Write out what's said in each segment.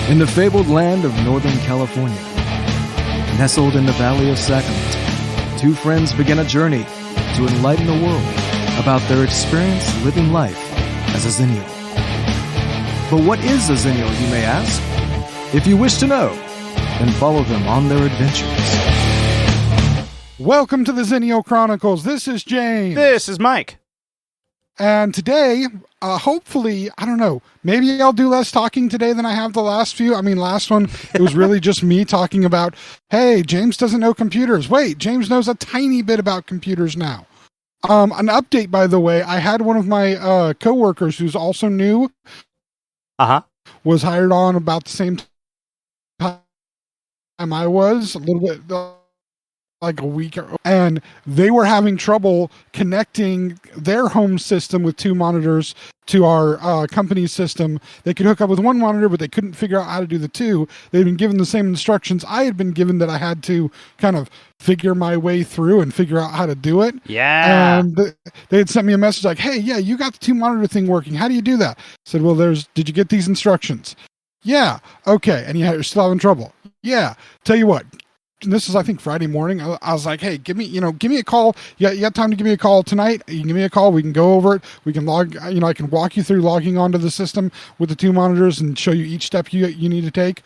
In the fabled land of Northern California, nestled in the Valley of Sacramento, two friends begin a journey to enlighten the world about their experience living life as a Xennial. But what is a Xennial, you may ask? If you wish to know, then follow them on their adventures. Welcome to the Xennial Chronicles. This is James. This is Mike. And today, hopefully, I don't know, maybe I'll do less talking today than I have the last few. I mean, last one, it was really just me talking about, hey, James doesn't know computers. Wait, James knows a tiny bit about computers now. An update, by the way, I had one of my coworkers who's also new, was hired on about the same time I was, a little bit, like a week, and they were having trouble connecting their home system with two monitors to our company's system. They could hook up with one monitor, but they couldn't figure out how to do the two. They'd been given the same instructions I had been given, that I had to kind of figure my way through and figure out how to do it. Yeah. And they had sent me a message like, hey, yeah, you got the two monitor thing working. How do you do that? I said, well, did you get these instructions? Yeah. Okay. And you're still having trouble? Yeah. Tell you what. This is, I think, Friday morning. I was like, hey, give me a call. You got time to give me a call tonight? You can give me a call. We can go over it. We can log, I can walk you through logging onto the system with the two monitors and show you each step you need to take.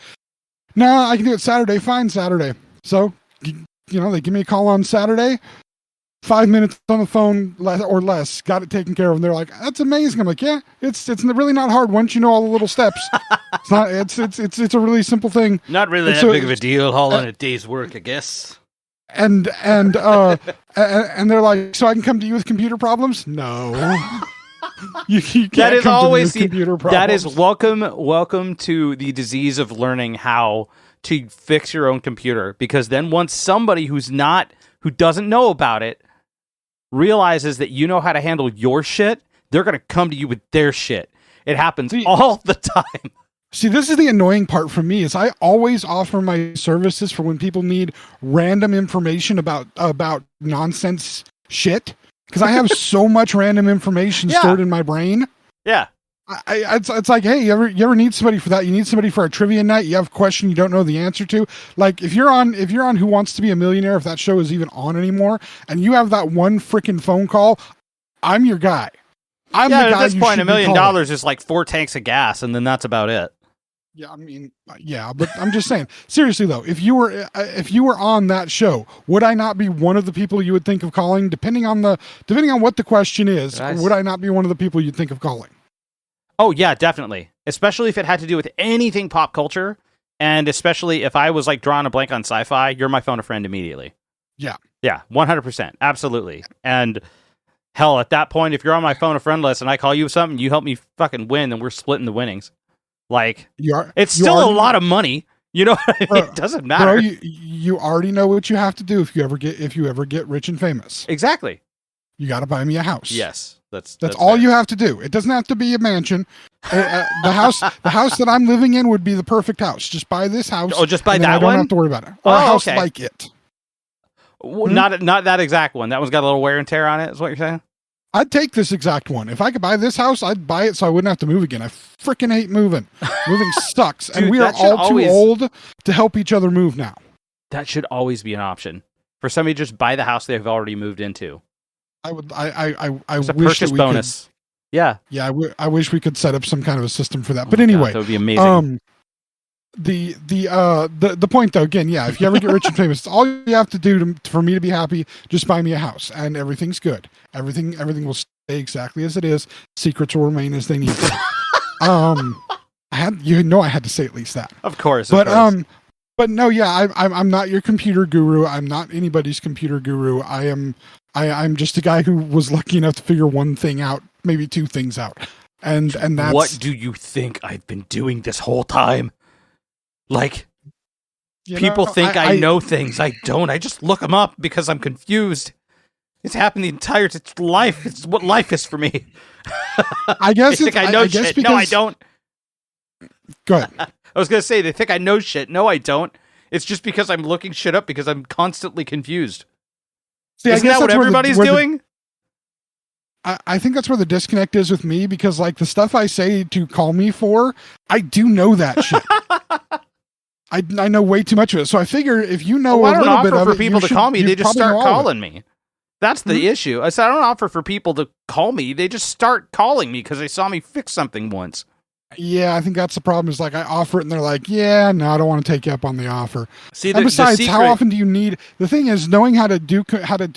No, I can do it Saturday. Fine, Saturday. So, they give me a call on Saturday. 5 minutes on the phone or less, got it taken care of. And they're like, that's amazing. I'm like, yeah, it's really not hard once you know all the little steps. It's a really simple thing. Not really that big of a deal, all in a day's work, I guess. And they're like, so I can come to you with computer problems? No. you can't that is come always to me with computer problems. That is welcome to the disease of learning how to fix your own computer, because then once somebody who doesn't know about it realizes that you know how to handle your shit, they're going to come to you with their shit. It happens all the time. See, this is the annoying part for me, is I always offer my services for when people need random information about nonsense shit, because I have so much random information stored in my brain. Yeah. It's like, hey, you ever need somebody for that? You need somebody for a trivia night. You have a question you don't know the answer to. Like if you're on Who Wants to Be a Millionaire, if that show is even on anymore, and you have that one freaking phone call, I'm your guy. I'm the guy. At this point, $1 million is like 4 tanks of gas, and then that's about it. Yeah, I mean, yeah, but I'm just saying, seriously though, if you were on that show, would I not be one of the people you would think of calling? Depending on what the question is, would I not be one of the people you'd think of calling? Oh, yeah, definitely. Especially if it had to do with anything pop culture. And especially if I was like drawing a blank on sci-fi, you're my phone a friend immediately. Yeah. Yeah, 100%. Absolutely. And hell, at that point, if you're on my phone a friend list and I call you something, you help me fucking win, and we're splitting the winnings. Like, it's still a lot of money. You know what I mean? It doesn't matter. Bro, you already know what you have to do if you ever get rich and famous. Exactly. You got to buy me a house. Yes. That's all fair. you have to do. It doesn't have to be a mansion. The house that I'm living in would be the perfect house. Just buy this house. Oh, just buy that one? I don't have to worry about it. Or a house like it. Not that exact one. That one's got a little wear and tear on it, is what you're saying? I'd take this exact one. If I could buy this house, I'd buy it so I wouldn't have to move again. I freaking hate moving. Moving sucks. Dude, and we are all too old to help each other move now. That should always be an option. For somebody to just buy the house they've already moved into. I it's a wish purchase bonus. Yeah. I wish we could set up some kind of a system for that. But anyway, that would be amazing. The point though, again, yeah, if you ever get rich and famous, all you have to do for me to be happy, just buy me a house and everything's good. Everything will stay exactly as it is. Secrets will remain as they need to. I had to say at least that. Of course. But no, yeah, I'm not your computer guru. I'm not anybody's computer guru. I'm just a guy who was lucky enough to figure one thing out, maybe two things out. And that's... What do you think I've been doing this whole time? Like, people think I know things. I don't. I just look them up because I'm confused. It's happened the entire life. It's what life is for me. I guess they think I know shit. No, I don't. Go ahead. I was going to say, they think I know shit. No, I don't. It's just because I'm looking shit up because I'm constantly confused. See, Isn't that what everybody's doing? I think that's where the disconnect is with me, because like the stuff I say to call me for, I do know that shit. I know way too much of it. So I figure if you know I a don't little bit offer of for it, people to call me. They just start calling me. That's the Mm-hmm. issue. I said I don't offer for people to call me. They just start calling me because they saw me fix something once. Yeah, I think that's the problem. Is like I offer it and they're like, "Yeah, no, I don't want to take you up on the offer." See, And besides, how often do you need? The thing is, knowing how to do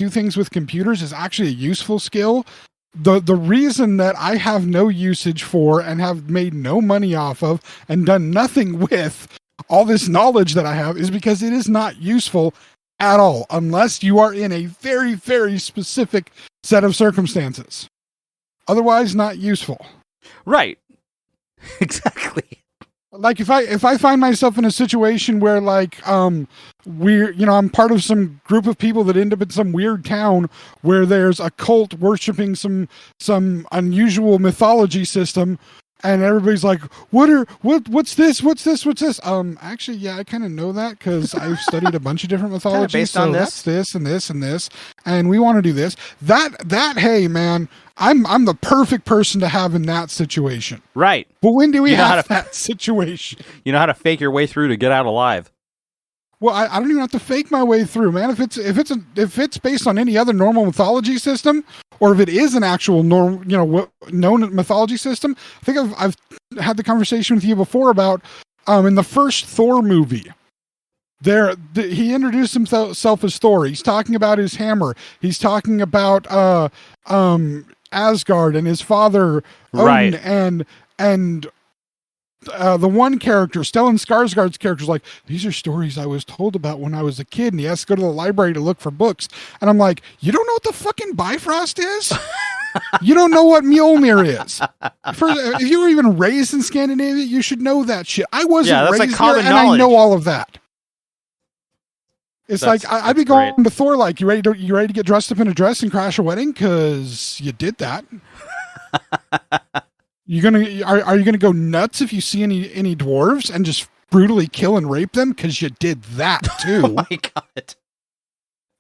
things with computers is actually a useful skill. The reason that I have no usage for and have made no money off of and done nothing with all this knowledge that I have is because it is not useful at all unless you are in a very, very specific set of circumstances. Otherwise, not useful. Right. Exactly. Like if I find myself in a situation where like I'm part of some group of people that end up in some weird town where there's a cult worshiping some unusual mythology system, and everybody's like, what's this? Actually, yeah, I kind of know that because I've studied a bunch of different mythologies. Based on that's this and this and this, and we want to do this. That hey man, I'm the perfect person to have in that situation. Right. But when do we have that situation? You know how to fake your way through to get out alive. Well, I don't even have to fake my way through, man. If it's based on any other normal mythology system, or if it is an actual known mythology system, I think I've had the conversation with you before about in the first Thor movie. He introduced himself as Thor. He's talking about his hammer. He's talking about Asgard and his father Odin, Right. and the one character, Stellan Skarsgård's character, is like, these are stories I was told about when I was a kid, and he has to go to the library to look for books. And I'm like, you don't know what the fucking Bifrost is? You don't know what Mjolnir is. If you were even raised in Scandinavia, you should know that shit. I wasn't raised there, and I know all of that. It's like I'd be going to Thor like, you ready to get dressed up in a dress and crash a wedding? Because you did that. Are you gonna go nuts if you see any dwarves and just brutally kill and rape them? Because you did that too. Oh my god!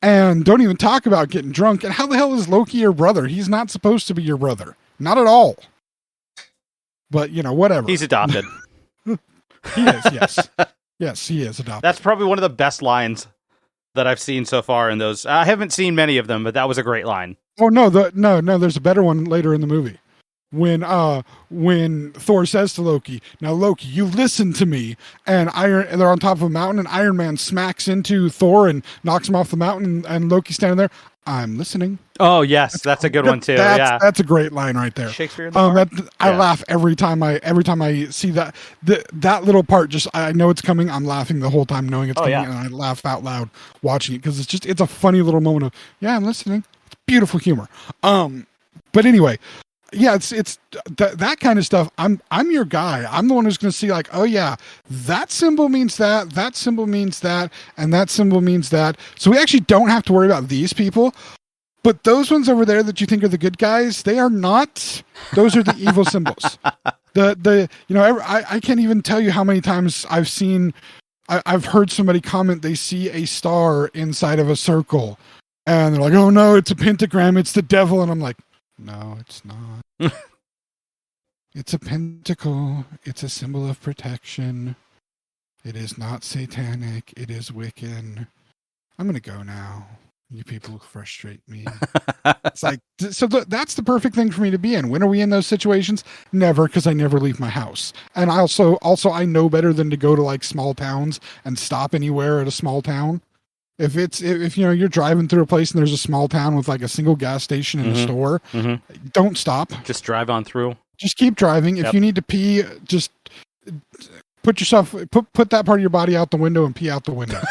And don't even talk about getting drunk. And how the hell is Loki your brother? He's not supposed to be your brother, not at all. But whatever. He's adopted. He is. Yes, yes, he is adopted. That's probably one of the best lines that I've seen so far in those. I haven't seen many of them, but that was a great line. Oh no, no, there's a better one later in the movie. When Thor says to Loki, "Now Loki, you listen to me," and they're on top of a mountain, and Iron Man smacks into Thor and knocks him off the mountain, and Loki's standing there. I'm listening. Oh yes, that's a good one too. That's a great line right there. Shakespeare in the I laugh every time I see that little part. Just I know it's coming. I'm laughing the whole time, knowing it's coming, and I laugh out loud watching it because it's a funny little moment of I'm listening. It's beautiful humor. But anyway. Yeah, it's that kind of stuff. I'm your guy. I'm the one who's going to see like, oh yeah, that symbol means that symbol means that, and that symbol means that. So we actually don't have to worry about these people. But those ones over there that you think are the good guys, they are not. Those are the evil symbols. I can't even tell you how many times I've heard somebody comment they see a star inside of a circle, and they're like, oh no, it's a pentagram, it's the devil, and I'm like, no, it's not. It's a pentacle. It's a symbol of protection. It is not satanic. It is Wiccan. I'm going to go now. You people frustrate me. It's like, so that's the perfect thing for me to be in. When are we in those situations? Never, because I never leave my house. And also I know better than to go to like small towns and stop anywhere at a small town. If you're driving through a place and there's a small town with like a single gas station and a store, don't stop. Just drive on through. Just keep driving. If you need to pee, just put that part of your body out the window and pee out the window.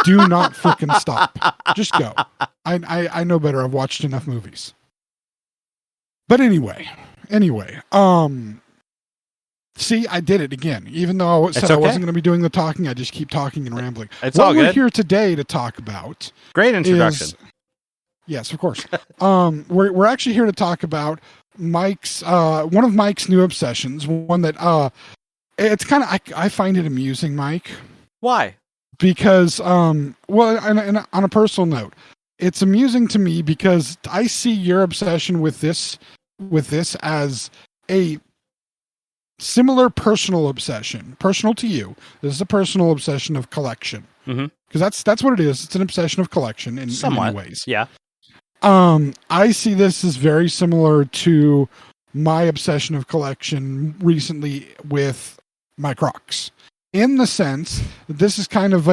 Do not freaking stop. Just go. I know better. I've watched enough movies. But anyway, see, I did it again. Even though I said I wasn't going to be doing the talking, I just keep talking and rambling. It's all good. What we're here today to talk about. Great introduction. Yes, of course. We're actually here to talk about Mike's one of Mike's new obsessions. One that it's kind of I find it amusing, Mike. Why? Because and on a personal note, it's amusing to me because I see your obsession with this as a similar personal obsession, personal to you. This is a personal obsession of collection. Because that's what it is. It's an obsession of collection in many ways. Yeah. I see this as very similar to my obsession of collection recently with my Crocs, in the sense that this is kind of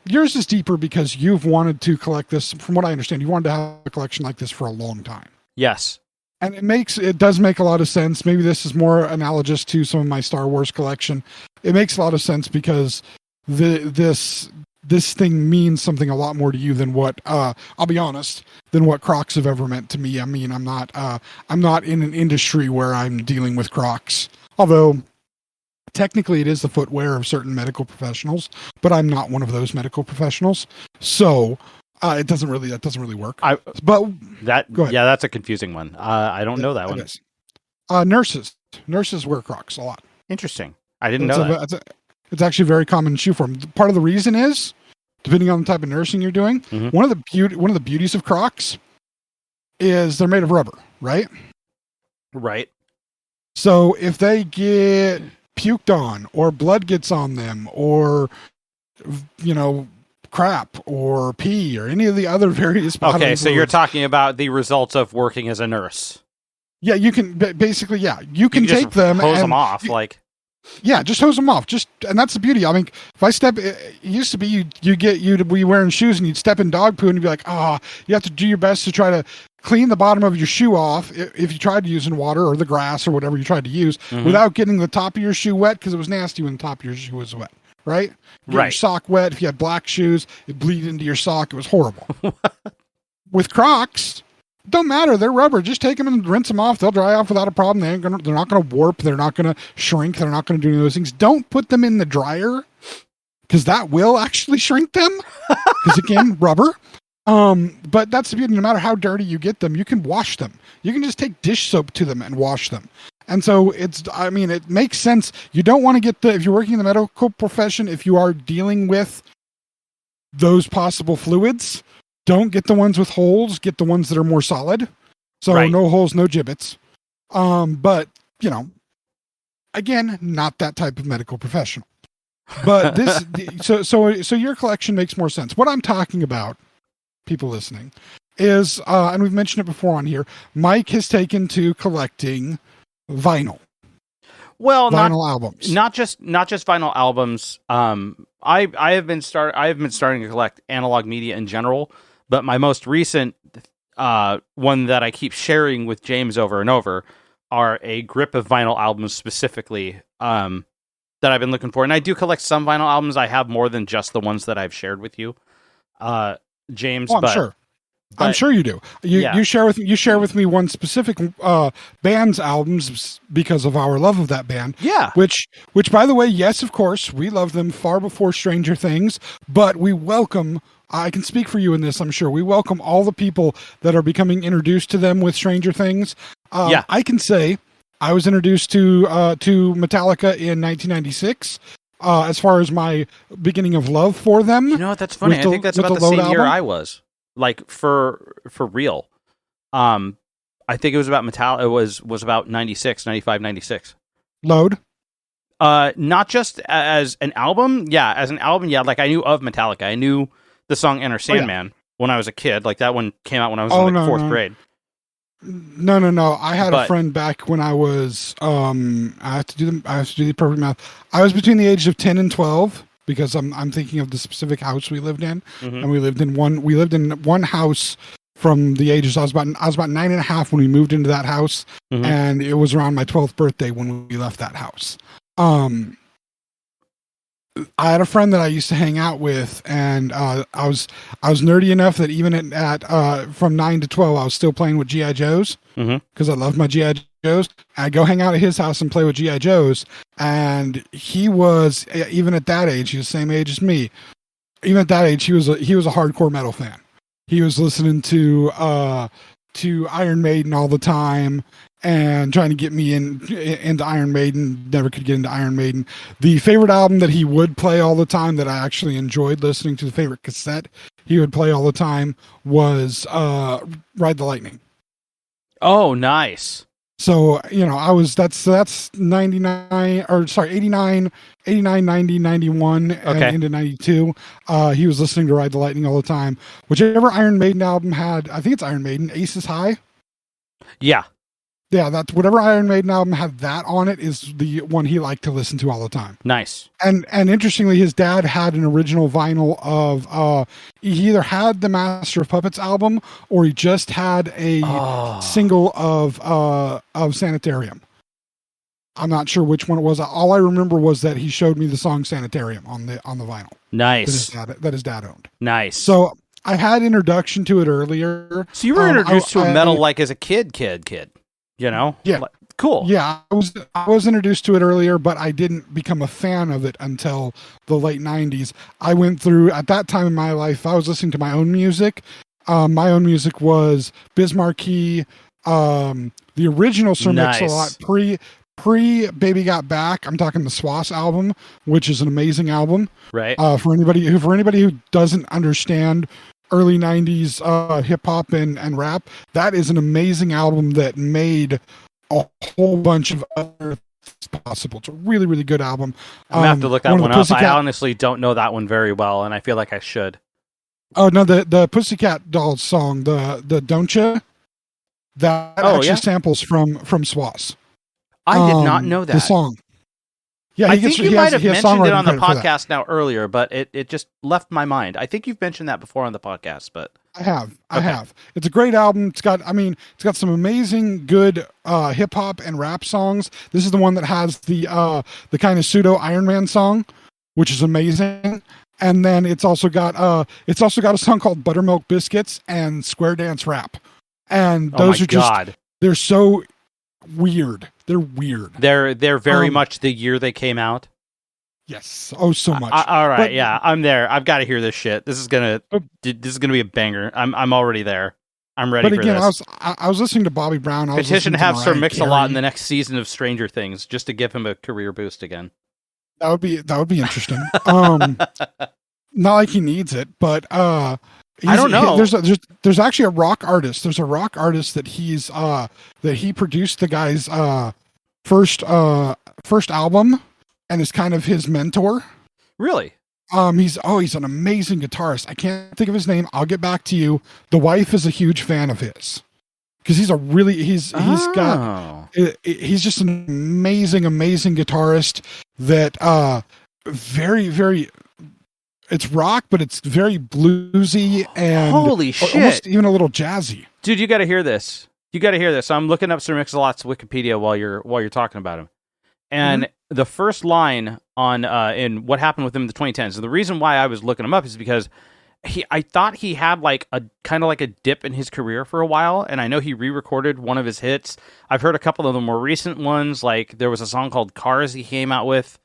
yours is deeper because you've wanted to collect this. From what I understand, you wanted to have a collection like this for a long time. Yes. And it does make a lot of sense. Maybe this is more analogous to some of my Star Wars collection. It makes a lot of sense because this thing means something a lot more to you than what I'll be honest, than what Crocs have ever meant to me. I mean, I'm not in an industry where I'm dealing with Crocs, although technically it is the footwear of certain medical professionals, but I'm not one of those medical professionals, so that doesn't really work. That's a confusing one. I don't know that one. Nurses wear Crocs a lot. Interesting. I didn't know that. It's actually a very common shoe form. Part of the reason is, depending on the type of nursing you're doing, one of the beauties of Crocs is they're made of rubber, right? Right. So if they get puked on, or blood gets on them, or crap or pee or any of the other various bodily Okay, so fluids. you're talking about the results of working as a nurse. Yeah, you can basically. Yeah, you can take them, hose them off, just hose them off. And that's the beauty. I mean, if I step, it used to be you'd be wearing shoes and you'd step in dog poo and you'd be like, you have to do your best to try to clean the bottom of your shoe off if you tried to use in water or the grass or whatever you tried to use without getting the top of your shoe wet, because it was nasty when the top of your shoe was wet. Right? Get your sock wet. If you had black shoes, it bleed into your sock. It was horrible. With Crocs, don't matter. They're rubber. Just take them and rinse them off. They'll dry off without a problem. They're not going to warp. They're not going to shrink. They're not going to do any of those things. Don't put them in the dryer, because that will actually shrink them. Because again, rubber. But that's the beauty. No matter how dirty you get them, you can wash them. You can just take dish soap to them and wash them. And so it makes sense. You don't want to get if you're working in the medical profession, if you are dealing with those possible fluids, don't get the ones with holes, get the ones that are more solid. So no holes, no gibbets. But again, not that type of medical professional. But so your collection makes more sense. What I'm talking about, people listening, is, and we've mentioned it before on here, Mike has taken to collecting vinyl. Well, vinyl albums. Not just vinyl albums. I have been starting to collect analog media in general, but my most recent one that I keep sharing with James over and over are a grip of vinyl albums specifically that I've been looking for. And I do collect some vinyl albums. I have more than just the ones that I've shared with you, James. Oh, I'm sure you do. You share with me one specific band's albums because of our love of that band. Yeah. Which by the way, yes, of course, we love them far before Stranger Things, but we welcome, I can speak for you in this, I'm sure, we welcome all the people that are becoming introduced to them with Stranger Things. I can say I was introduced to Metallica in 1996. As far as my beginning of love for them. You know what, that's funny. I think that's about the same year I was. Like for real. I think it was about Metallica. It was about 96, 95, 96. Load? Not just as an album. Yeah, as an album, yeah. Like I knew of Metallica. I knew the song Enter Sandman when I was a kid. Like that one came out when I was in fourth grade. No. I had a friend back when I was I have to do the perfect math. I was between the ages of 10 and 12 because I'm thinking of the specific house we lived in. And we lived in one house from the ages I was about 9.5 when we moved into that house, and it was around my 12th birthday when we left that house. I had a friend that I used to hang out with, and I was nerdy enough that even at from 9 to 12, I was still playing with GI Joes because I loved my GI Joes. I'd go hang out at his house and play with GI Joes, and he was, even at that age, he was the same age as me. Even at that age, he was a hardcore metal fan. He was listening to Iron Maiden all the time, and trying to get me into Iron Maiden. Never could get into Iron Maiden. The favorite album that he would play all the time that I actually enjoyed listening to, the favorite cassette he would play all the time was Ride the Lightning. Oh, nice. So, that's 99, or sorry, 89, 90, 91, and into 92. He was listening to Ride the Lightning all the time. Whichever Iron Maiden album had, I think it's Iron Maiden, Aces High. Yeah. Yeah, that's whatever Iron Maiden album had that on it is the one he liked to listen to all the time. Nice. And interestingly, his dad had an original vinyl of he either had the Master of Puppets album or he just had a single of Sanitarium. I'm not sure which one it was. All I remember was that he showed me the song Sanitarium on the vinyl. Nice. That his dad owned. Nice. So I had introduction to it earlier. So you were introduced to metal like as a kid. You know? Yeah. Cool. Yeah, I was introduced to it earlier, but I didn't become a fan of it until the late 90s. I went through, at that time in my life, I was listening to my own music. My own music was Biz Markie, the original Sir Mix-a-Lot, pre Baby Got Back. I'm talking the Swass album, which is an amazing album. Right. For anybody who doesn't understand early 90s hip hop and rap, that is an amazing album that made a whole bunch of other things possible. It's a really, really good album. I'm gonna have to look that one up. I honestly don't know that one very well, and I feel like I should. Oh no, the Pussycat Dolls song, the Don't Ya, that actually samples from Swass. I did not know that. The song. Yeah, I think you might have mentioned it on the podcast now earlier, but it just left my mind. I think you've mentioned that before on the podcast, but I have. It's a great album. It's got some amazing good hip hop and rap songs. This is the one that has the kind of pseudo Iron Man song, which is amazing. And then it's also got a song called Buttermilk Biscuits and Square Dance Rap. And those they're so weird. They're weird. They're very much the year they came out. Yes. Oh, so much. All right. Yeah, I'm there. I've got to hear this shit. This is gonna be a banger. I'm already there. I'm ready for this. I was listening to Bobby Brown. Petition to have Sir Mix-a-Lot in the next season of Stranger Things just to give him a career boost again. That would be interesting. Not like he needs it, but I don't know. There's actually a rock artist. There's a rock artist that he produced the guy's first album and is kind of his mentor. Really? He's an amazing guitarist. I can't think of his name. I'll get back to you. The wife is a huge fan of his because he's just an amazing guitarist that very, very. It's rock, but it's very bluesy and holy shit, almost even a little jazzy. Dude, you got to hear this. I'm looking up Sir Mix-a-Lot's Wikipedia while you're talking about him, and the first line on in what happened with him in the 2010s. And the reason why I was looking him up is because I thought he had like a kind of like a dip in his career for a while, and I know he re-recorded one of his hits. I've heard a couple of the more recent ones, like there was a song called Cars he came out with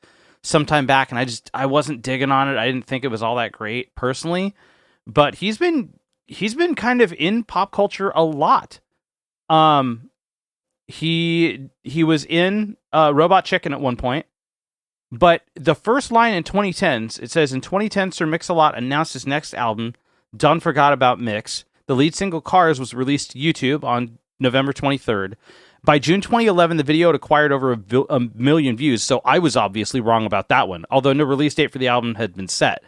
sometime back, and I wasn't digging on it. I didn't think it was all that great personally, but he's been kind of in pop culture a lot. He was in Robot Chicken at one point, but the first line in 2010s, it says, in 2010, Sir Mix-a-Lot announced his next album, Done Forgot About Mix. The lead single Cars was released to YouTube on November 23rd. By June 2011, the video had acquired over a million views, so I was obviously wrong about that one, although no release date for the album had been set.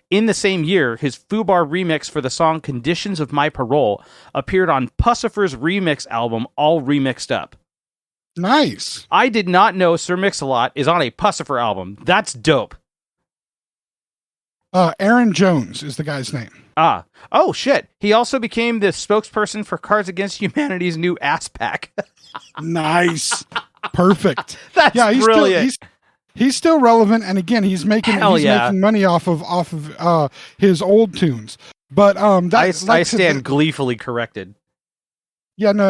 In the same year, his Fubar remix for the song Conditions of My Parole appeared on Pussifer's remix album, All Remixed Up. Nice. I did not know Sir Mix-a-Lot is on a Pussifer album. That's dope. Aaron Jones is the guy's name. Oh shit. He also became the spokesperson for Cards Against Humanity's new ass pack. Nice. Perfect. That's brilliant. He's still relevant, and again, he's making money off of his old tunes. But I stand gleefully corrected. Yeah, no,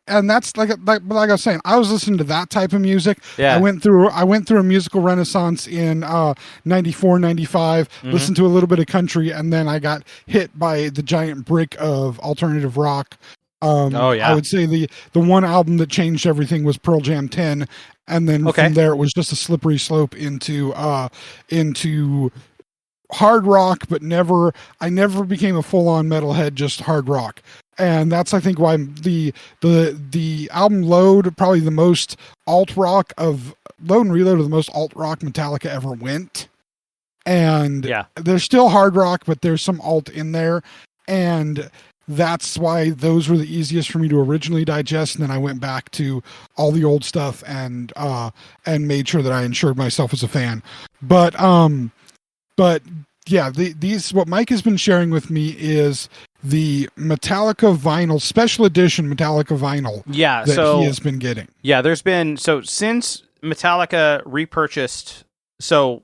and that's like I was saying, I was listening to that type of music. Yeah. I went through a musical renaissance in 94, 95, listened to a little bit of country, and then I got hit by the giant brick of alternative rock Oh, yeah. I would say the one album that changed everything was Pearl Jam 10, and then Okay. from there it was just a slippery slope into hard rock, but I never became a full on metalhead, just hard rock. And that's, I think, why the album Load, probably the most alt rock of Load and Reload, are the most alt rock Metallica ever went. And Yeah. there's still hard rock, but there's some alt in there. And that's why those were the easiest for me to originally digest. And then I went back to all the old stuff and made sure that I ensured myself as a fan. But yeah, these what Mike has been sharing with me is the Metallica vinyl, special edition Metallica vinyl. Yeah, that he has been getting. Yeah, there's been since Metallica repurchased. So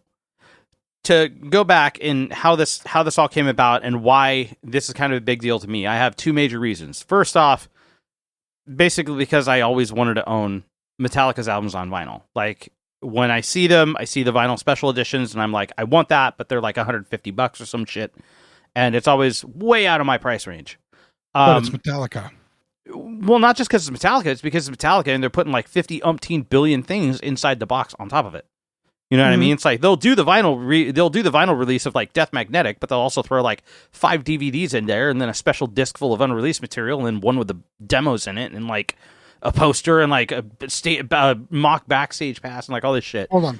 to go back and how this all came about and why this is kind of a big deal to me, I have two major reasons. First off, basically because I always wanted to own Metallica's albums on vinyl. Like, when I see them, I see the vinyl special editions, and I'm like, I want that, but they're like $150 or some shit, and it's always way out of my price range. But it's Metallica. Well, not just because it's Metallica, it's because it's Metallica, and they're putting like 50 umpteen billion things inside the box on top of it. You know what I mean? It's like they'll do the vinyl release of like Death Magnetic, but they'll also throw like 5 DVDs in there, and then a special disc full of unreleased material, and then one with the demos in it, and like a poster and like a mock backstage pass and like all this shit. Hold on,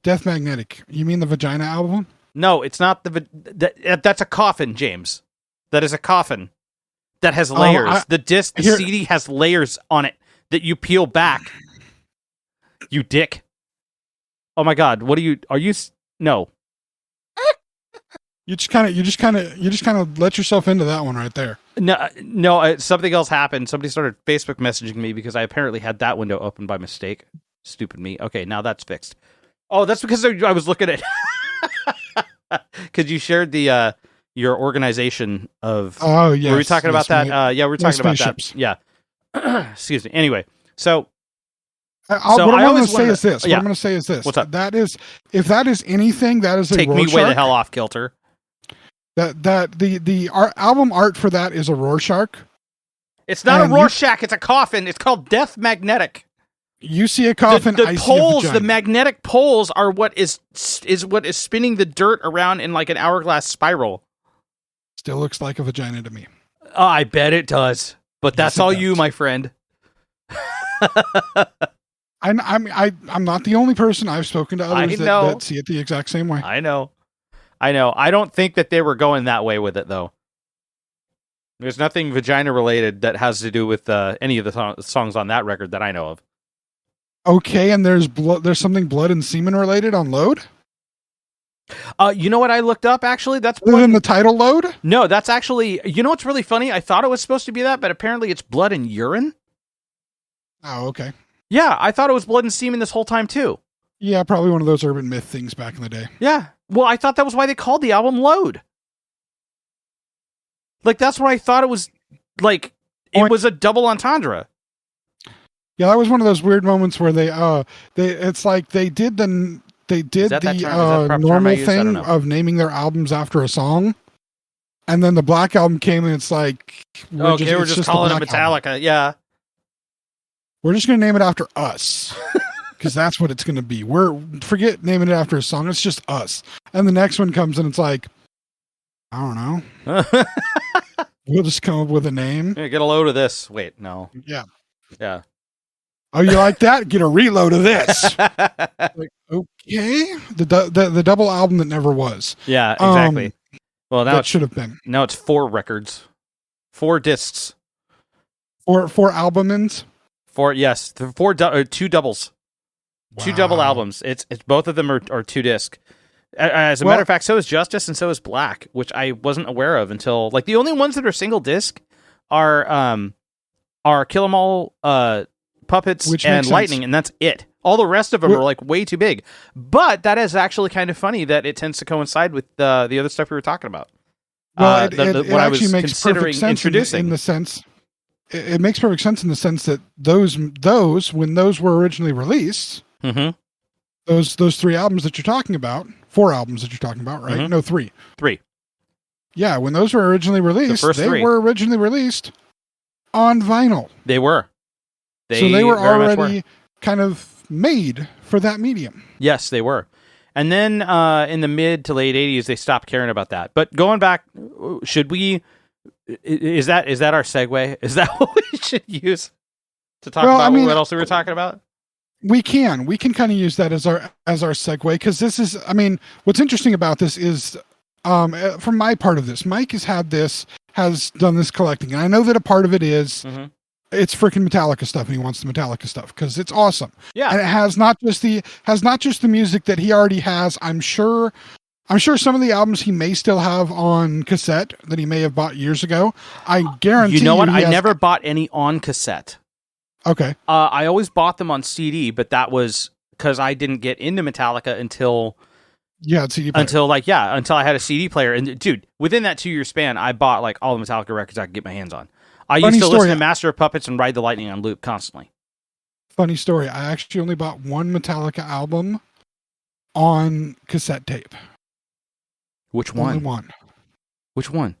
Death Magnetic. You mean the Vagina album? No, it's not that's a coffin, James. That is a coffin that has layers. The CD has layers on it that you peel back. You dick. Oh my God! No. You just kind of let yourself into that one right there. No. Something else happened. Somebody started Facebook messaging me because I apparently had that window open by mistake. Stupid me. Okay, now that's fixed. Oh, that's because I was looking at because you shared the your organization of. Oh yeah. Were we talking about that? Yeah, we were talking about spaceships. that. Yeah. Excuse me. Anyway, so. What I'm going to say is this. What I'm going to say is this. What's up? That is, if that is anything, that is a Take Rorschach. me way the hell off kilter. The album art for that is a Rorschach. It's not a Rorschach. It's a coffin. It's called Death Magnetic. You see a coffin. The I poles, see a the magnetic poles, are what is what is spinning the dirt around in like an hourglass spiral. Still looks like a vagina to me. Oh, I bet it does. But that's all you, my friend. I'm not the only person. I've spoken to others that see it the exact same way. I know. I don't think that they were going that way with it, though. There's nothing vagina related that has to do with any of the songs on that record that I know of. Okay, and there's something blood and semen related on Load? You know what I looked up, actually? That's in the title Load? No, that's actually... You know what's really funny? I thought it was supposed to be that, but apparently it's blood and urine. Oh, okay. Yeah, I thought it was blood and semen this whole time, too. Yeah, probably one of those urban myth things back in the day. Yeah. Well, I thought that was why they called the album Load. Like, that's what I thought it was. Like, it was a double entendre. Yeah, that was one of those weird moments where they it's like they did the normal thing of naming their albums after a song. And then the Black Album came and it's like... we're just calling it Metallica, album. Yeah. We're just going to name it after us. Because that's what it's going to be. Forget naming it after a song. It's just us. And the next one comes and it's like, I don't know. We'll just come up with a name. Yeah, get a load of this. Wait, no. Yeah. Yeah. Oh, you like that? Get a reload of this. Like, okay. The double album that never was. Yeah, exactly. Well, now it should have been. Now it's 4 records. 4 discs. 4 albumins? 4, yes. 2 doubles. Wow. 2 double albums. It's both of them are 2 disc. As a matter of fact, so is Justice and so is Black, which I wasn't aware of until like the only ones that are single disc are Kill 'Em All, Puppets, which and Lightning, and that's it. All the rest of them are like way too big. But that is actually kind of funny that it tends to coincide with the other stuff we were talking about. Well, it actually makes perfect sense introducing in the sense. It makes perfect sense in the sense that those when those were originally released, those 3 albums that you're talking about, 4 albums that you're talking about, right? Mm-hmm. No, 3. 3. Yeah, when those were originally released, were originally released on vinyl. They were. So they were very much already kind of made for that medium. Yes, they were. And then in the mid to late 80s, they stopped caring about that. But going back, should we... Is that our segue? Is that what we should use to talk about what else we were talking about? We can kind of use that as our segue, because this is, I mean, what's interesting about this is, from my part of this, Mike has done this collecting, and I know that a part of it is it's freaking Metallica stuff, and he wants the Metallica stuff because it's awesome. Yeah, and it has not just the music that he already has. I'm sure some of the albums he may still have on cassette that he may have bought years ago. I guarantee. You know what? I never bought any on cassette. Okay. I always bought them on CD, but that was because I didn't get into Metallica until CD player. until I had a CD player. And dude, within that 2-year span, I bought like all the Metallica records I could get my hands on. I used to listen to Master of Puppets and Ride the Lightning on loop constantly. Funny story. I actually only bought one Metallica album on cassette tape. Which one? Only one. Which one?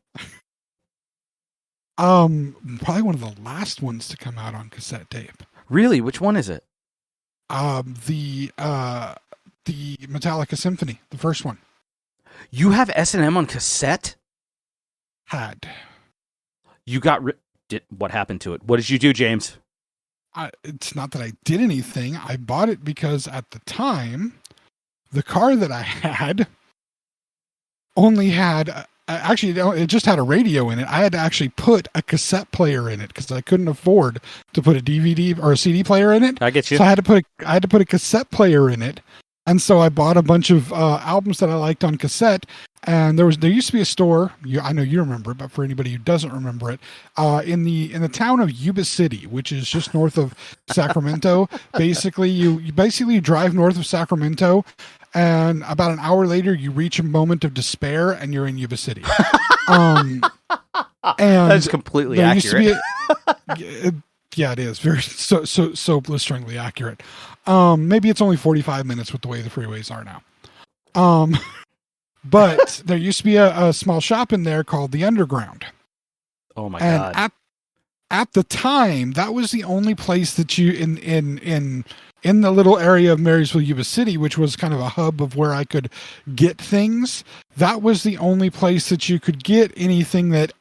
Probably one of the last ones to come out on cassette tape. Really? Which one is it? The Metallica Symphony, the first one. You have S&M on cassette? Had. You got what happened to it? What did you do, James? It's not that I did anything. I bought it because at the time, the car that I had only had actually it just had a radio in it. I had to actually put a cassette player in it because I couldn't afford to put a DVD or a CD player in it. I get you. So I had to put a cassette player in it, and so I bought a bunch of albums that I liked on cassette. And there used to be a store. I know you remember it, but for anybody who doesn't remember it, in the town of Yuba City, which is just north of Sacramento. Basically, you drive north of Sacramento, and about an hour later, you reach a moment of despair, and you're in Yuba City. And that's completely accurate. Yeah, it is very so blisteringly accurate. Maybe it's only 45 minutes with the way the freeways are now. But there used to be a small shop in there called the Underground. Oh my God. And at the time, that was the only place that you in the little area of Marysville, Yuba City, which was kind of a hub of where I could get things. That was the only place that you could get anything that,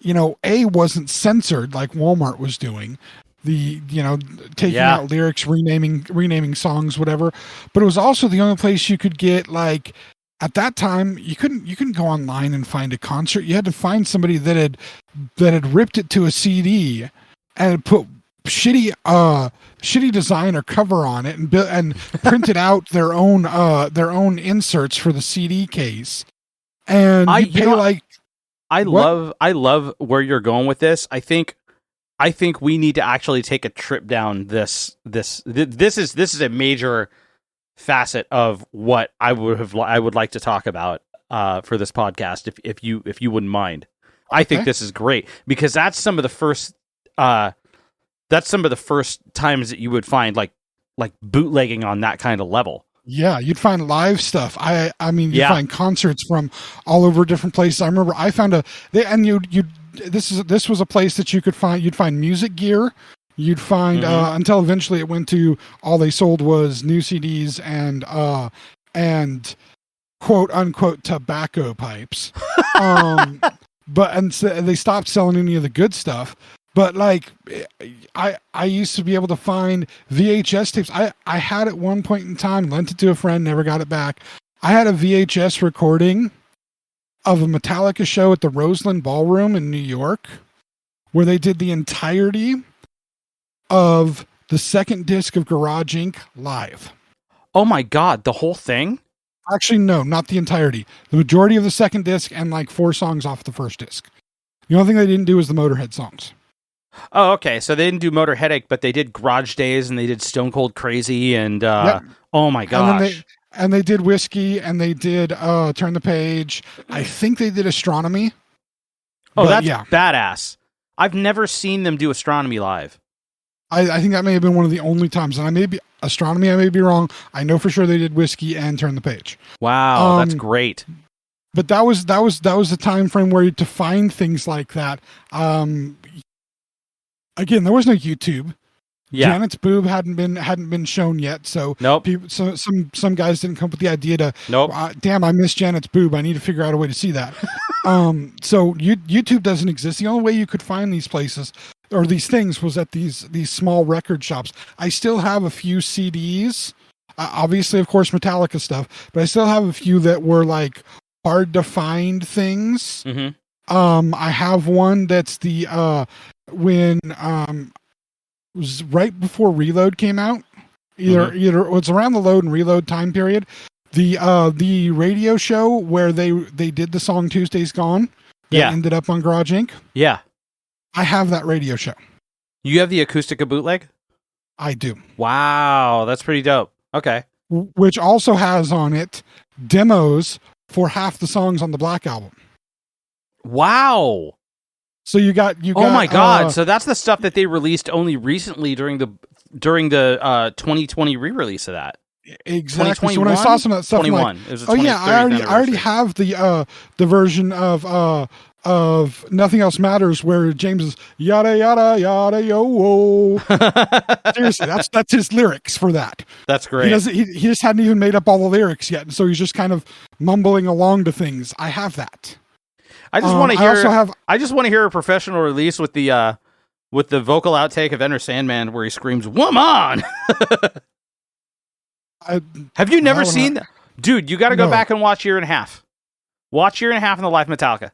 wasn't censored like Walmart was doing. Taking out lyrics, renaming songs, whatever. But it was also the only place you could get, like, at that time, you couldn't go online and find a concert. You had to find somebody that had ripped it to a CD and put shitty design or cover on it and printed out their own inserts for the CD case. And I love where you're going with this. I think we need to actually take a trip down this is a major facet of what I would like to talk about for this podcast, if you wouldn't mind. I think this is great because that's some of the first times that you would find like bootlegging on that kind of level. Yeah, you'd find live stuff. I mean, you'd find concerts from all over different places. I remember I found this was a place that you'd find music gear. You'd find until eventually it went to all they sold was new CDs and quote unquote tobacco pipes. But they stopped selling any of the good stuff. But like I used to be able to find VHS tapes. I had at one point in time, lent it to a friend, never got it back. I had a VHS recording of a Metallica show at the Roseland Ballroom in New York where they did the entirety of the second disc of Garage Inc. live. Oh my God, the whole thing? Actually, no, not the entirety. The majority of the second disc and like 4 songs off the first disc. The only thing they didn't do was the Motorhead songs. Oh, okay. So they didn't do Motor Headache, but they did Garage Days and they did Stone Cold Crazy and oh my gosh. And they did Whiskey and they did Turn the Page. I think they did Astronomy. Oh, that's badass. I've never seen them do Astronomy live. I think that may have been one of the only times, and I may be wrong. I know for sure they did Whiskey and Turn the Page. Wow, that's great. But that was the time frame where to find things like that. Again, there was no YouTube. Yeah. Janet's boob hadn't been shown yet, so Nope. Some guys didn't come up with the idea to. Nope. Damn, I miss Janet's boob. I need to figure out a way to see that. So YouTube doesn't exist. The only way you could find these places or these things was at these small record shops. I still have a few CDs, obviously, of course, Metallica stuff, but I still have a few that were like hard to find things. Mm-hmm. I have one that's the when it was right before Reload came out. Either it was around the Load and Reload time period. The radio show where they did the song Tuesday's Gone that ended up on Garage Inc. Yeah. I have that radio show. You have the Acoustica bootleg? I do. Wow, that's pretty dope. Okay. Which also has on it demos for half the songs on the Black Album. Wow. So you got oh my god! So that's the stuff that they released only recently during the 2020 re-release of that. Exactly. So when I saw some of that stuff, I'm like, oh yeah, I already have the version of Nothing Else Matters where James is yada yada yada yo. Seriously, that's his lyrics for that. That's great. He just hadn't even made up all the lyrics yet, and so he's just kind of mumbling along to things. I have that. I just want to hear. I just want to hear a professional release with the vocal outtake of Enter Sandman where he screams "Woman." Have you never seen that? Dude, you got to go back and watch Year and a Half. Watch Year and a Half in the Live Metallica.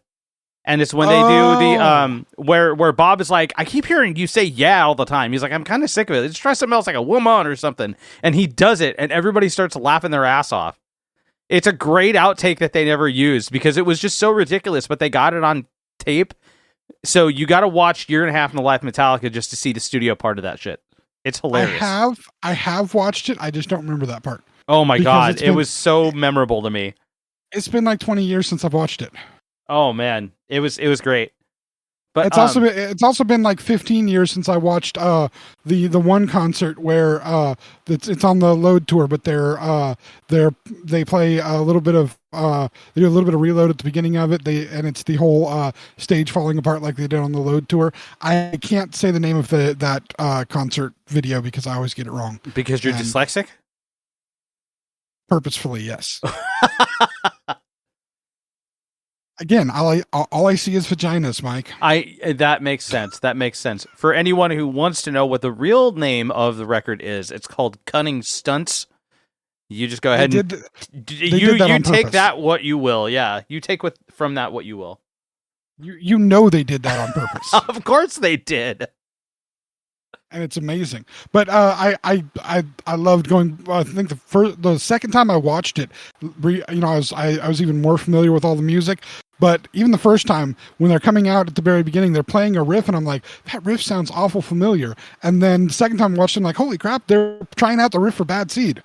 And it's when they do the where Bob is like, I keep hearing you say yeah all the time. He's like, I'm kind of sick of it. Let's try something else like a woman or something. And he does it and everybody starts laughing their ass off. It's a great outtake that they never used because it was just so ridiculous, but they got it on tape. So you got to watch Year and a Half in the Life Metallica just to see the studio part of that shit. It's hilarious. I have watched it. I just don't remember that part. Oh my god, it was so memorable to me. It's been like 20 years since I've watched it. Oh man, it was great. But it's also been like 15 years since I watched the one concert where it's on the Load tour, but they play a little bit of they do a little bit of Reload at the beginning of it. And it's the whole stage falling apart like they did on the Load tour. I can't say the name of that concert video because I always get it wrong. Because you're dyslexic? Purposefully, yes. Again, all I see is vaginas, Mike. That makes sense. That makes sense. For anyone who wants to know what the real name of the record is, it's called Cunning Stunts. You just go ahead and you take that what you will. Yeah, you take from that what you will. You know they did that on purpose. Of course they did. And it's amazing. But I loved going. I think the second time I watched it, I was even more familiar with all the music. But even the first time when they're coming out at the very beginning, they're playing a riff, and I'm like, that riff sounds awful familiar. And then the second time I watched it, I'm like, holy crap, they're trying out the riff for Bad Seed.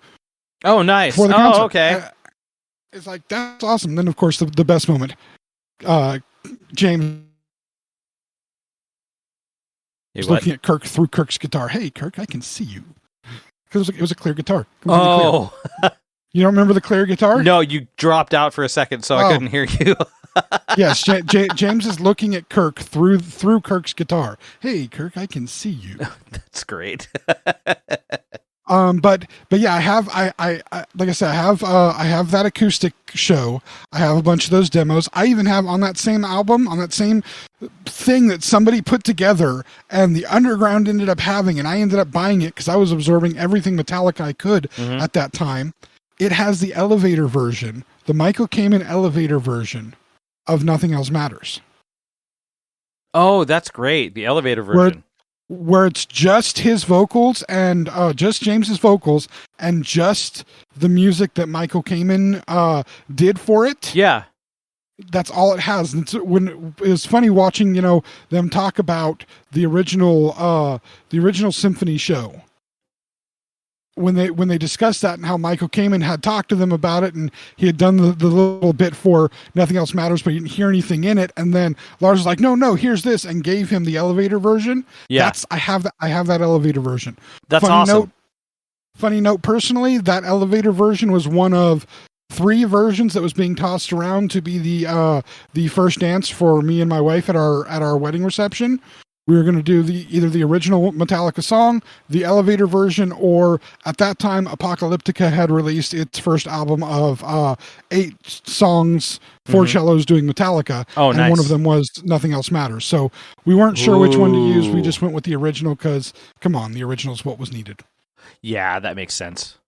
Oh, nice. Oh, okay. It's like, that's awesome. And then, of course, the best moment, James. Looking at Kirk through Kirk's guitar. Hey, Kirk, I can see you. Because it was a clear guitar. Oh. Clear. You don't remember the clear guitar? No, you dropped out for a second, so I couldn't hear you. Yes, James is looking at Kirk through Kirk's guitar. Hey, Kirk, I can see you. That's great. But yeah, I like I said, I have that acoustic show. I have a bunch of those demos. I even have on that same album, on that same thing that somebody put together and the underground ended up having, and I ended up buying it because I was absorbing everything Metallica I could at that time. It has the elevator version, the Michael Kamen elevator version of Nothing Else Matters. Oh, that's great. The elevator version. Where it's just his vocals and just James's vocals and just the music that Michael Kamen did for it. Yeah. That's all it has. And it's funny watching, them talk about the original symphony show. When they discussed that and how Michael Kamen had talked to them about it, and he had done the little bit for Nothing Else Matters, but he didn't hear anything in it. And then Lars was like, no, here's this, and gave him the elevator version. Yeah, I have that elevator version. That's awesome. Funny note, personally, that elevator version was one of 3 versions that was being tossed around to be the first dance for me and my wife at our wedding reception. We were going to do either the original Metallica song, the elevator version, or at that time, Apocalyptica had released its first album of 8 songs, 4 cellos doing Metallica. Oh, and nice. one of them was Nothing Else Matters. So we weren't sure which one to use. We just went with the original because, come on, the original is what was needed. Yeah, that makes sense.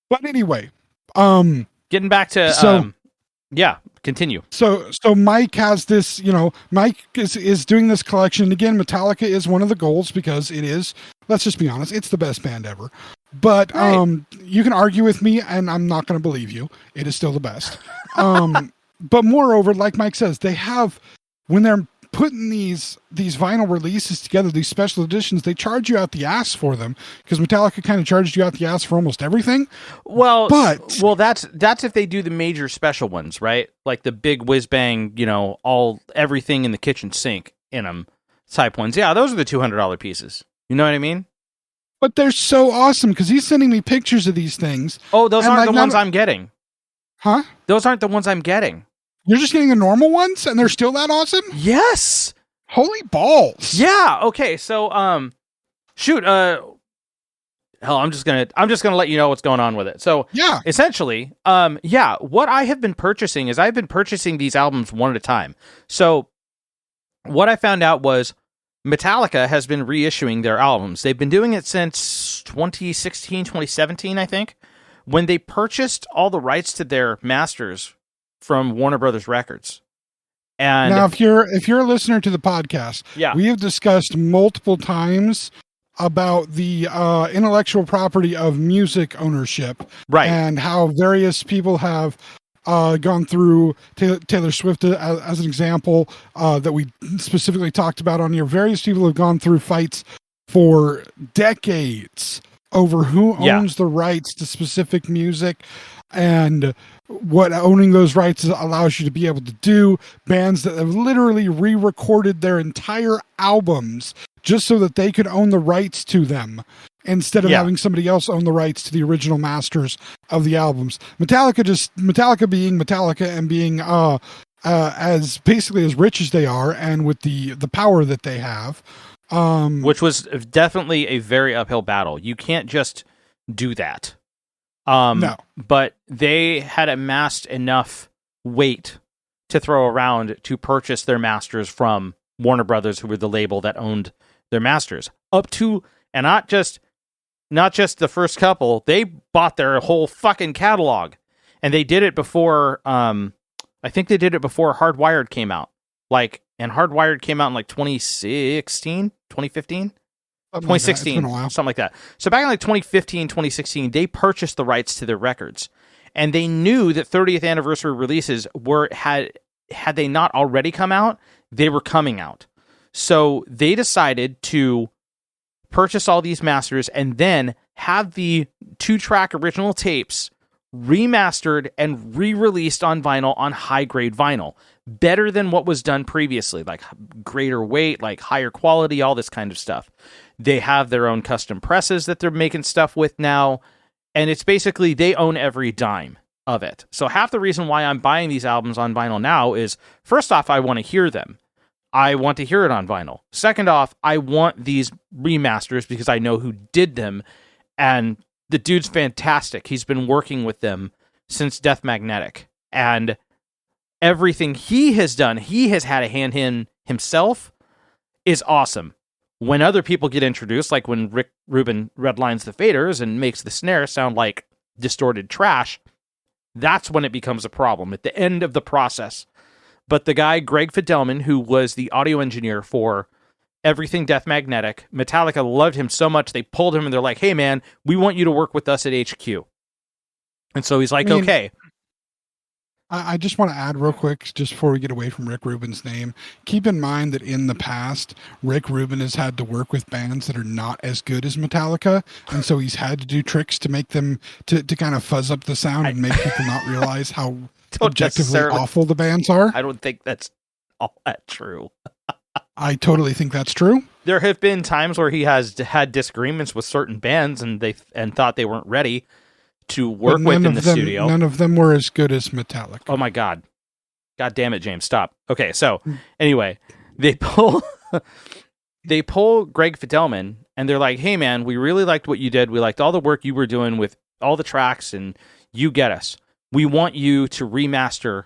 But anyway, getting back to yeah, continue. So Mike has this, Mike is doing this collection. Again, Metallica is one of the goals because it is, let's just be honest, it's the best band ever. But Right. You can argue with me and I'm not going to believe you. It is still the best. But moreover, like Mike says, they have, when they're putting these vinyl releases together, these special editions, they charge you out the ass for them because Metallica kind of charged you out the ass for almost everything. Well, But that's if they do the major special ones, right? Like the big whiz bang, everything in the kitchen sink in them type ones. Yeah, those are the $200 pieces. You know what I mean? But they're so awesome because he's sending me pictures of these things. Oh, those And, aren't like, the ones I'm getting. Huh? Those aren't the ones I'm getting. You're just getting the normal ones and they're still that awesome? Yes. Holy balls. Yeah. Okay. So, shoot. Hell, I'm just gonna let you know what's going on with it. So, Yeah. essentially, what I have been purchasing is I've been purchasing these albums one at a time. So, what I found out was Metallica has been reissuing their albums. They've been doing it since 2016, 2017, I think, when they purchased all the rights to their masters from Warner Brothers Records. And Now, if you're a listener to the podcast, Yeah. we have discussed multiple times about the intellectual property of music ownership, Right. and how various people have gone through Taylor Swift as an example that we specifically talked about on here. Various people have gone through fights for decades over who owns the rights to specific music and what owning those rights allows you to be able to do. Bands that have literally re-recorded their entire albums just so that they could own the rights to them instead of having somebody else own the rights to the original masters of the albums. Metallica being Metallica and being as basically as rich as they are and with the power that they have. Which was definitely a very uphill battle. You can't just do that. No. But they had amassed enough weight to throw around to purchase their masters from Warner Brothers, who were the label that owned their masters. Up to, and not just the first couple, they bought their whole fucking catalog. And they did it before, I think they did it before Hardwired came out. And Hardwired came out in 2016, 2015? 2016, something like that. So back in 2015, 2016, they purchased the rights to their records. And they knew that 30th anniversary releases had they not already come out, they were coming out. So they decided to purchase all these masters and then have the 2-track original tapes remastered and re-released on vinyl, on high-grade vinyl. Better than what was done previously, like greater weight, like higher quality, all this kind of stuff. They have their own custom presses that they're making stuff with now, and it's basically they own every dime of it. So half the reason why I'm buying these albums on vinyl now is, first off, I want to hear them. I want to hear it on vinyl. Second off, I want these remasters because I know who did them, and the dude's fantastic. He's been working with them since Death Magnetic, and everything he has done, he has had a hand in himself, is awesome. When other people get introduced, like when Rick Rubin redlines the faders and makes the snare sound like distorted trash, that's when it becomes a problem at the end of the process. But the guy, Greg Fidelman, who was the audio engineer for everything Death Magnetic, Metallica loved him so much, they pulled him and they're like, hey man, we want you to work with us at HQ. And so he's like, okay. I just want to add real quick, just before we get away from Rick Rubin's name, keep in mind that in the past, Rick Rubin has had to work with bands that are not as good as Metallica, and so he's had to do tricks to make them, to kind of fuzz up the sound and make people not realize how objectively awful the bands are. I don't think that's all that true. I totally think that's true. There have been times where he has had disagreements with certain bands and thought they weren't ready to work with in the studio. None of them were as good as Metallica. Oh my God. God damn it, James, stop. Okay, so anyway, they pull they pull Greg Fidelman and they're like, hey man, we really liked what you did. We liked all the work you were doing with all the tracks, and you get us. We want you to remaster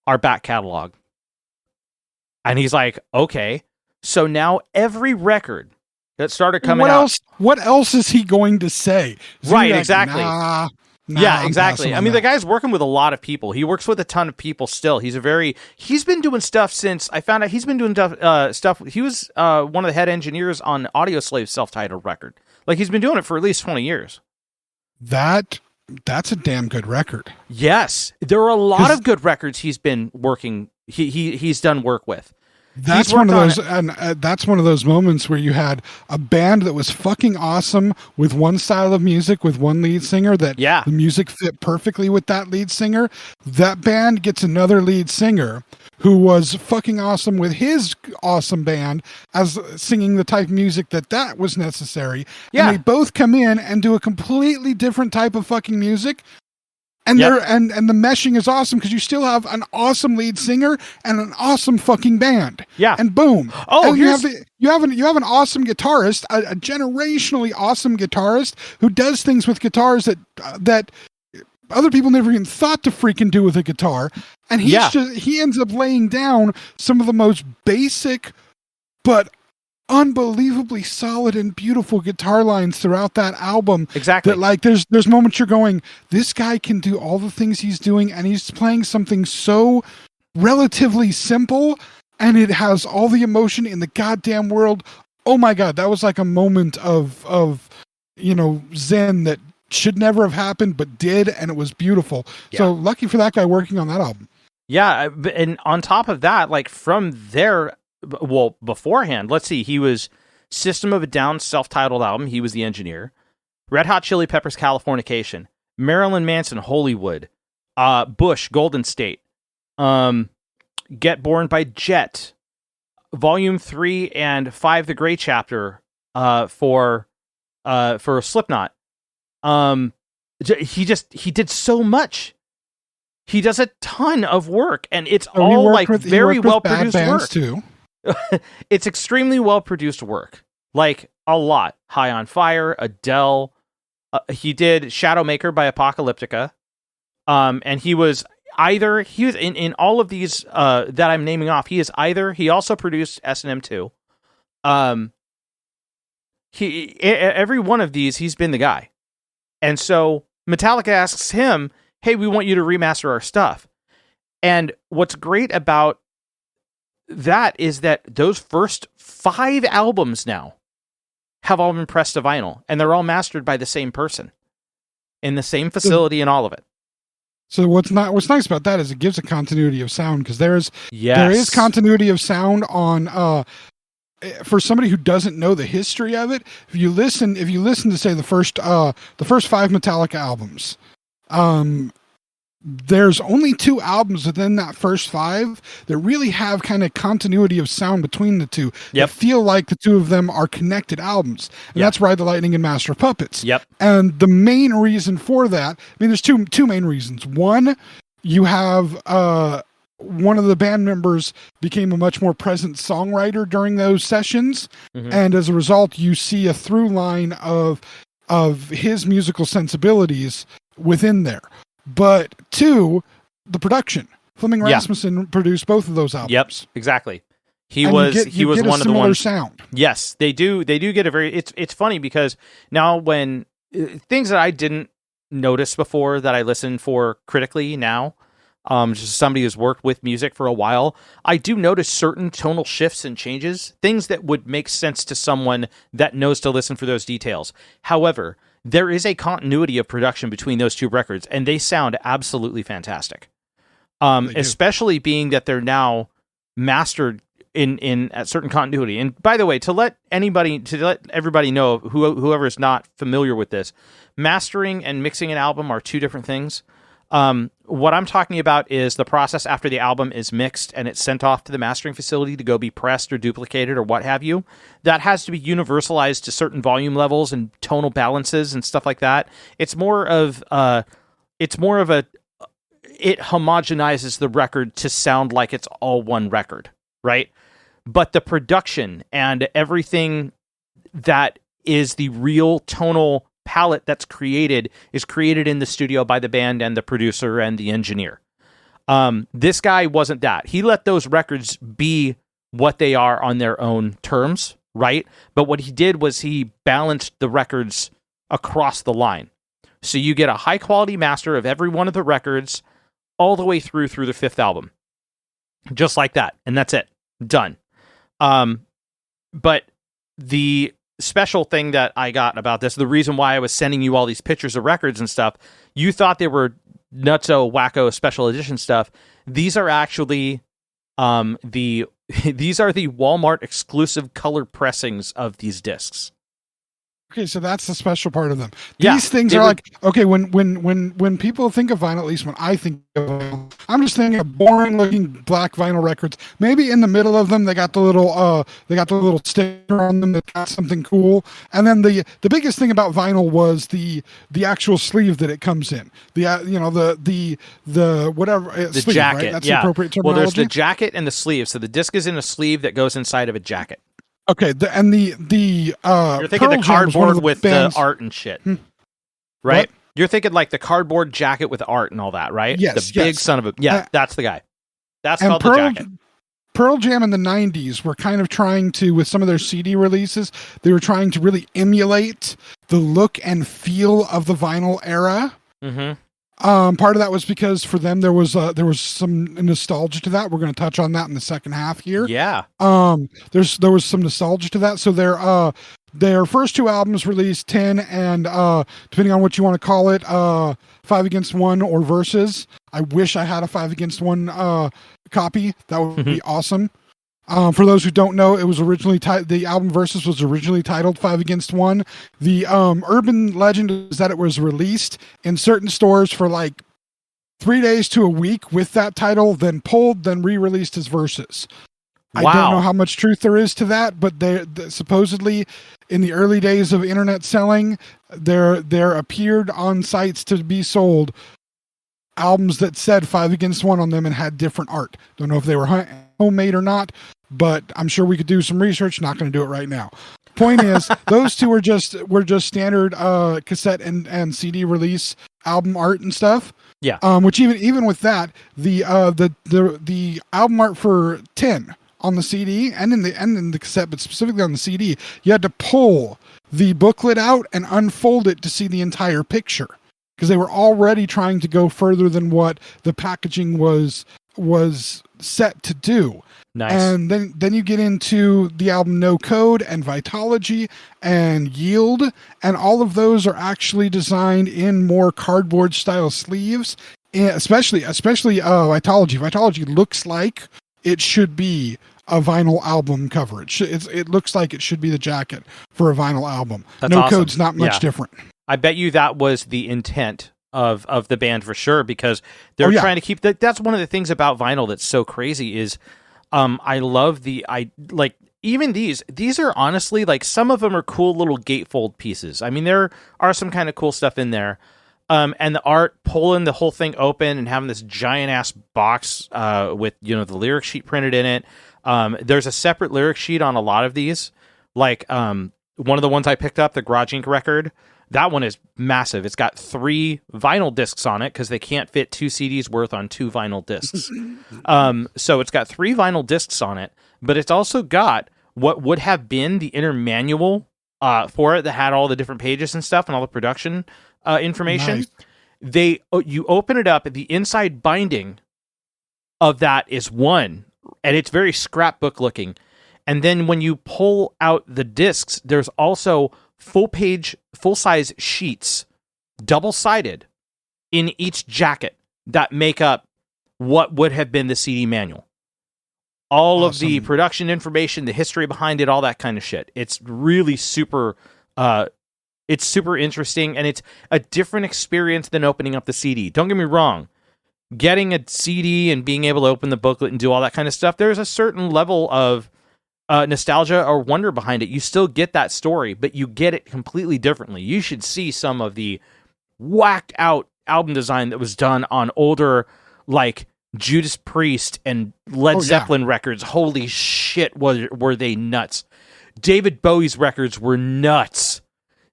our back catalog. And he's like, okay. So now every record that started coming out. What else is he going to say? Right, exactly. Nah, yeah, exactly. I'm I mean, passing the guy's working with a lot of people. He works with a ton of people still. He's been doing stuff since I found out he's been doing stuff. He was one of the head engineers on Audioslave's self-titled record. Like, he's been doing it for at least 20 years. That's a damn good record. Yes. There are a lot of good records he's been working. He's done work with. That's one of those, and that's one of those moments where you had a band that was fucking awesome with one style of music, with one lead singer that the music fit perfectly with that lead singer. That band gets another lead singer who was fucking awesome with his awesome band as singing the type of music that was necessary. Yeah. And they both come in and do a completely different type of fucking music. And and the meshing is awesome because you still have an awesome lead singer and an awesome fucking band. Yeah. And boom. Oh, and you have an awesome guitarist, a generationally awesome guitarist who does things with guitars that other people never even thought to freaking do with a guitar. And he ends up laying down some of the most basic but unbelievably solid and beautiful guitar lines throughout that album. Exactly. That, like, there's moments you're going, this guy can do all the things he's doing, and he's playing something so relatively simple, and it has all the emotion in the goddamn world. Oh my God, that was like a moment of zen that should never have happened, but did, and it was beautiful. Yeah. So lucky for that guy working on that album. Yeah, and on top of that, like, from there, well, beforehand, let's see, he was System of a Down's self-titled album. He was the engineer. Red Hot Chili Peppers' Californication. Marilyn Manson, Hollywood. Bush, Golden State. Get Born by Jet. Volume 3 and 5, The Gray Chapter, for Slipknot. He did so much. He does a ton of work, and it's all like very well produced work too. It's extremely well produced work, like a lot. High on Fire, Adele. He did Shadowmaker by Apocalyptica, and he was in all of these that I'm naming off. He also produced S&M 2. Every one of these, he's been the guy, and so Metallica asks him, hey, we want you to remaster our stuff. And what's great about that is that those first 5 albums now have all been pressed to vinyl, and they're all mastered by the same person in the same facility and all of it. So what's nice about that is it gives a continuity of sound, because there is continuity of sound on for somebody who doesn't know the history of it. If you listen to, say, the first 5 Metallica albums, there's only 2 albums within that first 5 that really have kind of continuity of sound between the two. That feel like the 2 of them are connected albums. And that's Ride the Lightning and Master of Puppets. Yep. And the main reason for that, I mean, there's two main reasons. One, you have one of the band members became a much more present songwriter during those sessions. Mm-hmm. And as a result, you see a through line of his musical sensibilities within there. But 2, the production. Fleming Rasmussen produced both of those albums. Yep, exactly. He was one of the ones. Sound. Yes, they do get a very. It's funny because now when things that I didn't notice before that I listen for critically now, just somebody who's worked with music for a while, I do notice certain tonal shifts and changes, things that would make sense to someone that knows to listen for those details. However, there is a continuity of production between those 2 records, and they sound absolutely fantastic. Especially being that they're now mastered in a certain continuity. And by the way, to let everybody know, whoever is not familiar with this, mastering and mixing an album are 2 different things. What I'm talking about is the process after the album is mixed and it's sent off to the mastering facility to go be pressed or duplicated or what have you. That has to be universalized to certain volume levels and tonal balances and stuff like that. It homogenizes the record to sound like it's all one record, right? but the production and everything that is the real tonal palette that's created is created in the studio by the band and the producer and the engineer. This guy wasn't that. He let those records be what they are on their own terms, right? But what he did was he balanced the records across the line. So you get a high quality master of every one of the records all the way through the fifth album. Just like that. And that's it. Done. But the special thing that I got about this, the reason why I was sending you all these pictures of records and stuff, you thought they were nutso wacko special edition stuff. These are actually these are the Walmart exclusive color pressings of these discs. Okay, so that's the special part of them. Yeah, These things are like, okay, when people think of vinyl, at least when I think of vinyl, I'm just thinking of boring looking black vinyl records. Maybe in the middle of them they got the little sticker on them that got something cool. And then the biggest thing about vinyl was the actual sleeve that it comes in. The whatever the sleeve, jacket, right? That's yeah. the appropriate terminology. Well, there's the jacket and the sleeve. So the disc is in a sleeve that goes inside of a jacket. Okay, you're thinking Pearl the Jam was one of cardboard with bands. the art and shit, right? What? You're thinking like the cardboard jacket with art and all that, right? Yes, the big yes. son of a that's the guy. That's And called the jacket. Pearl Jam in the 90s were kind of trying to, with some of their CD releases, they were trying to really emulate the look and feel of the vinyl era. Mm-hmm. Part of that was because for them there was some nostalgia to that. We're going to touch on that in the second half here. Yeah. There was some nostalgia to that. So their first two albums released 10 and depending on what you want to call it, 5 Against 1 or Versus. I wish I had a 5 Against 1 copy. That would be awesome. For those who don't know, it was originally the album Versus was originally titled 5 Against 1. The urban legend is that it was released in certain stores for like 3 days to a week with that title, then pulled, then re-released as Versus. Wow. I don't know how much truth there is to that, but supposedly in the early days of internet selling, there appeared on sites to be sold albums that said 5 Against 1 on them and had different art. Don't know if they were homemade or not, but I'm sure we could do some research. Not going to do it right now. Point is, those two were just standard cassette and CD release album art and stuff. Yeah. Which even with that, the album art for 10 on the CD and in the cassette, but specifically on the CD, you had to pull the booklet out and unfold it to see the entire picture, because they were already trying to go further than what the packaging was set to do. Nice. And then you get into the album No Code and Vitology and Yield, and all of those are actually designed in more cardboard style sleeves, especially Vitology. Vitology looks like it should be a vinyl album cover. It looks like it should be the jacket for a vinyl album. That's No awesome. Code's not much different. I bet you that was the intent of the band for sure, because they're trying to keep that. That's one of the things about vinyl that's so crazy is I love even these are honestly, like, some of them are cool little gatefold pieces. I mean, there are some kind of cool stuff in there. And the art, pulling the whole thing open and having this giant ass box with, the lyric sheet printed in it. There's a separate lyric sheet on a lot of these. Like one of the ones I picked up, the Garage Inc. record, that one is massive. It's got 3 vinyl discs on it because they can't fit 2 CDs worth on 2 vinyl discs. So it's got 3 vinyl discs on it, but it's also got what would have been the inner manual for it that had all the different pages and stuff and all the production information. Nice. You open it up, the inside binding of that is one, and it's very scrapbook looking. And then when you pull out the discs, there's also full-size sheets, double-sided, in each jacket that make up what would have been the CD manual. All of the production information, the history behind it, all that kind of shit. It's really super interesting, and it's a different experience than opening up the CD. Don't get me wrong. Getting a CD and being able to open the booklet and do all that kind of stuff, there's a certain level of nostalgia or wonder behind it. You still get that story, but you get it completely differently. You should see some of the whacked out album design that was done on older, like Judas Priest and Led Zeppelin records, holy shit, were they nuts. David Bowie's records were nuts.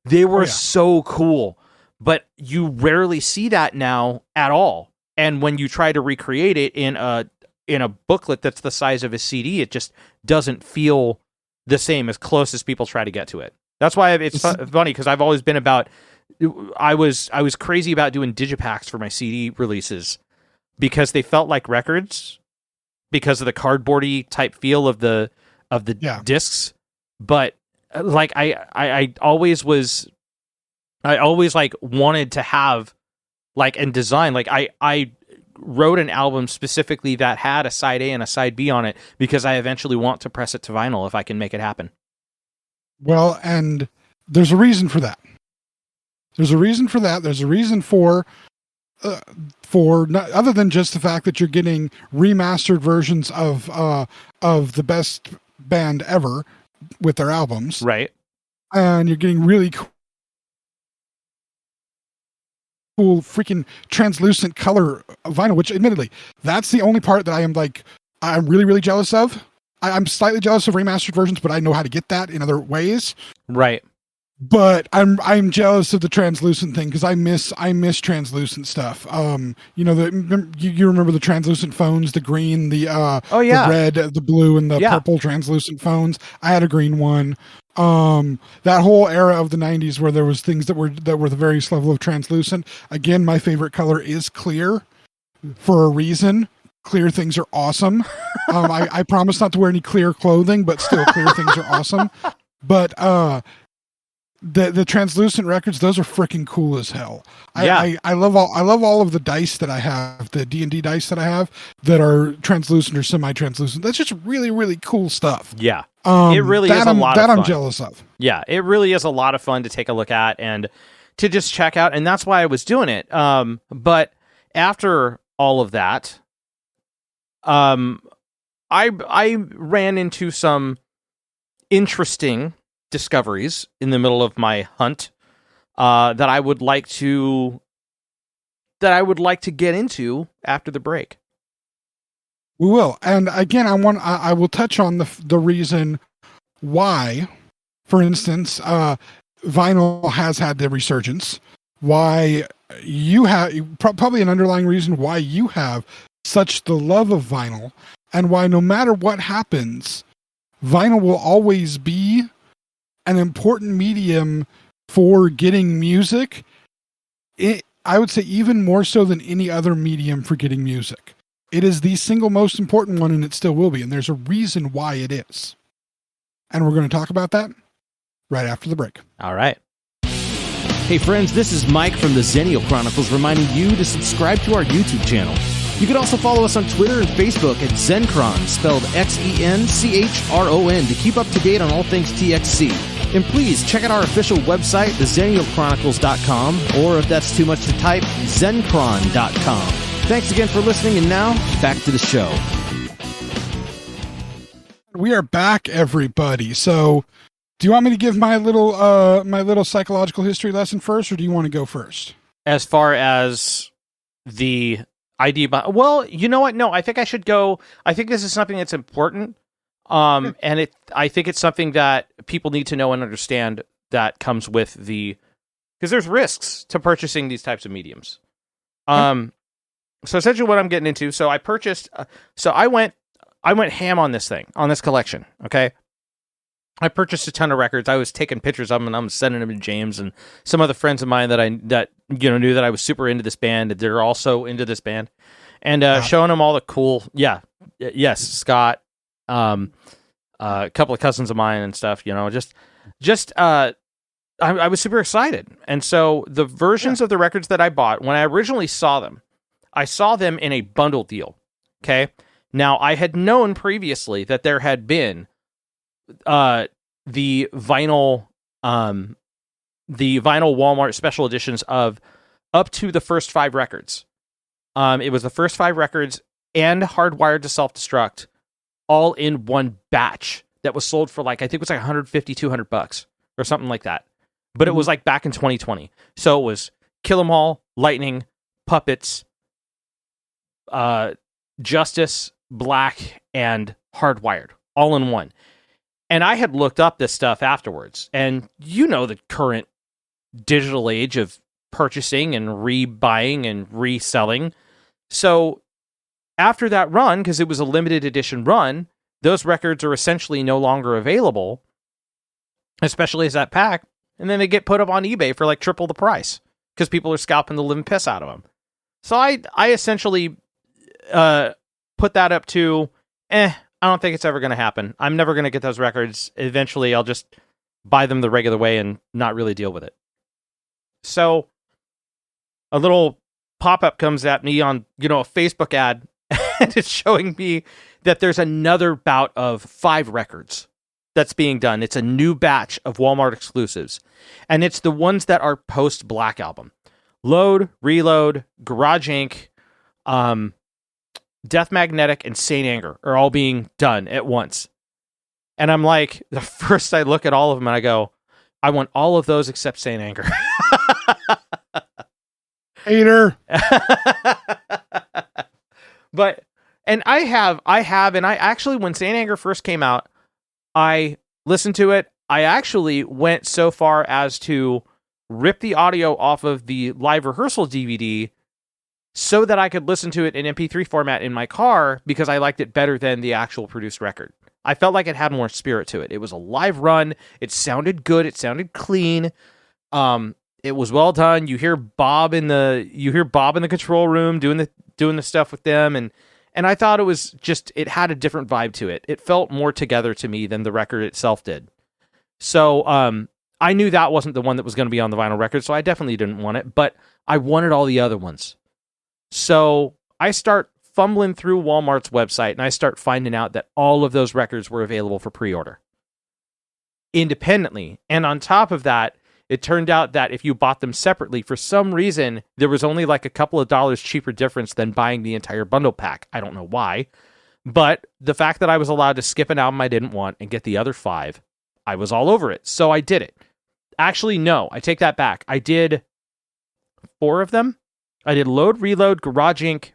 They were so cool. But you rarely see that now at all. And when you try to recreate it in a booklet that's the size of a CD, it just doesn't feel the same, as close as people try to get to it. That's why it's funny, because I've always been about... I was crazy about doing digipacks for my CD releases because they felt like records because of the cardboardy type feel of the discs. But like I always like wanted to have like and design like I wrote an album specifically that had a side A and a side B on it because I eventually want to press it to vinyl if I can make it happen. Well, and there's a reason for that. There's a reason for that. There's a reason for not, other than just the fact that you're getting remastered versions of the best band ever with their albums, right? And you're getting really cool freaking translucent color vinyl, which admittedly, that's the only part that I'm really, really jealous of. I'm slightly jealous of remastered versions, but I know how to get that in other ways. Right. But I'm jealous of the translucent thing because I miss translucent stuff. You remember the translucent phones, the green, the red, the blue, and the purple translucent phones. I had a green one. That whole era of the 90s where there was things that were the various level of translucent. Again, my favorite color is clear for a reason. Clear things are awesome. I promise not to wear any clear clothing, but still clear things are awesome. But the translucent records, those are freaking cool as hell. I love all of the dice that I have, the D&D dice that I have that are translucent or semi-translucent. That's just really, really cool stuff. Yeah. It really is a lot of fun. That I'm jealous of. Yeah, it really is a lot of fun to take a look at and to just check out, and that's why I was doing it. But after all of that, I ran into some interesting discoveries in the middle of my hunt that I would like to get into after the break. We will, and again, I will touch on the reason why, for instance, vinyl has had the resurgence. Why you have probably an underlying reason why you have such the love of vinyl, and why no matter what happens, vinyl will always be an important medium for getting music. I would say even more so than any other medium for getting music. It is the single most important one, and it still will be. And there's a reason why it is. And we're going to talk about that right after the break. All right. Hey friends, this is Mike from the Xennial Chronicles reminding you to subscribe to our YouTube channel. You can also follow us on Twitter and Facebook at Xencron, spelled Xenchron, to keep up to date on all things TXC. And please check out our official website, thexennialchronicles.com, or if that's too much to type, zencron.com. Thanks again for listening, and now, back to the show. We are back, everybody. So, do you want me to give my little psychological history lesson first, or do you want to go first? As far as the idea about, well, you know what? No, I think I should go. I think this is something that's important. And I think it's something that people need to know and understand that comes with because there's risks to purchasing these types of mediums. So essentially what I'm getting into, so I purchased, I went ham on this thing, on this collection. Okay. I purchased a ton of records. I was taking pictures of them and I'm sending them to James and some other friends of mine that knew that I was super into this band. They're also into this band, and showing them all the cool. Yeah. Yes. Scott, a couple of cousins of mine and stuff, I was super excited. And so the versions of the records that I bought, when I originally saw them in a bundle deal. Okay. Now I had known previously that there had been, the vinyl Walmart special editions of up to the first 5 records. It was the first 5 records and Hardwired to Self-Destruct all in one batch that was sold for I think it was $150, $200 or something like that. But it was back in 2020. So it was Kill 'Em All, Lightning, Puppets, Justice, Black, and Hardwired all in one. And I had looked up this stuff afterwards. And you know the current digital age of purchasing and rebuying and reselling. So after that run, because it was a limited edition run, those records are essentially no longer available, especially as that pack. And then they get put up on eBay for like triple the price because people are scalping the living piss out of them. So I essentially put that up to, I don't think it's ever going to happen. I'm never going to get those records. Eventually, I'll just buy them the regular way and not really deal with it. So a little pop-up comes at me on, a Facebook ad, and it's showing me that there's another bout of 5 records that's being done. It's a new batch of Walmart exclusives, and it's the ones that are post-Black Album. Load, Reload, Garage Inc., Death Magnetic, and Saint Anger are all being done at once. And I'm like, the first I look at all of them and I go, I want all of those except Saint Anger. Hater. But, and I actually, when Saint Anger first came out, I listened to it. I actually went so far as to rip the audio off of the live rehearsal DVD so that I could listen to it in MP3 format in my car because I liked it better than the actual produced record. I felt like it had more spirit to it. It was a live run. It sounded good. It sounded clean. It was well done. You hear Bob in the control room doing the stuff with them, and I thought it had a different vibe to it. It felt more together to me than the record itself did. So I knew that wasn't the one that was going to be on the vinyl record, so I definitely didn't want it, but I wanted all the other ones. So I start fumbling through Walmart's website, and I start finding out that all of those records were available for pre-order independently. And on top of that, it turned out that if you bought them separately, for some reason, there was only like a couple of dollars cheaper difference than buying the entire bundle pack. I don't know why, but the fact that I was allowed to skip an album I didn't want and get the other 5, I was all over it. So I did it. Actually, no, I take that back. I did 4 of them. I did Load, Reload, Garage Inc.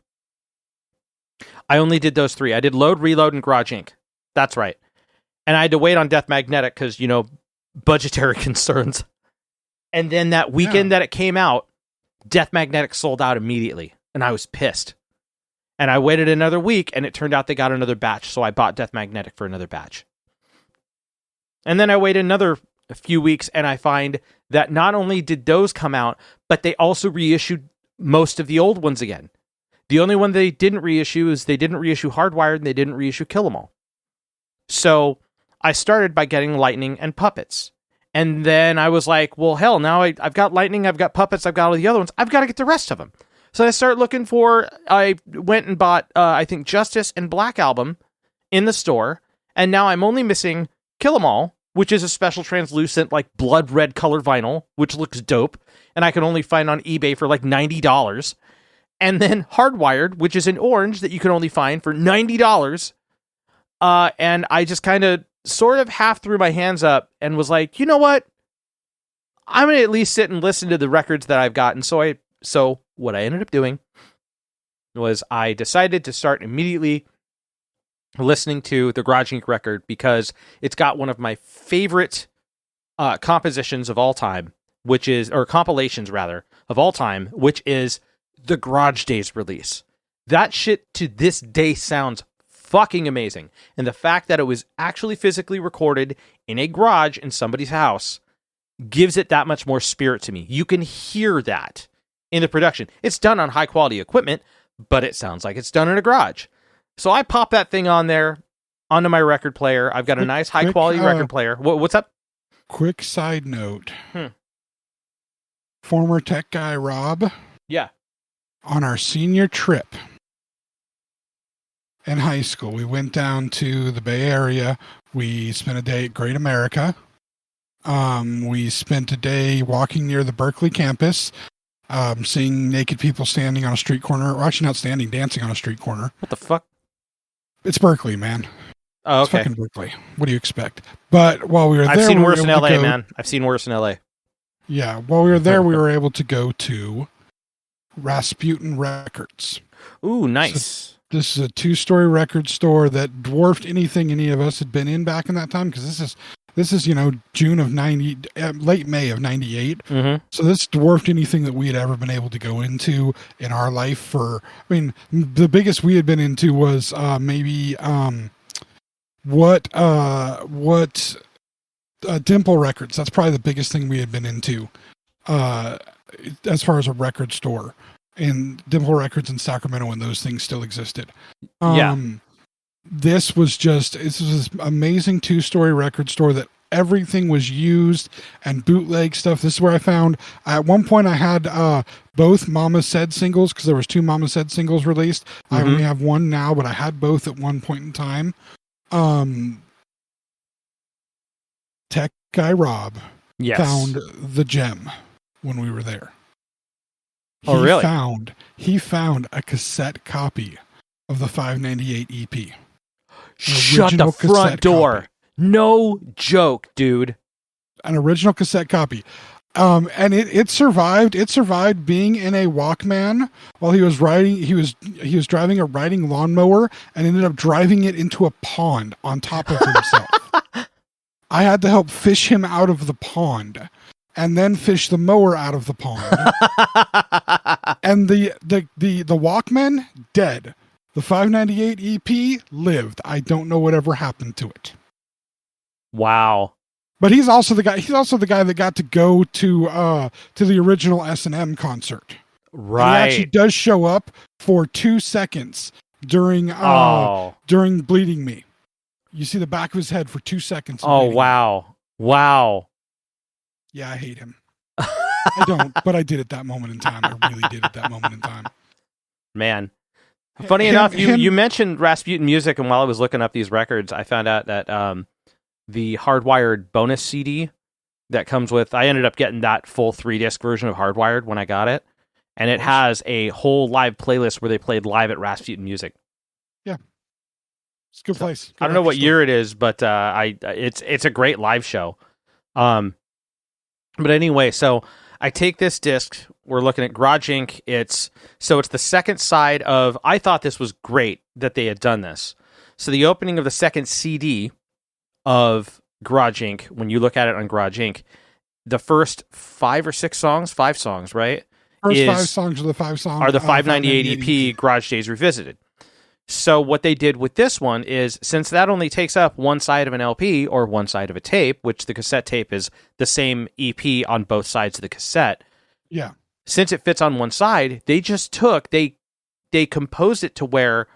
I only did those 3. I did Load, Reload, and Garage Inc. That's right. And I had to wait on Death Magnetic because, budgetary concerns. And then that weekend that it came out, Death Magnetic sold out immediately. And I was pissed. And I waited another week, and it turned out they got another batch. So I bought Death Magnetic for another batch. And then I waited another few weeks, and I find that not only did those come out, but they also reissued most of the old ones again. The only one they didn't reissue is they didn't reissue Hardwired, and they didn't reissue Kill 'Em All. So I started by getting Lightning and Puppets. And then I was like, well, hell, now I've got Lightning, I've got Puppets, I've got all the other ones. I've got to get the rest of them. So I went and bought, I think, Justice and Black Album in the store. And now I'm only missing Kill 'Em All, which is a special translucent, like blood red color vinyl, which looks dope. And I can only find on eBay for like $90. And then Hardwired, which is in orange that you can only find for $90. And I just kind of sort of half threw my hands up and was like, you know what? I'm going to at least sit and listen to the records that I've got. And so what I ended up doing was I decided to start immediately listening to the Garage Inc. record because it's got one of my favorite compositions of all time, compilations rather, of all time, which is the Garage Days release. That shit to this day sounds fucking amazing. And the fact that it was actually physically recorded in a garage in somebody's house gives it that much more spirit to me. You can hear that in the production. It's done on high quality equipment, but it sounds like it's done in a garage. So I pop that thing on there onto my record player. I've got a nice high quality record player. What's up? Quick side note. Former tech guy Rob. Yeah. On our senior trip in high school, we went down to the Bay Area. We spent a day at Great America. We spent a day walking near the Berkeley campus, seeing naked people standing on a street corner. Or actually not standing, dancing on a street corner. What the fuck? It's Berkeley, man. Oh, okay. It's fucking Berkeley. What do you expect? But while we were there... I've seen worse in LA, man. I've seen worse in LA. Yeah, while we were there, we were able to go to Rasputin Records. Ooh, nice. This is a 2-story record store that dwarfed anything any of us had been in back in that time, because this is June of 90, late May of 98. Mm-hmm. So this dwarfed anything that we had ever been able to go into in our life. The biggest we had been into was maybe Dimple Records. That's probably the biggest thing we had been into as far as a record store. And Dimple Records in Sacramento when those things still existed. This was this amazing 2-story record store that everything was used and bootleg stuff. This is where I found, at one point I had both Mama Said singles, because there was 2 Mama Said singles released. Mm-hmm. I only have one now, but I had both at one point in time. Tech guy Rob found the gem when we were there. Oh, really? He found a cassette copy of the 598 EP. Shut the front door. Copy. No joke, dude. An original cassette copy. And it survived. It survived being in a Walkman while he was riding. He was driving a riding lawnmower and ended up driving it into a pond on top of himself. I had to help fish him out of the pond, and then fish the mower out of the pond. And the Walkman, dead. The 598 EP lived. I don't know whatever happened to it. Wow. But he's also the guy that got to go to the original S&M concert. Right. And he actually does show up for 2 seconds during Bleeding Me. You see the back of his head for 2 seconds. Oh, wow. Wow. Yeah, I hate him. I don't, but I did at that moment in time. I really did at that moment in time. Man. Funny enough, you mentioned Rasputin music, and while I was looking up these records, I found out that the Hardwired bonus CD that comes with, I ended up getting that full 3-disc version of Hardwired when I got it, and it has a whole live playlist where they played live at Rasputin music. Yeah. It's a good place. Good I don't know what year it is, but it's a great live show. But anyway, so I take this disc. We're looking at Garage Inc. It's the second side of. I thought this was great that they had done this. So the opening of the second CD of Garage Inc. When you look at it on Garage Inc., the first 5 or 6 songs, 5 songs, right? First 5 songs are the 5 songs. Are the 598 EP Garage Days Revisited. So what they did with this one is, since that only takes up one side of an LP or one side of a tape, which the cassette tape is the same EP on both sides of the cassette. Yeah. Since it fits on one side, they just they composed it to where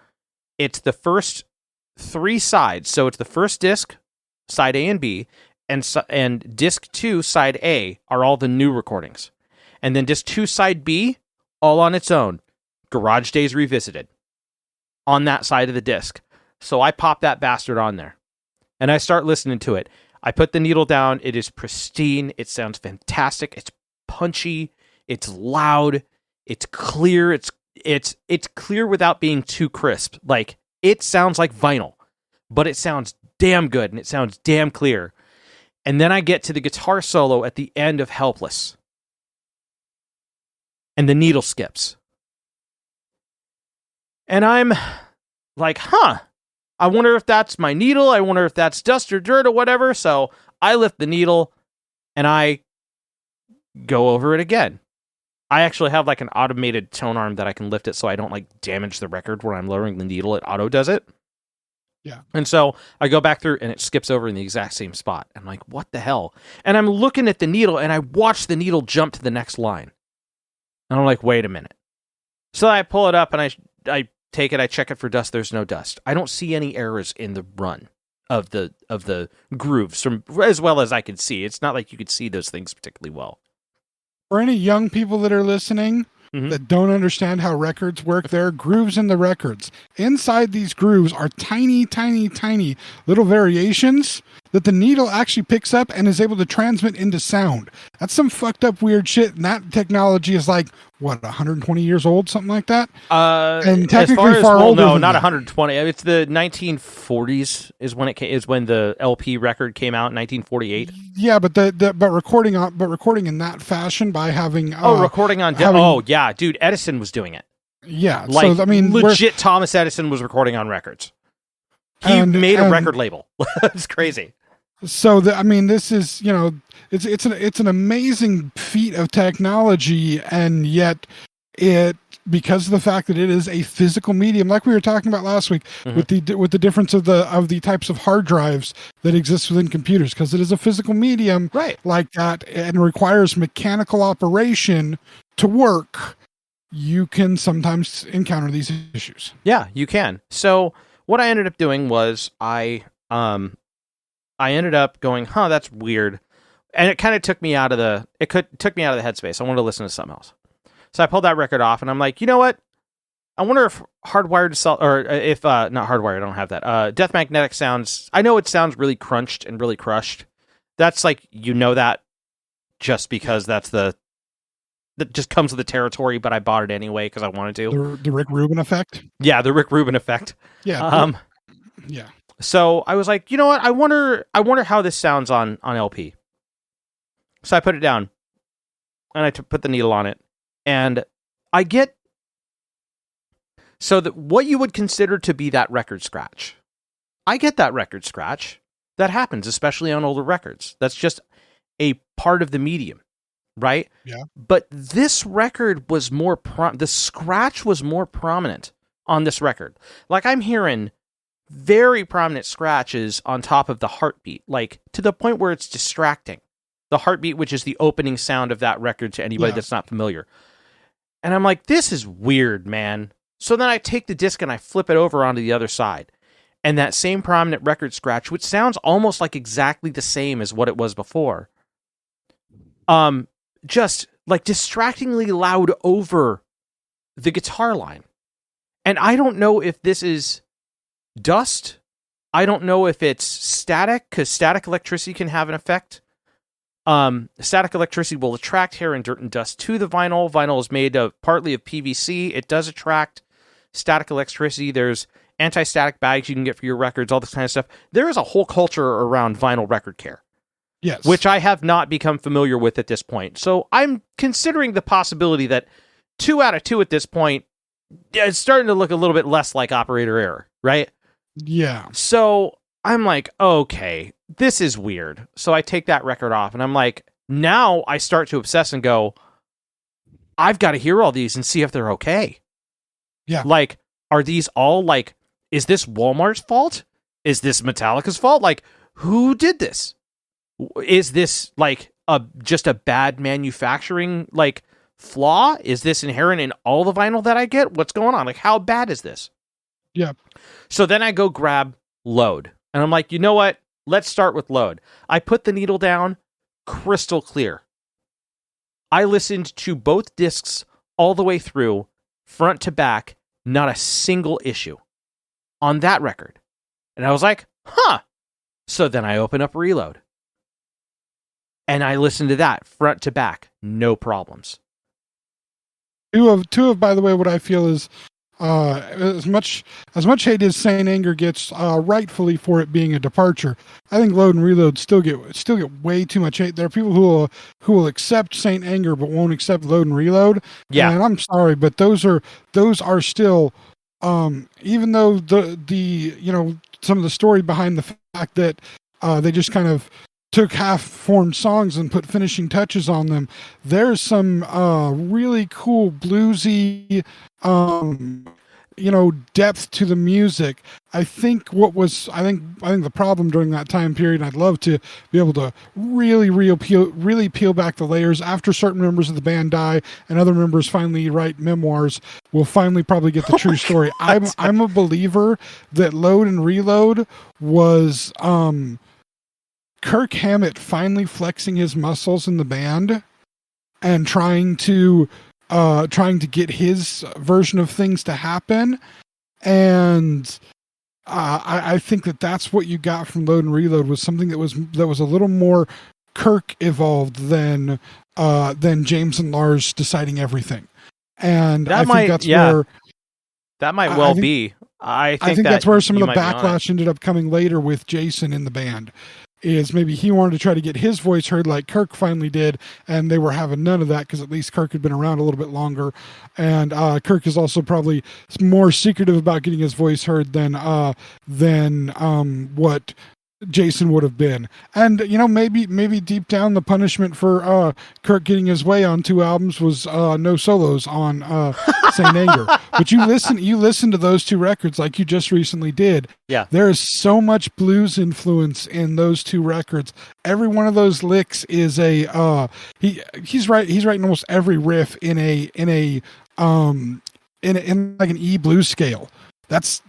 it's the first 3 sides. So it's the first disc, side A and B, and disc 2, side A are all the new recordings. And then disc 2, side B, all on its own. Garage Days Revisited. On that side of the disc. So I pop that bastard on there. And I start listening to it. I put the needle down. It is pristine. It sounds fantastic. It's punchy. It's loud. It's clear. It's clear without being too crisp. Like, it sounds like vinyl, but it sounds damn good and it sounds damn clear. And then I get to the guitar solo at the end of Helpless. And the needle skips. And I'm like, I wonder if that's my needle. I wonder if that's dust or dirt or whatever. So I lift the needle and I go over it again. I actually have like an automated tone arm that I can lift it so I don't like damage the record when I'm lowering the needle. It auto does it. Yeah. And so I go back through and it skips over in the exact same spot. I'm like, what the hell? And I'm looking at the needle and I watch the needle jump to the next line. And I'm like, wait a minute. So I pull it up and I take it, I check it for dust. There's no dust. I don't see any errors in the run of the grooves from as well as I could see. It's not like you could see those things particularly well. For any young people that are listening that don't understand how records work, there are grooves in the records. Inside these grooves are tiny, tiny, tiny little variations that the needle actually picks up and is able to transmit into sound. That's some fucked up weird shit, and that technology is like, what, 120 years old, something like that? And technically far older no, than not that. 120. It's the 1940s is when the LP record came out, 1948. Yeah, but recording in that fashion by having recording on. Yeah, dude, Edison was doing it. Yeah. Like, so I mean, legit, Thomas Edison was recording on records. He made a record label. It's crazy. So I mean, this is, you know, it's an amazing feat of technology, and yet because of the fact that it is a physical medium, like we were talking about last week, with the difference of the types of hard drives that exist within computers, because it is a physical medium, right, like that, and requires mechanical operation to work. You can sometimes encounter these issues. Yeah, you can. So what I ended up doing was I ended up going, that's weird. And it kind of took me out of the headspace. I wanted to listen to something else. So I pulled that record off, and I'm like, you know what? I wonder if Hardwired to Sell, or if not Hardwired, I don't have that. Death Magnetic sounds. I know it sounds really crunched and really crushed. That's like, you know, that just because that just comes with the territory. But I bought it anyway because I wanted to. The Rick Rubin effect. Yeah, the Rick Rubin effect. Yeah. Yeah. So I was like, you know what? I wonder how this sounds on LP. So I put it down, and I put the needle on it, and I get what you would consider to be that record scratch. I get that record scratch. That happens, especially on older records. That's just a part of the medium, right? Yeah. But this record was more the scratch was more prominent on this record. Like, I'm hearing very prominent scratches on top of the heartbeat, like to the point where it's distracting. The heartbeat, which is the opening sound of that record to anybody that's not familiar. And I'm like, this is weird, man. So then I take the disc and I flip it over onto the other side. And that same prominent record scratch, which sounds almost like exactly the same as what it was before, just like distractingly loud over the guitar line. And I don't know if this is dust. I don't know if it's static, because static electricity can have an effect. Static electricity will attract hair and dirt and dust to the vinyl. Vinyl is made partly of PVC. It does attract static electricity. There's anti-static bags you can get for your records, all this kind of stuff. There is a whole culture around vinyl record care. Yes. Which I have not become familiar with at this point. So I'm considering the possibility that 2 out of 2 at this point, it's starting to look a little bit less like operator error, right? Yeah. So I'm like, okay, this is weird. So I take that record off, and I'm like, now I start to obsess and go, I've got to hear all these and see if they're okay. Yeah. Like, are these all like, is this Walmart's fault? Is this Metallica's fault? Like, who did this? Is this like just a bad manufacturing like flaw? Is this inherent in all the vinyl that I get? What's going on? Like, how bad is this? Yeah. So then I go grab Load, and I'm like, you know what? Let's start with Load. I put the needle down, crystal clear. I listened to both discs all the way through, front to back, not a single issue on that record. And I was like, huh. So then I open up Reload, and I listen to that front to back, no problems. Two of, by the way, what I feel is as much hate as Saint Anger gets, rightfully, for it being a departure. I think Load and Reload still get way too much hate. There are people who will accept Saint Anger but won't accept Load and Reload. Yeah, and I'm sorry, but those are still, even though the you know, some of the story behind the fact that they just kind of took half-formed songs and put finishing touches on them. There's some really cool bluesy, you know, depth to the music. I think the problem during that time period, I'd love to be able to really peel back the layers after certain members of the band die and other members finally write memoirs. We'll finally probably get the true story. I'm a believer that Load and Reload was Kirk Hammett finally flexing his muscles in the band and trying to get his version of things to happen. And I think that's what you got from Load and Reload, was something that was a little more Kirk evolved than James and Lars deciding everything. And I think that's where that might well be. I think that's where some of the backlash ended up coming later with Jason in the band. is maybe he wanted to try to get his voice heard like Kirk finally did, and they were having none of that because at least Kirk had been around a little bit longer, and Kirk is also probably more secretive about getting his voice heard than what Jason would have been. And maybe deep down the punishment for Kirk getting his way on 2 albums was no solos on Saint Anger. But you listen to those 2 records like you just recently did. Yeah. There is so much blues influence in those 2 records. Every one of those licks is a he's writing almost every riff in like an E blues scale. That's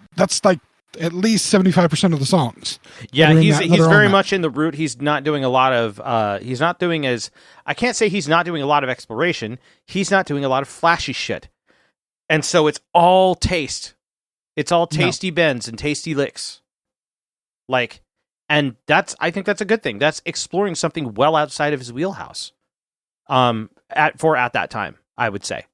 like at least 75% of the songs. Yeah, he's very much in the root. He's not doing a lot of I can't say he's not doing a lot of exploration. He's not doing a lot of flashy shit. And so it's all taste. It's all tasty bends and tasty licks. And I think that's a good thing. That's exploring something well outside of his wheelhouse. At that time, I would say.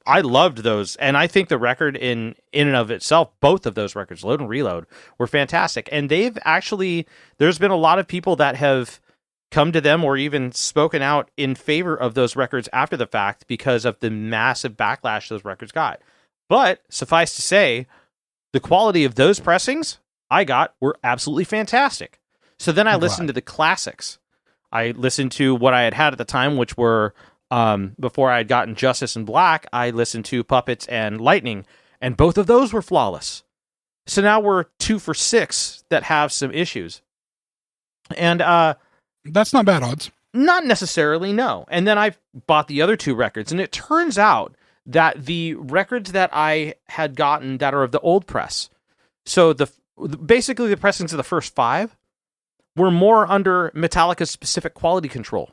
I loved those, and I think the record in and of itself, both of those records, Load and Reload, were fantastic. And there's been a lot of people that have come to them or even spoken out in favor of those records after the fact because of the massive backlash those records got. But suffice to say, the quality of those pressings I got were absolutely fantastic. So then I listened to the classics. I listened to what I had at the time, which were before I had gotten Justice and Black, I listened to Puppets and Lightning, and both of those were flawless. So now we're 2 for 6 that have some issues. And that's not bad odds. Not necessarily, no. And then I bought the other 2 records, and it turns out that the records that I had gotten that are of the old press, so basically the pressings of the first 5 were more under Metallica's specific quality control.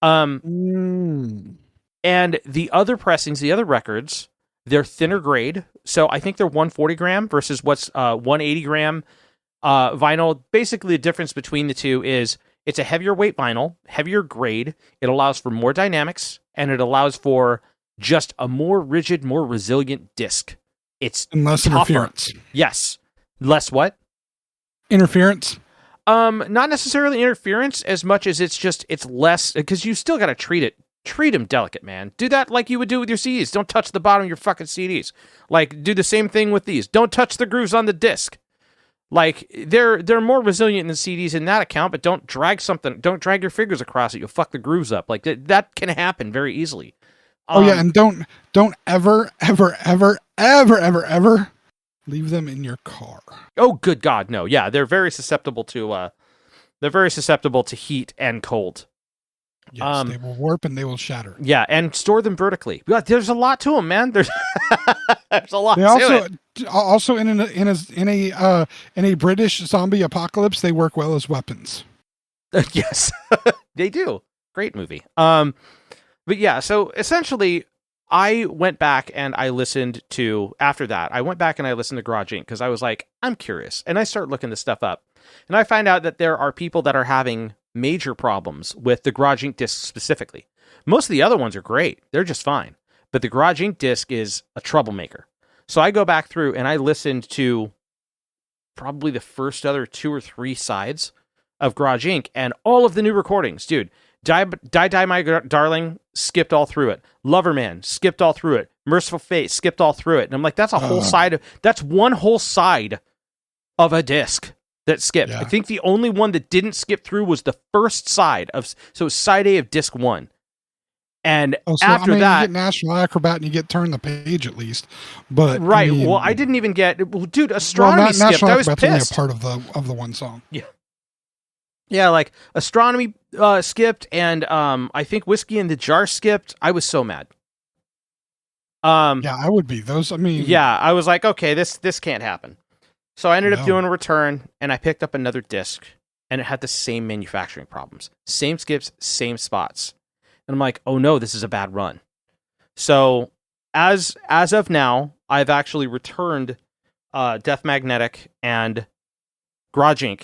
And the other pressings, the other records, they're thinner grade. So I think they're 140 gram versus what's 180 gram vinyl. Basically, the difference between the two is it's a heavier weight vinyl, heavier grade. It allows for more dynamics, and it allows for just a more rigid, more resilient disc. It's less tougher. Interference. Yes. Less what? Interference. Not necessarily interference as much as it's less, because you still got to treat them delicate, man. Do that like you would do with your CDs. Don't touch the bottom of your fucking CDs. Like, do the same thing with these. Don't touch the grooves on the disc. Like, they're more resilient than CDs in that account, but don't drag your fingers across it. You'll fuck the grooves up. Like, that can happen very easily. And don't ever leave them in your car. Oh, good God, no. Yeah, they're very susceptible to heat and cold. Yes, they will warp and they will shatter. Yeah, and store them vertically. There's a lot to them, man. There's a lot to it. Also, in a British zombie apocalypse, they work well as weapons. Yes, they do. Great movie. But yeah, so essentially, I went back and I listened to, after that, I went back and I listened to Garage Inc. because I was like, I'm curious. And I start looking this stuff up. And I find out that there are people that are having major problems with the Garage Inc. disc specifically. Most of the other ones are great. They're just fine. But the Garage Inc. disc is a troublemaker. So I go back through and I listened to probably the first other 2 or 3 sides of Garage Inc. and all of the new recordings. Dude, Die My Darling, skipped all through it. Loverman, skipped all through it. Merciful Fate, skipped all through it. And I'm like, that's one whole side of a disc that skipped. Yeah. I think the only one that didn't skip through was the first side so side A of disc 1. And after that, you get National Acrobat and you get Turn the Page at least. But right. I didn't even get, dude, Astronomy skipped. I was pissed. Only a part of the one song. Yeah. Yeah, like Astronomy skipped, and I think Whiskey in the Jar skipped. I was so mad. Yeah, I would be. Yeah, I was like, okay, this can't happen. So I ended up doing a return, and I picked up another disc, and it had the same manufacturing problems. Same skips, same spots. And I'm like, oh no, this is a bad run. So as of now, I've actually returned Death Magnetic and Garage Inc.,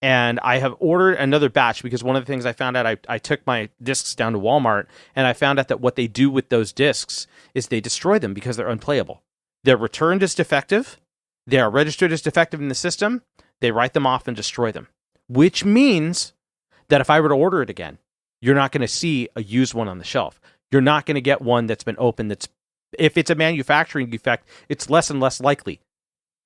and I have ordered another batch because one of the things I found out, I took my discs down to Walmart, and I found out that what they do with those discs is they destroy them because they're unplayable. They're returned as defective. They are registered as defective in the system. They write them off and destroy them, which means that if I were to order it again, you're not going to see a used one on the shelf. You're not going to get one that's been opened. If it's a manufacturing defect, it's less and less likely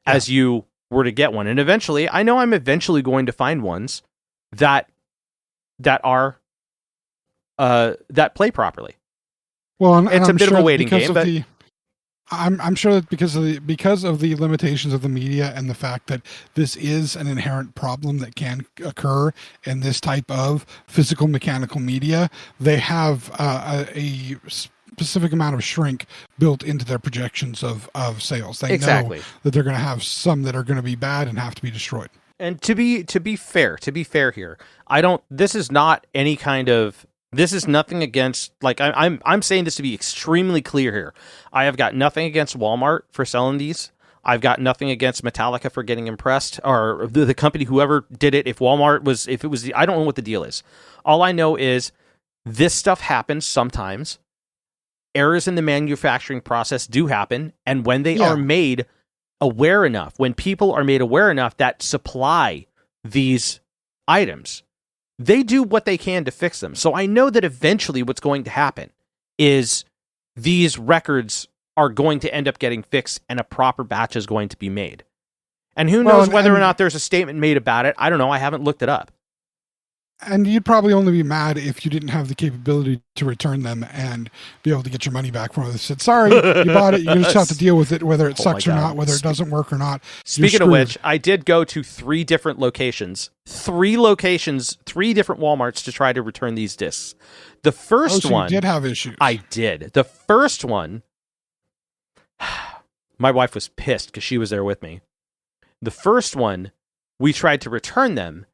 as you were to get one. And eventually, I know I'm eventually going to find ones that are that play properly. Well, and it's I'm a bit sure of a waiting because game, of but I'm sure that because of the limitations of the media and the fact that this is an inherent problem that can occur in this type of physical mechanical media, they have a specific amount of shrink built into their projections of sales. They know that they're going to have some that are going to be bad and have to be destroyed. And to be fair here, this is not any kind of, this is nothing against, like, I'm saying this to be extremely clear here. I have got nothing against Walmart for selling these. I've got nothing against Metallica for getting impressed, or the company, whoever did it. If it was, I don't know what the deal is. All I know is this stuff happens sometimes. Errors in the manufacturing process do happen. And when they are made aware enough, when people are made aware enough that supply these items, they do what they can to fix them. So I know that eventually what's going to happen is these records are going to end up getting fixed and a proper batch is going to be made. And who knows whether or not there's a statement made about it. I don't know. I haven't looked it up. And you'd probably only be mad if you didn't have the capability to return them and be able to get your money back from it. They said, sorry, you bought it. You just have to deal with it, whether it sucks or not, whether it doesn't work or not. Speaking of which, I did go to 3 different locations, 3 different Walmarts to try to return these discs. The first one, you did have issues. I did. The first one, my wife was pissed because she was there with me. The first one, we tried to return them,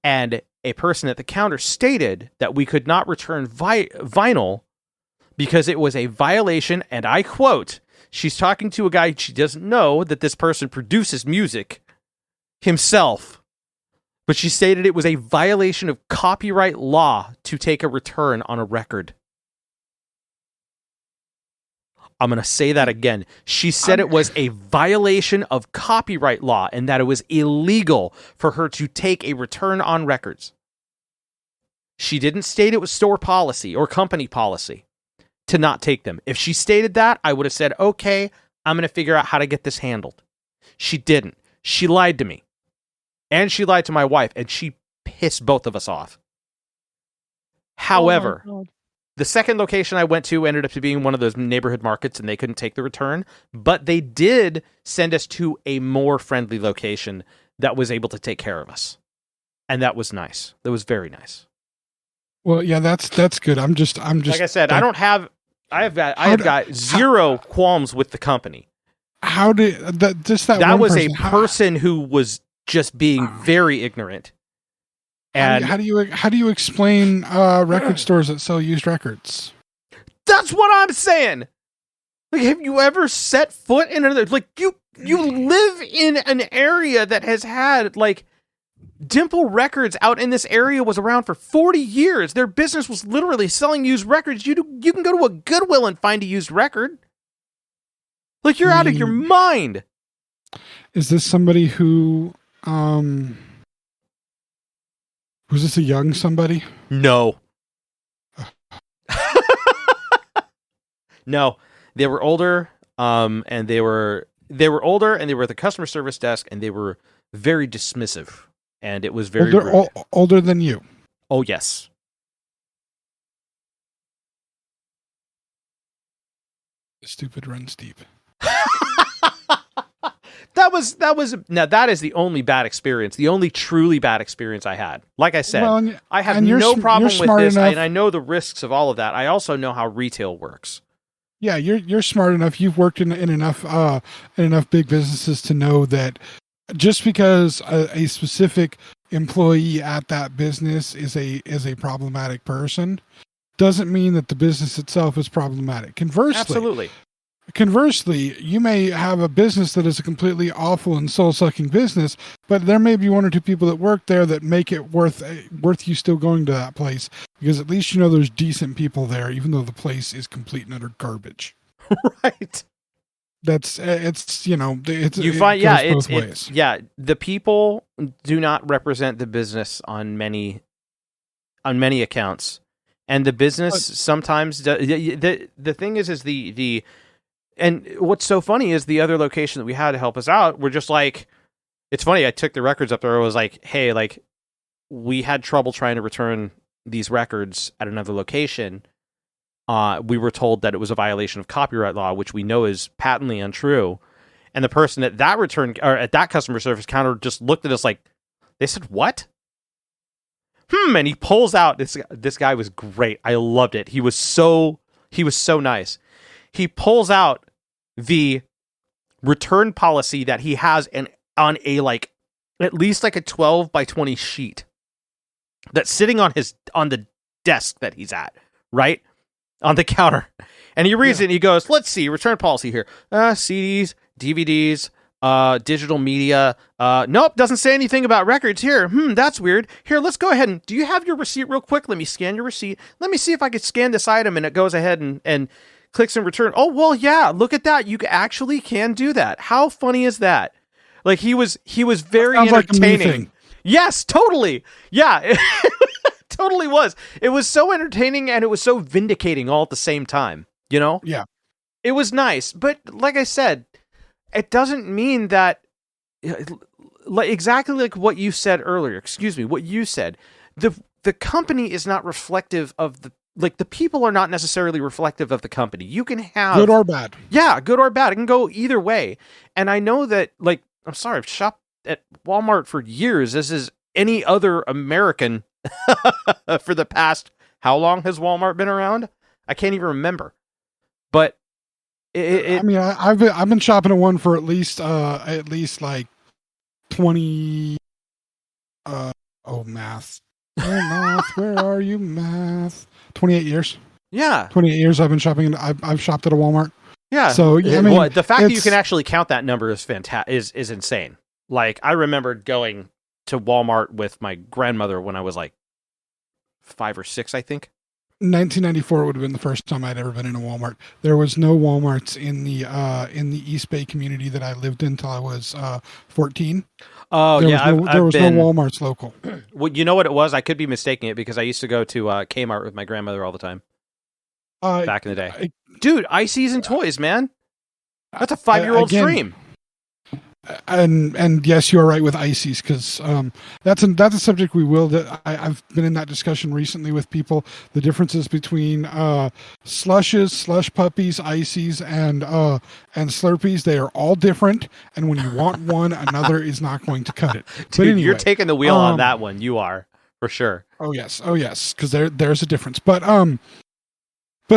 and a person at the counter stated that we could not return vinyl because it was a violation, and I quote, she's talking to a guy, she doesn't know that this person produces music himself, but she stated it was a violation of copyright law to take a return on a record. I'm going to say that again. She said it was a violation of copyright law and that it was illegal for her to take a return on records. She didn't state it was store policy or company policy to not take them. If she stated that, I would have said, okay, I'm going to figure out how to get this handled. She didn't. She lied to me. And she lied to my wife, and she pissed both of us off. However, the second location I went to ended up being one of those neighborhood markets, and they couldn't take the return, but they did send us to a more friendly location that was able to take care of us. And that was nice. That was very nice. Well, yeah, that's good. I'm just like I said, I have got zero qualms with the company. How did that was a person who was just being very ignorant. And how do you explain record stores that sell used records? That's what I'm saying. Like, have you ever set foot in another? Like, you live in an area that has had, like, Dimple Records out in this area was around for 40 years. Their business was literally selling used records. You can go to a Goodwill and find a used record. Like, you're out of your mind. Is this somebody who was this a young somebody? No. No. They were older, and they were older, and they were at the customer service desk, and they were very dismissive. And it was very older than you. Oh, yes. Stupid runs deep. That is the only bad experience, the only truly bad experience I had. Like I said, I have no problem with this, and I know the risks of all of that. I also know how retail works. Yeah, you're smart enough. You've worked in enough big businesses to know that just because a specific employee at that business is a problematic person doesn't mean that the business itself is problematic. Conversely, you may have a business that is a completely awful and soul-sucking business, but there may be 1 or 2 people that work there that make it worth you still going to that place, because at least you know there's decent people there, even though the place is complete and utter garbage. Right. That's it's it's You it find goes it's both ways. the people do not represent the business on many accounts, and the business sometimes the thing is the and what's so funny is the other location that we had to help us out, we're just like, it's funny, I took the records up there, I was like, hey, like, we had trouble trying to return these records at another location. We were told that it was a violation of copyright law, which we know is patently untrue. And the person at that customer service counter just looked at us like, they said, what? And he pulls out, this guy was great. I loved it. He was so nice. He pulls out the return policy that he has on a like at least like a 12 by 20 sheet that's sitting on the desk that he's at, right? On the counter. And he reads it and he goes, let's see, return policy here. CDs, DVDs, digital media. Nope, doesn't say anything about records here. That's weird. Here, let's go ahead and, do you have your receipt real quick? Let me scan your receipt. Let me see if I could scan this item. And it goes ahead and clicks and return. Oh, well, yeah, look at that. You actually can do that. How funny is that? Like, he was very entertaining. Like a me thing. Yes, totally. Yeah. Totally was. It was so entertaining and it was so vindicating all at the same time, you know? Yeah. It was nice, but like I said, it doesn't mean that exactly like what you said earlier. Excuse me, what you said. The company is not reflective of the people are not necessarily reflective of the company. You can have good or bad. Yeah, good or bad. It can go either way. And I know that, like, I'm sorry, I've shopped at Walmart for years. This is any other American for the past, how long has Walmart been around? I can't even remember. But I mean, I've been shopping at one for at least like 20. Math. Oh, math. Where are you, math? 28 years. Yeah, 28 years. I've been shopping. I've shopped at a Walmart. Yeah. So I mean, well, the fact that you can actually count that number is fantastic. Is insane. Like, I remembered going to Walmart with my grandmother when I was like 5 or 6, I think. 1994 would have been the first time I'd ever been in a Walmart. There was no Walmarts in the East Bay community that I lived in until I was 14. Oh, there was no Walmarts local. Well, you know what it was? I could be mistaking it because I used to go to Kmart with my grandmother all the time back in the day. Dude, ices and toys, man. That's a 5-year-old's dream. And yes, you are right with ices, because that's a subject we will. That I've been in that discussion recently with people. The differences between slushes, slush puppies, ices, and Slurpees. They are all different, and when you want one, another is not going to cut it. Dude, but anyway, you're taking the wheel on that one. You are, for sure. Oh yes, because there's a difference. But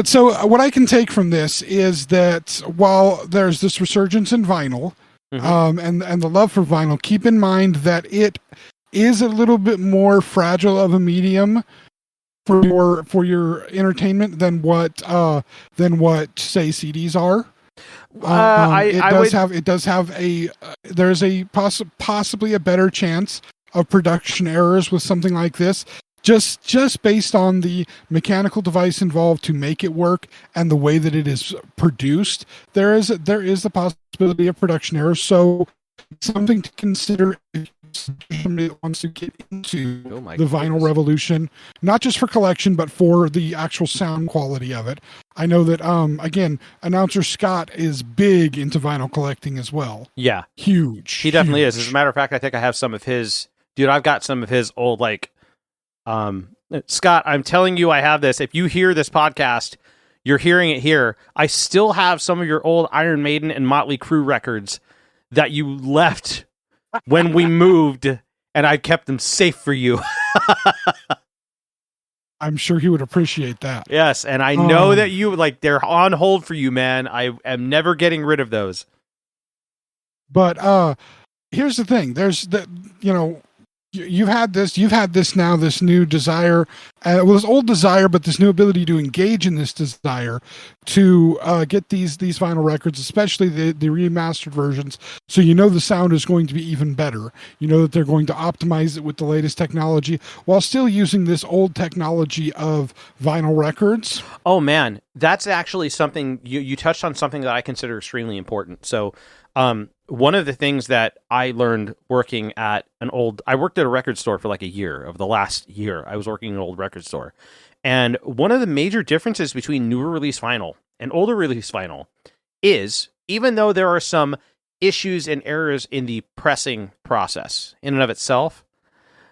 so what I can take from this is that while there's this resurgence in vinyl. And the love for vinyl, keep in mind that it is a little bit more fragile of a medium for your entertainment than what say CDs are. There's a possibly a better chance of production errors with something like this. Just based on the mechanical device involved to make it work and the way that it is produced, there is the possibility of production errors. So something to consider if somebody that wants to get into the vinyl revolution, not just for collection, but for the actual sound quality of it. I know that, again, announcer Scott is big into vinyl collecting as well. Yeah. Huge. He definitely is. As a matter of fact, I think I have some of his, dude, I've got some of his old, like, Scott, I'm telling you, I have this. If you hear this podcast, you're hearing it here. I still have some of your old Iron Maiden and Motley Crue records that you left when we moved, and I kept them safe for you. I'm sure he would appreciate that. Yes, and I know that you, like, they're on hold for you, man. I am never getting rid of those. But here's the thing. There's the, you've had this now, this new desire, this old desire, but this new ability to engage in this desire to get these vinyl records, especially the remastered versions. So the sound is going to be even better. You know that they're going to optimize it with the latest technology while still using this old technology of vinyl records. Oh man, that's actually something you touched on, something that I consider extremely important. So, one of the things that I learned working at I worked at a record store for like a year. Of the last year, I was working in an old record store. And one of the major differences between newer release vinyl and older release vinyl is, even though there are some issues and errors in the pressing process in and of itself,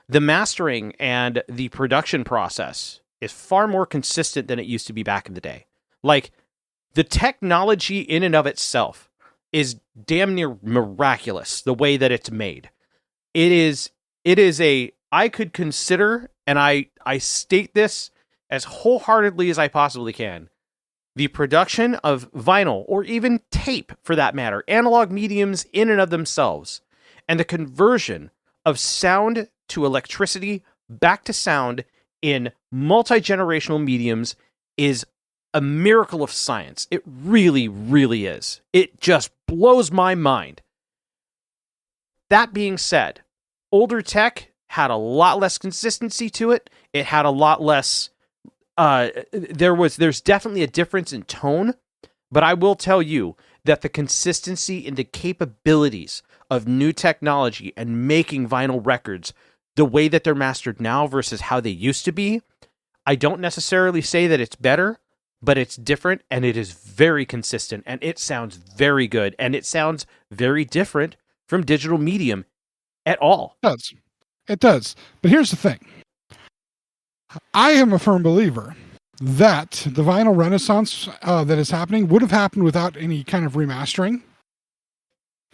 the mastering and the production process is far more consistent than it used to be back in the day. Like, the technology in and of itself is damn near miraculous, the way that it's made. It is I could consider, and I state this as wholeheartedly as I possibly can, the production of vinyl, or even tape for that matter, analog mediums in and of themselves, and the conversion of sound to electricity back to sound in multi-generational mediums is a miracle of science. It really, really is. It just blows my mind. That being said, older tech had a lot less consistency to it. It had a lot less... there's definitely a difference in tone, but I will tell you that the consistency and the capabilities of new technology and making vinyl records, the way that they're mastered now versus how they used to be, I don't necessarily say that it's better, but it's different, and it is very consistent, and it sounds very good, and it sounds very different from digital medium at all. It does. But here's the thing. I am a firm believer that the vinyl renaissance that is happening would have happened without any kind of remastering,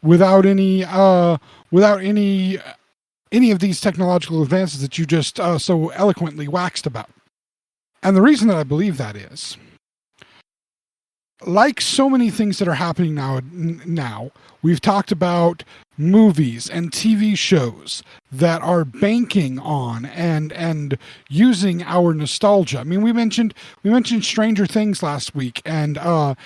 without any of these technological advances that you just so eloquently waxed about. And the reason that I believe that is, like so many things that are happening now, we've talked about movies and TV shows that are banking on and using our nostalgia. I mean, we mentioned Stranger Things last week, and of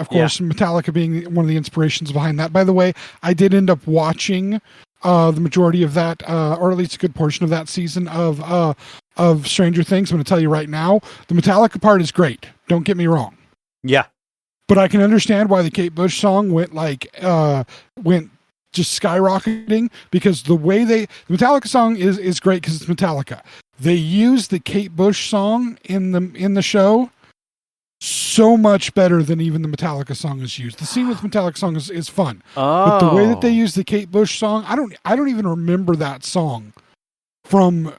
course Metallica being one of the inspirations behind that. By the way, I did end up watching the majority of that, or at least a good portion of that season of Stranger Things. I'm going to tell you right now, the Metallica part is great. Don't get me wrong. Yeah. But I can understand why the Kate Bush song went just skyrocketing, because the Metallica song is great because it's Metallica. They use the Kate Bush song in the show so much better than even the Metallica song is used. The scene with Metallica song is fun. But the way that they use the Kate Bush song, I don't even remember that song from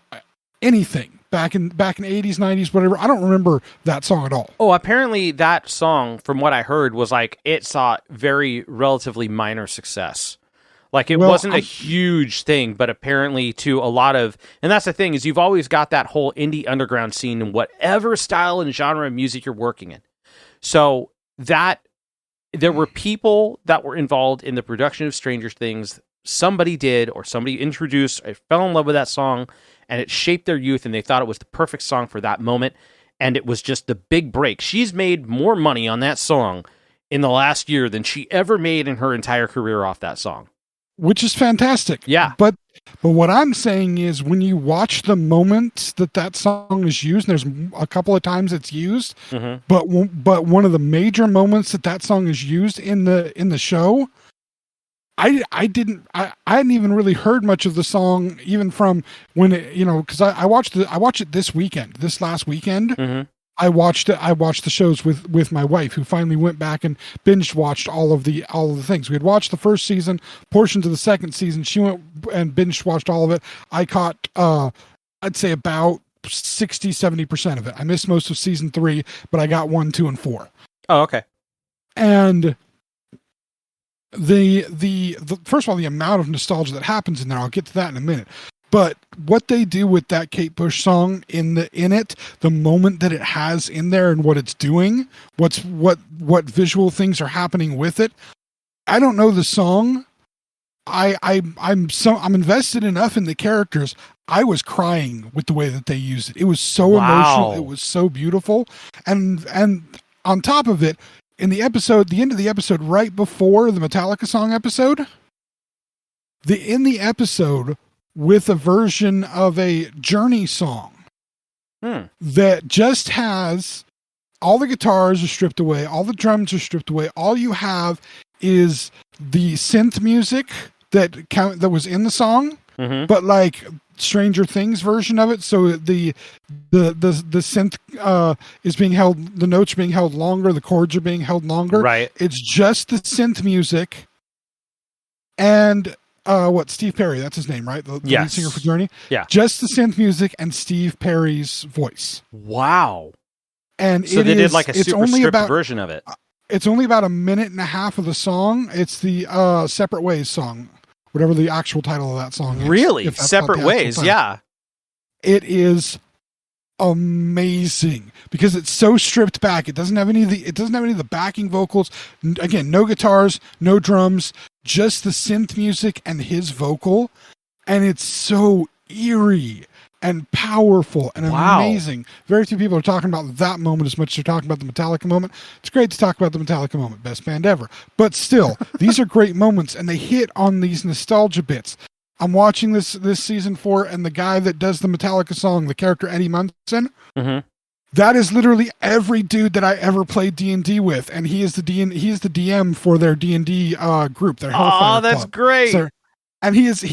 anything. Back in 80s, 90s, whatever. I don't remember that song at all. Oh, apparently that song, from what I heard, was like, it saw very relatively minor success. Like, it wasn't a huge thing, but apparently to a lot of... And that's the thing, is you've always got that whole indie underground scene in whatever style and genre of music you're working in. So that... There were people that were involved in the production of Stranger Things. Somebody did, or somebody introduced, I fell in love with that song, and it shaped their youth, and they thought it was the perfect song for that moment, and it was just the big break. She's made more money on that song in the last year than she ever made in her entire career off that song. Which is fantastic. Yeah. But what I'm saying is, when you watch the moments that song is used, and there's a couple of times it's used, but one of the major moments that song is used in the show, I hadn't even really heard much of the song, even from when it, because I watched it this last weekend. I watched the shows with my wife, who finally went back and binge watched all of the things. We had watched the first season, portions of the second season. She went and binge watched all of it. I caught I'd say about 60-70% of it. I missed most of season 3, but I got 1, 2, and 4. Oh, okay. And the first of all, the amount of nostalgia that happens in there, I'll get to that in a minute. But what they do with that Kate Bush song in it, the moment that it has in there and what it's doing, what visual things are happening with it. I don't know the song, I'm invested enough in the characters. I was crying with the way that they used it. It was so Wow. emotional. It was so beautiful. And on top of it, in the episode, the end of the episode, right before the Metallica song episode, in the episode with a version of a Journey song that just has all the guitars are stripped away, all the drums are stripped away. All you have is the synth music that was in the song, but like Stranger Things version of it. So the synth is being held, the notes are being held longer, the chords are being held longer. Right. It's just the synth music and Steve Perry, that's his name, right? The lead singer for Journey. Yeah. Just the synth music and Steve Perry's voice. Wow. And So they did like a super stripped version of it. It's only about a minute and a half of the song. It's the Separate Ways song, whatever the actual title of that song is. Really? If that's not Separate the actual Ways, title. yeah. It is amazing because it's so stripped back. It doesn't have any of the backing vocals. Again, no guitars, no drums, just the synth music and his vocal, and it's so eerie and powerful and amazing. Very few people are talking about that moment as much as they're talking about the Metallica moment. It's great to talk about the Metallica moment, best band ever. But still, these are great moments, and they hit on these nostalgia bits. I'm watching this season 4, and the guy that does the Metallica song, the character Eddie Munson, that is literally every dude that I ever played D&D with, and he is the DM for their D&D group. Their Hellfire that's Club. great. So, and he is the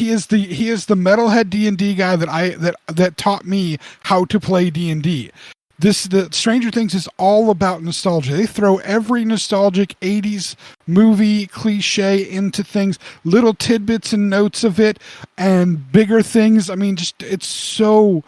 metalhead D&D guy that taught me how to play D&D. The Stranger Things is all about nostalgia. They throw every nostalgic 80s movie cliche into things, little tidbits and notes of it, and bigger things. I mean, just it's so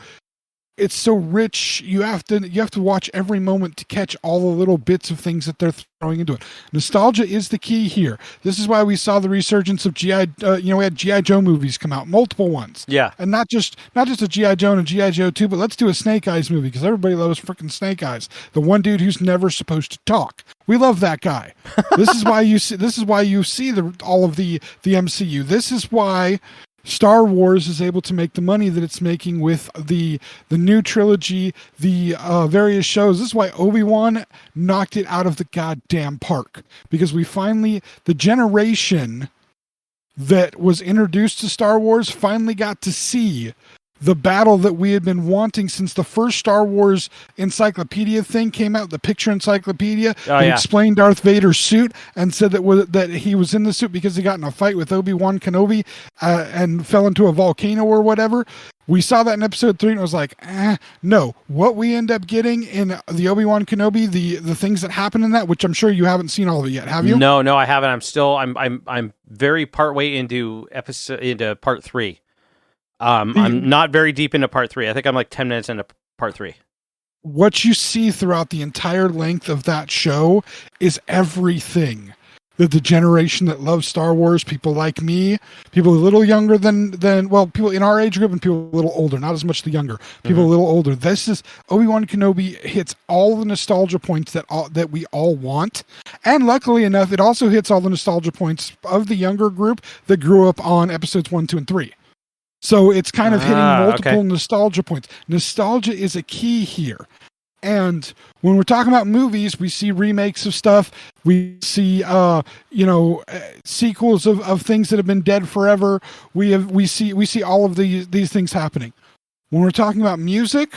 rich. You have to watch every moment to catch all the little bits of things that they're throwing into it. Nostalgia is the key here. This is why we saw the resurgence of GI. We had GI Joe movies come out, multiple ones. Yeah, and not just a GI Joe and a GI Joe 2, but let's do a Snake Eyes movie because everybody loves freaking Snake Eyes, the one dude who's never supposed to talk. We love that guy. This is why you see all of the MCU. This is why Star Wars is able to make the money that it's making with the new trilogy, the various shows. This is why Obi-Wan knocked it out of the goddamn park, because the generation that was introduced to Star Wars finally got to see the battle that we had been wanting since the first Star Wars encyclopedia thing came out, the picture encyclopedia. Explained Darth Vader's suit and said that he was in the suit because he got in a fight with Obi-Wan Kenobi and fell into a volcano or whatever. We saw that in episode 3 and it was like, no. What we end up getting in the Obi-Wan Kenobi, the things that happen in that, which I'm sure you haven't seen all of it yet, have you? No, I haven't. I'm very partway into part 3. I'm not very deep into part 3. I think I'm like 10 minutes into part 3. What you see throughout the entire length of that show is everything that the generation that loves Star Wars, people like me, people a little younger than people in our age group and people a little older, not as much the younger, people a little older. This is Obi-Wan Kenobi hits all the nostalgia points that we all want. And luckily enough, it also hits all the nostalgia points of the younger group that grew up on episodes 1, 2, and 3. So it's kind of hitting multiple nostalgia points. Nostalgia is a key here. And when we're talking about movies, we see remakes of stuff. We see, sequels of things that have been dead forever. We see all of these things happening. When we're talking about music,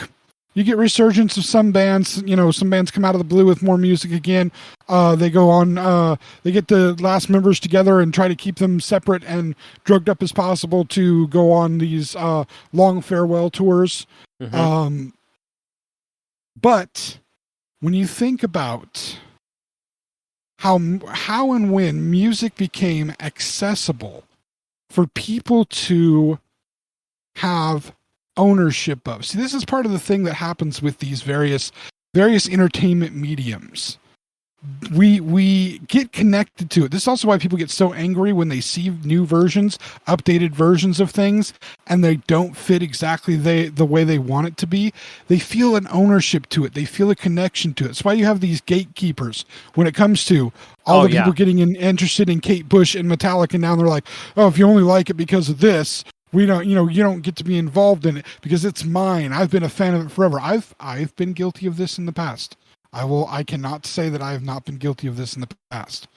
you get resurgence of some bands. Some bands come out of the blue with more music again. They go on. They get the last members together and try to keep them separate and drugged up as possible to go on these long farewell tours. But when you think about how and when music became accessible for people to have ownership of. See, this is part of the thing that happens with these various entertainment mediums. we get connected to it. This is also why people get so angry when they see new versions, updated versions of things, and they don't fit exactly the way they want it to be. They feel an ownership to it. They feel a connection to it. That's why you have these gatekeepers when it comes to all the people getting interested in Kate Bush and Metallica. Now they're like, oh, if you only like it because of this, we don't, you don't get to be involved in it because it's mine. I've been a fan of it forever. I've been guilty of this in the past. I cannot say that I have not been guilty of this in the past.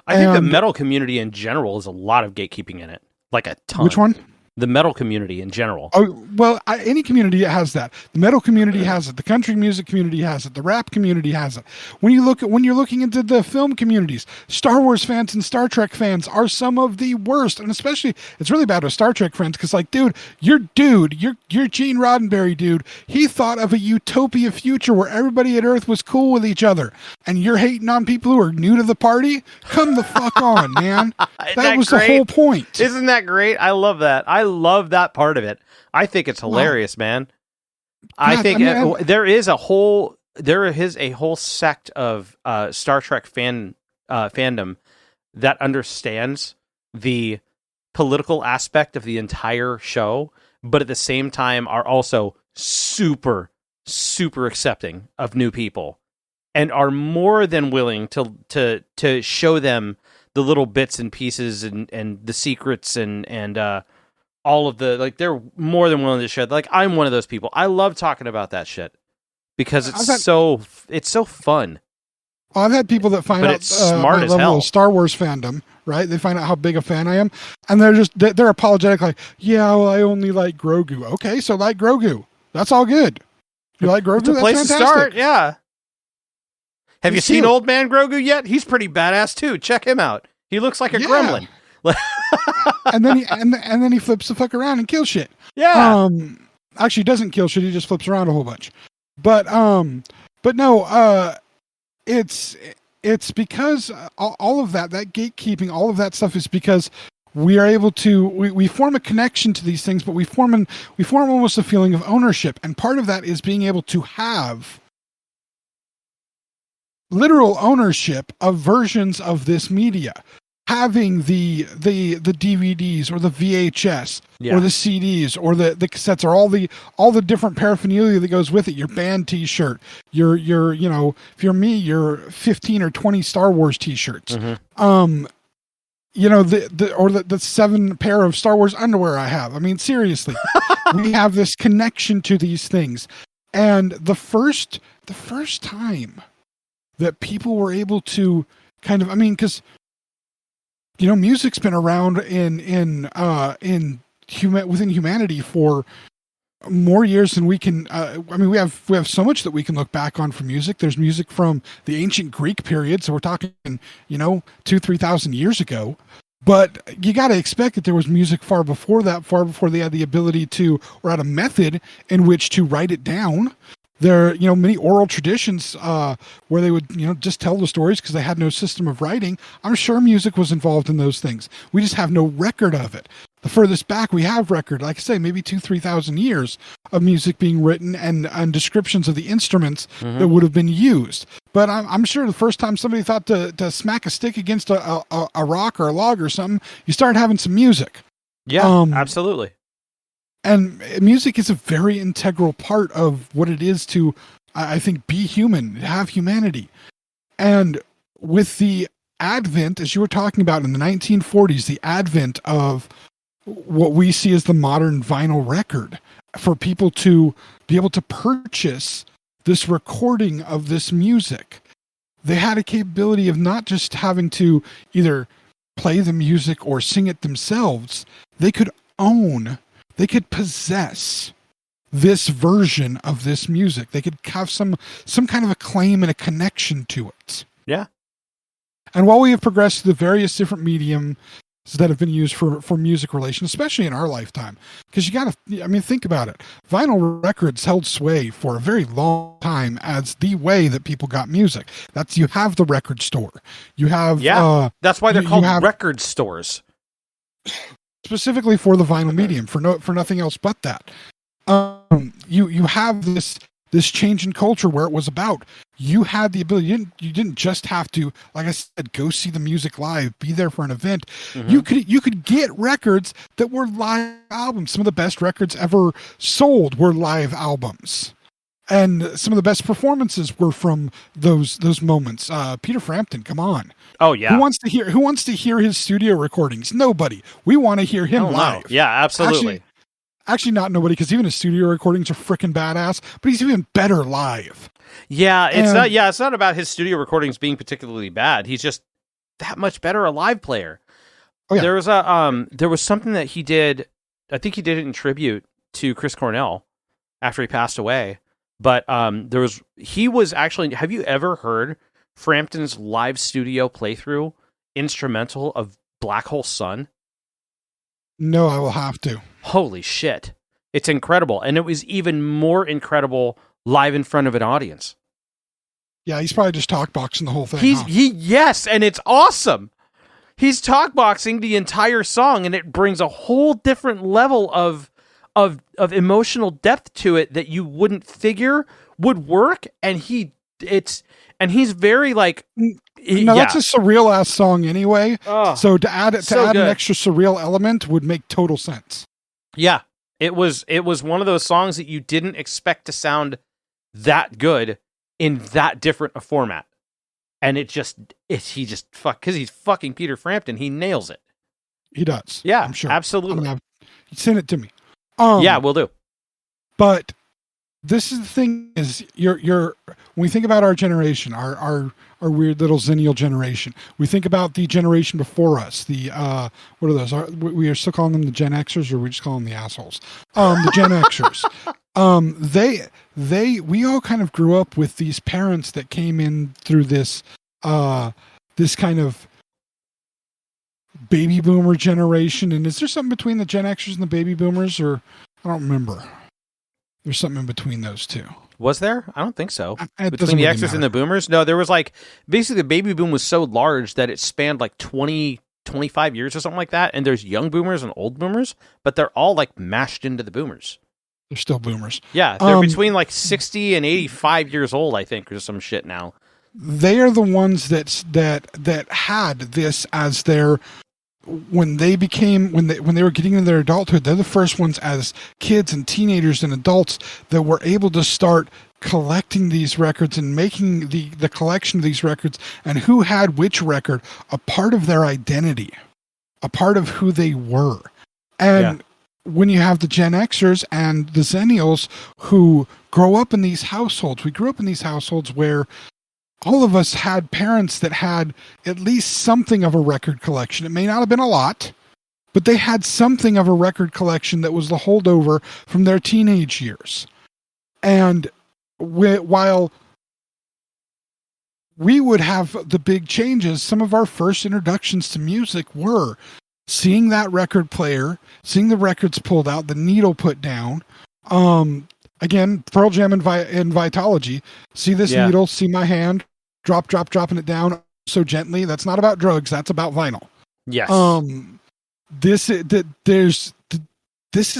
I think the metal community in general is a lot of gatekeeping in it, like a ton. Which one? The metal community in general. Oh, well, any community has that. The metal community has it. The country music community has it. The rap community has it. When you're looking into the film communities, Star Wars fans and Star Trek fans are some of the worst. And especially, it's really bad with Star Trek fans because, like, dude, your Gene Roddenberry, dude, he thought of a utopia future where everybody at Earth was cool with each other. And you're hating on people who are new to the party? Come the fuck on, man. That was the whole point. Isn't that great? I love that. I love that part of it. I think it's hilarious, man. I think there is a whole sect of Star Trek fandom that understands the political aspect of the entire show, but at the same time are also super, super accepting of new people and are more than willing to show them the little bits and pieces and the secrets and all of the, like, they're more than willing to share. Like, I'm one of those people. I love talking about that shit because it's so fun. I've had people that find but out it's smart my as level hell. of Star Wars fandom, right? They find out how big a fan I am, and they're apologetic, like, yeah, well, I only like Grogu. Okay, so like Grogu. That's all good. You like Grogu? It's a That's place fantastic. to start, yeah. Have you He's seen cute. Old Man Grogu yet? He's pretty badass too. Check him out. He looks like a gremlin. and then he flips the fuck around and kills shit. Yeah. Actually, he doesn't kill shit. He just flips around a whole bunch. But no. It's because all of that gatekeeping, all of that stuff is because we are able to we form a connection to these things, but we form almost a feeling of ownership, and part of that is being able to have literal ownership of versions of this media. Having the DVDs or the VHS or the CDs or the cassettes or all the different paraphernalia that goes with it, your band T-shirt, your if you're me, your 15 or 20 Star Wars T-shirts, the 7 pair of Star Wars underwear I have. I mean, seriously, we have this connection to these things, and the first time that people were able to kind of, I mean, because music's been around within humanity for more years than we can. We have so much that we can look back on from music. There's music from the ancient Greek period, so we're talking 2,000-3,000 years ago. But you got to expect that there was music far before that, far before they had the ability to, or had a method in which to write it down. There are, many oral traditions where they would, just tell the stories because they had no system of writing. I'm sure music was involved in those things. We just have no record of it. The furthest back we have record, like I say, maybe 2,000-3,000 years of music being written and descriptions of the instruments that would have been used. But I'm sure the first time somebody thought to smack a stick against a rock or a log or something, you started having some music. Yeah, absolutely. And music is a very integral part of what it is to, I think, be human, have humanity. And with the advent, as you were talking about in the 1940s, the advent of what we see as the modern vinyl record, for people to be able to purchase this recording of this music, they had a capability of not just having to either play the music or sing it themselves. They could possess this version of this music. They could have some kind of a claim and a connection to it. Yeah. And while we have progressed to the various different mediums that have been used for music relations, especially in our lifetime, because think about it. Vinyl records held sway for a very long time as the way that people got music. You have the record store. You have... that's why they're called record stores. Specifically for the vinyl medium, for nothing else but that. You have this change in culture where it was about you had the ability. You didn't just have to, like I said, go see the music live, be there for an event. Mhm. You could get records that were live albums. Some of the best records ever sold were live albums. And some of the best performances were from those moments. Peter Frampton, come on! Oh yeah. Who wants to hear his studio recordings? Nobody. We want to hear him Oh, no. live. Yeah, absolutely. Actually, not nobody, because even his studio recordings are freaking badass. But he's even better live. Yeah, it's And- not. Yeah, it's not about his studio recordings being particularly bad. He's just that much better a live player. Oh, yeah. There was something that he did. I think he did it in tribute to Chris Cornell after he passed away. But he was actually. Have you ever heard Frampton's live studio playthrough instrumental of Black Hole Sun? No, I will have to. Holy shit! It's incredible, and it was even more incredible live in front of an audience. Yeah, he's probably just talkboxing the whole thing. Yes, and it's awesome. He's talkboxing the entire song, and it brings a whole different level of emotional depth to it that you wouldn't figure would work. And he's very like, That's a surreal ass song anyway. Oh, So to add so an good. extra surreal element would make total sense. Yeah, it was one of those songs that you didn't expect to sound that good in that different a format, and because he's fucking Peter Frampton, he nails it. He does. Yeah, I'm sure. absolutely. Send it to me. Yeah, we'll do. But this is the thing: is you're when we think about our generation, our weird little Xennial generation, we think about the generation before us. The what are those? We are still calling them the Gen Xers, or we just call them the assholes? The Gen Xers. We all kind of grew up with these parents that came in through this kind of baby boomer generation. And is there something between the Gen Xers and the baby boomers, or I don't remember? There's something in between those two. Was there? I don't think so. It Between doesn't the really Xers matter. and the Boomers? No, there was like, basically the baby boom was so large that it spanned like 20, 25 years or something like that. And there's young boomers and old boomers, but they're all like mashed into the boomers. They're still boomers. Yeah, they're between like 60 and 85 years old, I think, or some shit now. They are the ones that had this as their when they were getting into their adulthood. They're the first ones as kids and teenagers and adults that were able to start collecting these records and making the collection of these records, and who had which record a part of their identity, a part of who they were. And when you have the Gen Xers and the Xennials who grow up in these households, we grew up in these households where all of us had parents that had at least something of a record collection. It may not have been a lot, but they had something of a record collection that was the holdover from their teenage years. And while we would have the big changes, some of our first introductions to music were seeing that record player, seeing the records pulled out, the needle put down. Again, Pearl Jam and Vitology. See this needle, see my hand, dropping it down so gently. That's not about drugs. That's about vinyl. Yes. This is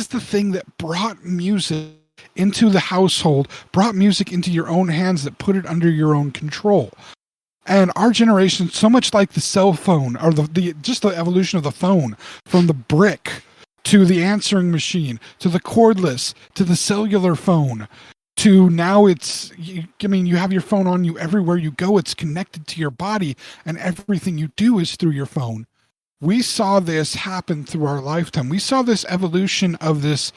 the thing that brought music into the household, brought music into your own hands, that put it under your own control. And our generation, so much like the cell phone, or just the evolution of the phone, from the brick to the answering machine, to the cordless, to the cellular phone, to now you have your phone on you everywhere you go. It's connected to your body, and everything you do is through your phone. We saw this happen through our lifetime. We saw this evolution of this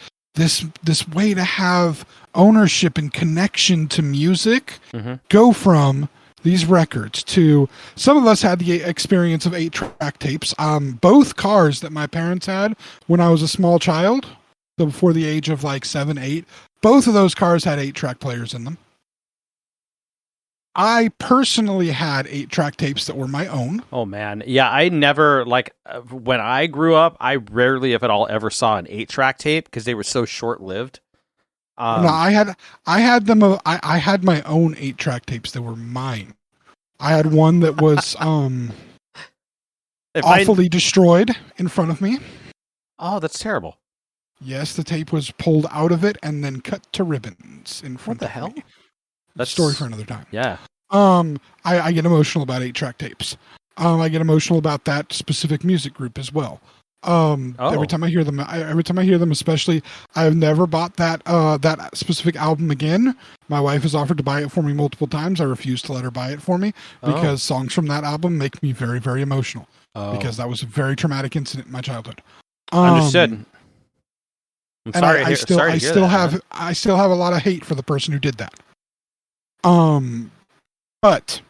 way to have ownership and connection to music go from these records to, some of us had the experience of 8-track tapes. Both cars that my parents had when I was a small child, so before the age of like 7, 8, both of those cars had 8-track players in them. I personally had 8-track tapes that were my own. Oh man. Yeah, I never, when I grew up, I rarely, if at all, ever saw an 8-track tape because they were so short-lived. No, I had them. I had my own 8-track tapes that were mine. I had one that was awfully destroyed in front of me. Oh, that's terrible. Yes, the tape was pulled out of it and then cut to ribbons in front of me. What the hell? That's a story for another time. Yeah. I get emotional about 8-track tapes. I get emotional about that specific music group as well. Every time I hear them, especially, I've never bought that specific album again. My wife has offered to buy it for me multiple times. I refuse to let her buy it for me because songs from that album make me very, very emotional because that was a very traumatic incident in my childhood. Understood. I'm sorry. I still have a lot of hate for the person who did that. But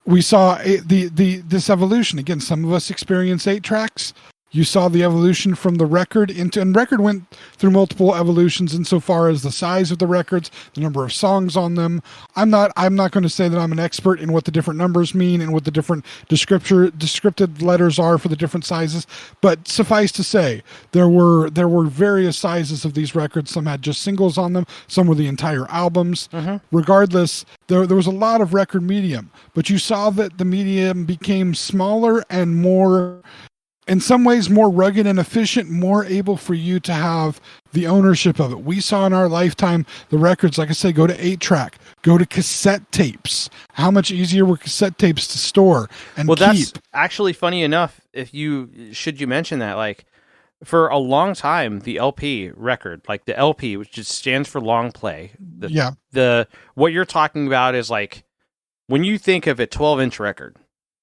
we saw this evolution again. Some of us experience 8 tracks. You saw the evolution from the record and record went through multiple evolutions insofar as the size of the records, the number of songs on them. I'm not going to say that I'm an expert in what the different numbers mean and what the different descriptive letters are for the different sizes, but suffice to say, there were various sizes of these records. Some had just singles on them, some were the entire albums. Regardless, there was a lot of record medium, but you saw that the medium became smaller and more, in some ways, more rugged and efficient, more able for you to have the ownership of it. We saw in our lifetime the records, like I say, go to 8-track, go to cassette tapes. How much easier were cassette tapes to store and keep? That's actually funny enough. Should you mention that, like, for a long time, the LP record, like the LP, which just stands for long play. What you're talking about is like, when you think of a 12-inch record,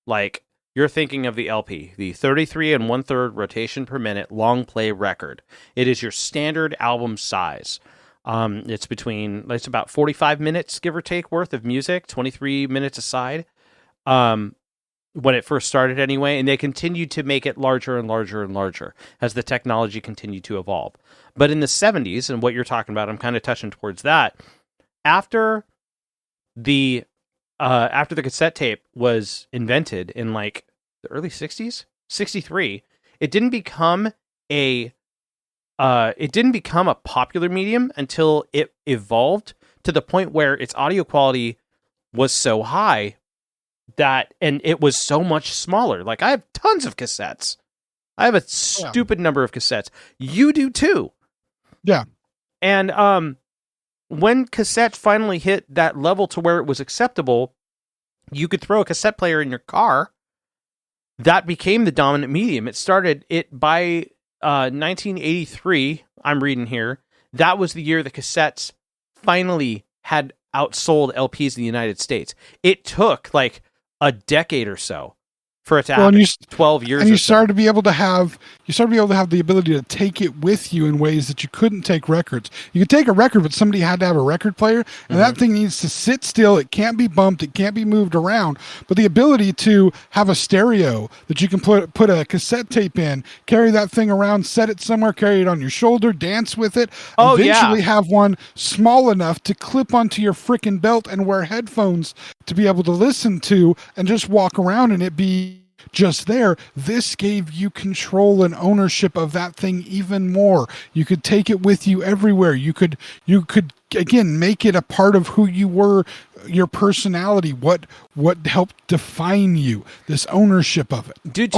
like, you're thinking of the LP, the 33 1/3 rotation per minute long play record. It is your standard album size. It's about 45 minutes, give or take, worth of music, 23 minutes aside, when it first started anyway, and they continued to make it larger and larger and larger as the technology continued to evolve. But in the 70s, and what you're talking about, I'm kind of touching towards that, after the cassette tape was invented in like the early 60s, 63, it didn't become a popular medium until it evolved to the point where its audio quality was so high and it was so much smaller. Like, I have tons of cassettes. I have a stupid number of cassettes. You do too. Yeah. And when cassette finally hit that level to where it was acceptable, you could throw a cassette player in your car. That became the dominant medium. It started by 1983, I'm reading here, that was the year the cassettes finally had outsold LPs in the United States. It took like a decade or so for it to happen. 12 years. And you started to be able to have the ability to take it with you in ways that you couldn't take records. You could take a record, but somebody had to have a record player, and that thing needs to sit still. It can't be bumped. It can't be moved around. But the ability to have a stereo that you can put a cassette tape in, carry that thing around, set it somewhere, carry it on your shoulder, dance with it, eventually have one small enough to clip onto your frickin' belt and wear headphones to be able to listen to and just walk around and it be just there. This gave you control and ownership of that thing even more. You could take it with you everywhere. You could again make it a part of who you were, your personality, what helped define you, this ownership of it. Dude,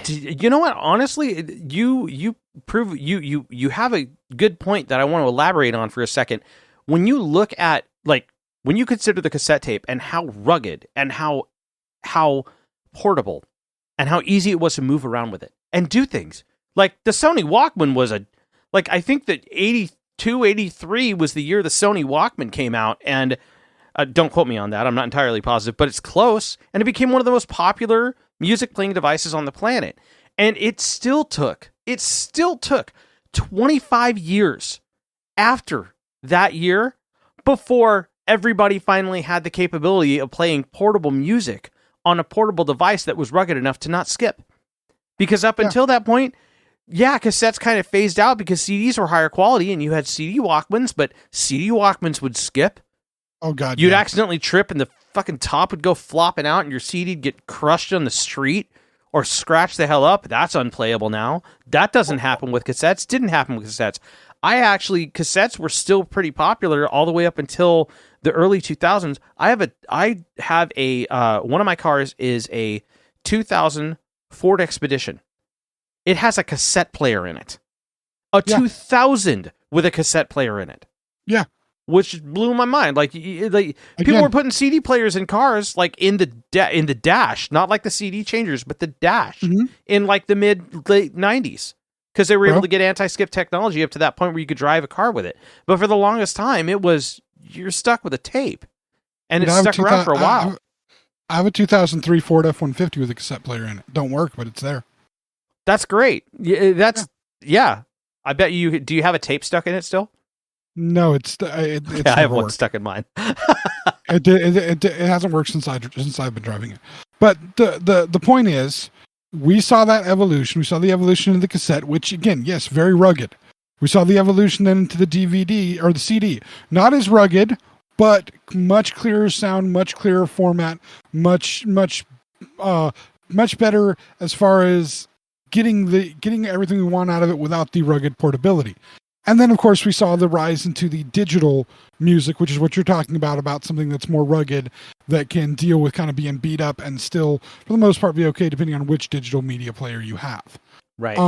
you know what? Honestly, you prove you have a good point that I want to elaborate on for a second. When you look at, like, when you consider the cassette tape and how rugged and how portable and how easy it was to move around with it and do things. Like, the Sony Walkman was I think that 82, 83 was the year the Sony Walkman came out, and don't quote me on that, I'm not entirely positive, but it's close, and it became one of the most popular music playing devices on the planet. And it still took 25 years after that year before everybody finally had the capability of playing portable music on a portable device that was rugged enough to not skip. Because up until that point, cassettes kind of phased out because CDs were higher quality and you had CD Walkmans, but CD Walkmans would skip. Oh, God. You'd accidentally trip and the fucking top would go flopping out and your CD'd get crushed on the street or scratch the hell up. That's unplayable now. That doesn't happen with cassettes. Didn't happen with cassettes. Cassettes were still pretty popular all the way up until the early 2000s. I have a one of my cars is a 2000 Ford Expedition. It has a cassette player in it. 2000 with a cassette player in it. Yeah. which blew my mind. Like people Again, were putting CD players in cars, like in the dash, not like the CD changers, but the dash in like the late 90s, because they were able to get anti-skip technology up to that point where you could drive a car with it. But for the longest time, it was you're stuck with a tape, and it stuck around for a while. I have a 2003 Ford F-150 with a cassette player in it. Don't work, but it's there. That's great. Yeah. I bet you. Do you have a tape stuck in it still? No, it's I have one stuck in mine. It hasn't worked since I've been driving it. But the point is, we saw that evolution. We saw the evolution of the cassette, which again, yes, very rugged. We saw the evolution then into the DVD or the CD. Not as rugged, but much clearer sound, much clearer format, much better as far as getting everything we want out of it without the rugged portability. And then, of course, we saw the rise into the digital music, which is what you're talking about something that's more rugged, that can deal with kind of being beat up and still, for the most part, be okay depending on which digital media player you have. Right.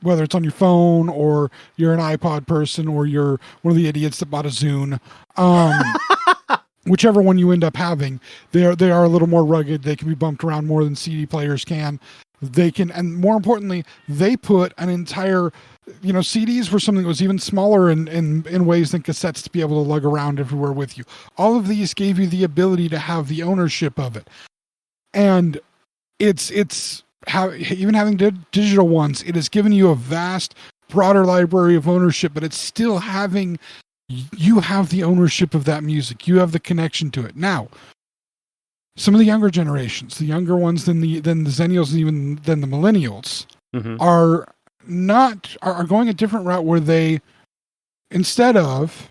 Whether it's on your phone or you're an iPod person or you're one of the idiots that bought a Zune. Whichever one you end up having, they are a little more rugged. They can be bumped around more than CD players can. They can, and more importantly, they put an entire, CDs were something that was even smaller in ways than cassettes to be able to lug around everywhere with you. All of these gave you the ability to have the ownership of it. And even having digital ones, it has given you a vast, broader library of ownership, but it's still you have the ownership of that music. You have the connection to it. Now, some of the younger generations, the younger ones than the Xennials and even than the Millennials, are going a different route where they, instead of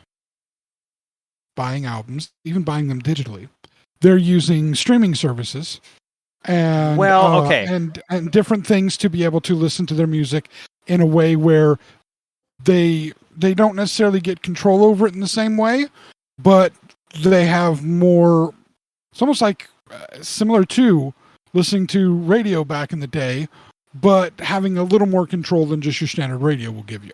buying albums, even buying them digitally, they're using streaming services and and different things to be able to listen to their music in a way where they don't necessarily get control over it in the same way, but they have more. It's almost like similar to listening to radio back in the day, but having a little more control than just your standard radio will give you.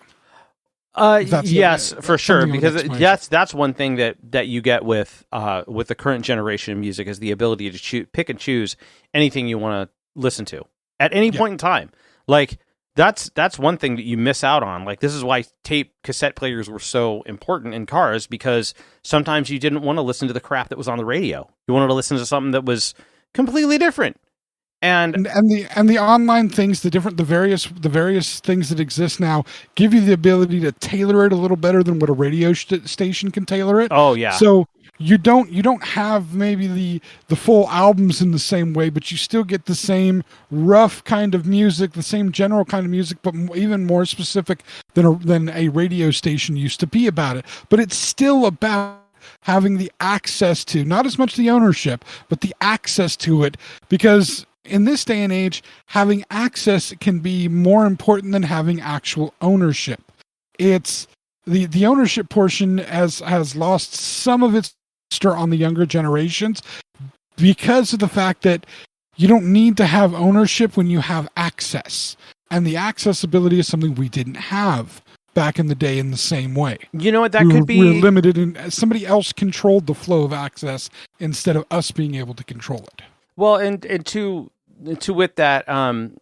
Yes, for sure. Because that's one thing that you get with the current generation of music is the ability to pick and choose anything you want to listen to at any point in time. Like that's one thing that you miss out on. Like this is why cassette players were so important in cars, because sometimes you didn't want to listen to the crap that was on the radio. You wanted to listen to something that was completely different. And the online things, the various things that exist now give you the ability to tailor it a little better than what a radio station can tailor it. Oh yeah. So you don't have maybe the full albums in the same way, but you still get the same rough kind of music, the same general kind of music, but even more specific than a radio station used to be about it. But it's still about having the access to, not as much the ownership, but the access to it, because in this day and age, having access can be more important than having actual ownership. It's the ownership portion has lost some of its luster on the younger generations because of the fact that you don't need to have ownership when you have access. And the accessibility is something we didn't have back in the day in the same way. You know what? Could be... We're limited in somebody else controlled the flow of access instead of us being able to control it. Well, and to with that,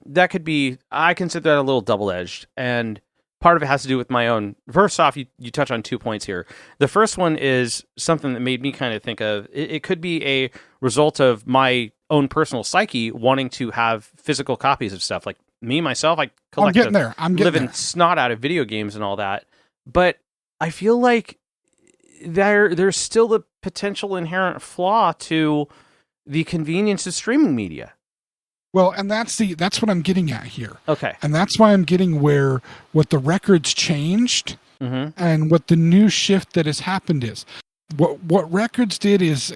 that could be, I consider that a little double-edged, and part of it has to do with my own. First off, you touch on 2 points here. The first one is something that made me kind of think of, it could be a result of my own personal psyche wanting to have physical copies of stuff. Like me, myself, I collect I'm living snot out of video games and all that. But I feel like there's still the potential inherent flaw to the convenience of streaming media. Well, and that's what I'm getting at here. Okay. And that's why I'm getting what the records changed and what the new shift that has happened is. What records did is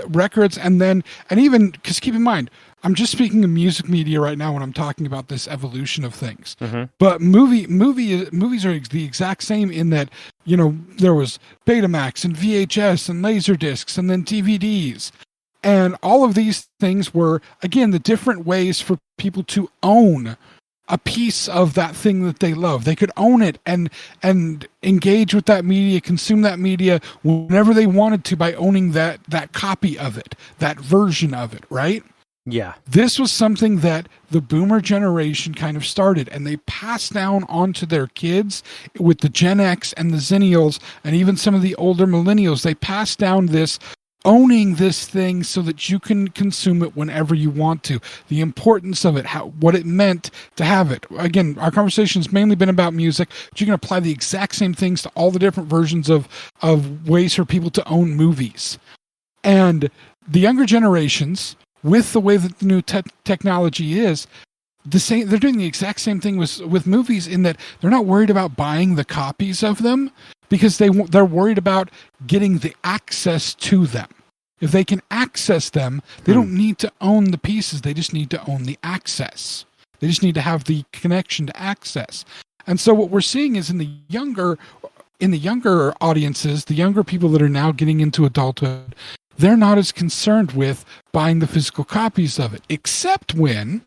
records, and even, because keep in mind, I'm just speaking of music media right now when I'm talking about this evolution of things. But movies are the exact same in that, there was Betamax and VHS and Laserdiscs and then DVDs. And all of these things were, again, the different ways for people to own a piece of that thing that they love. They could own it and engage with that media, consume that media whenever they wanted to by owning that copy of it, that version of it, right? Yeah. This was something that the boomer generation kind of started, and they passed down onto their kids with the Gen X and the Xennials, and even some of the older millennials. They passed down this owning this thing so that you can consume it whenever you want to. The importance of it, what it meant to have it. Again, our conversation has mainly been about music, but you can apply the exact same things to all the different versions of ways for people to own movies. And the younger generations, with the way that the new technology is, they're doing the exact same thing with movies, in that they're not worried about buying the copies of them, because they're worried about getting the access to them. If they can access them, they don't need to own the pieces. They just need to own the access. They just need to have the connection to access. And so what we're seeing is in the younger audiences, the younger people that are now getting into adulthood, they're not as concerned with buying the physical copies of it, except when,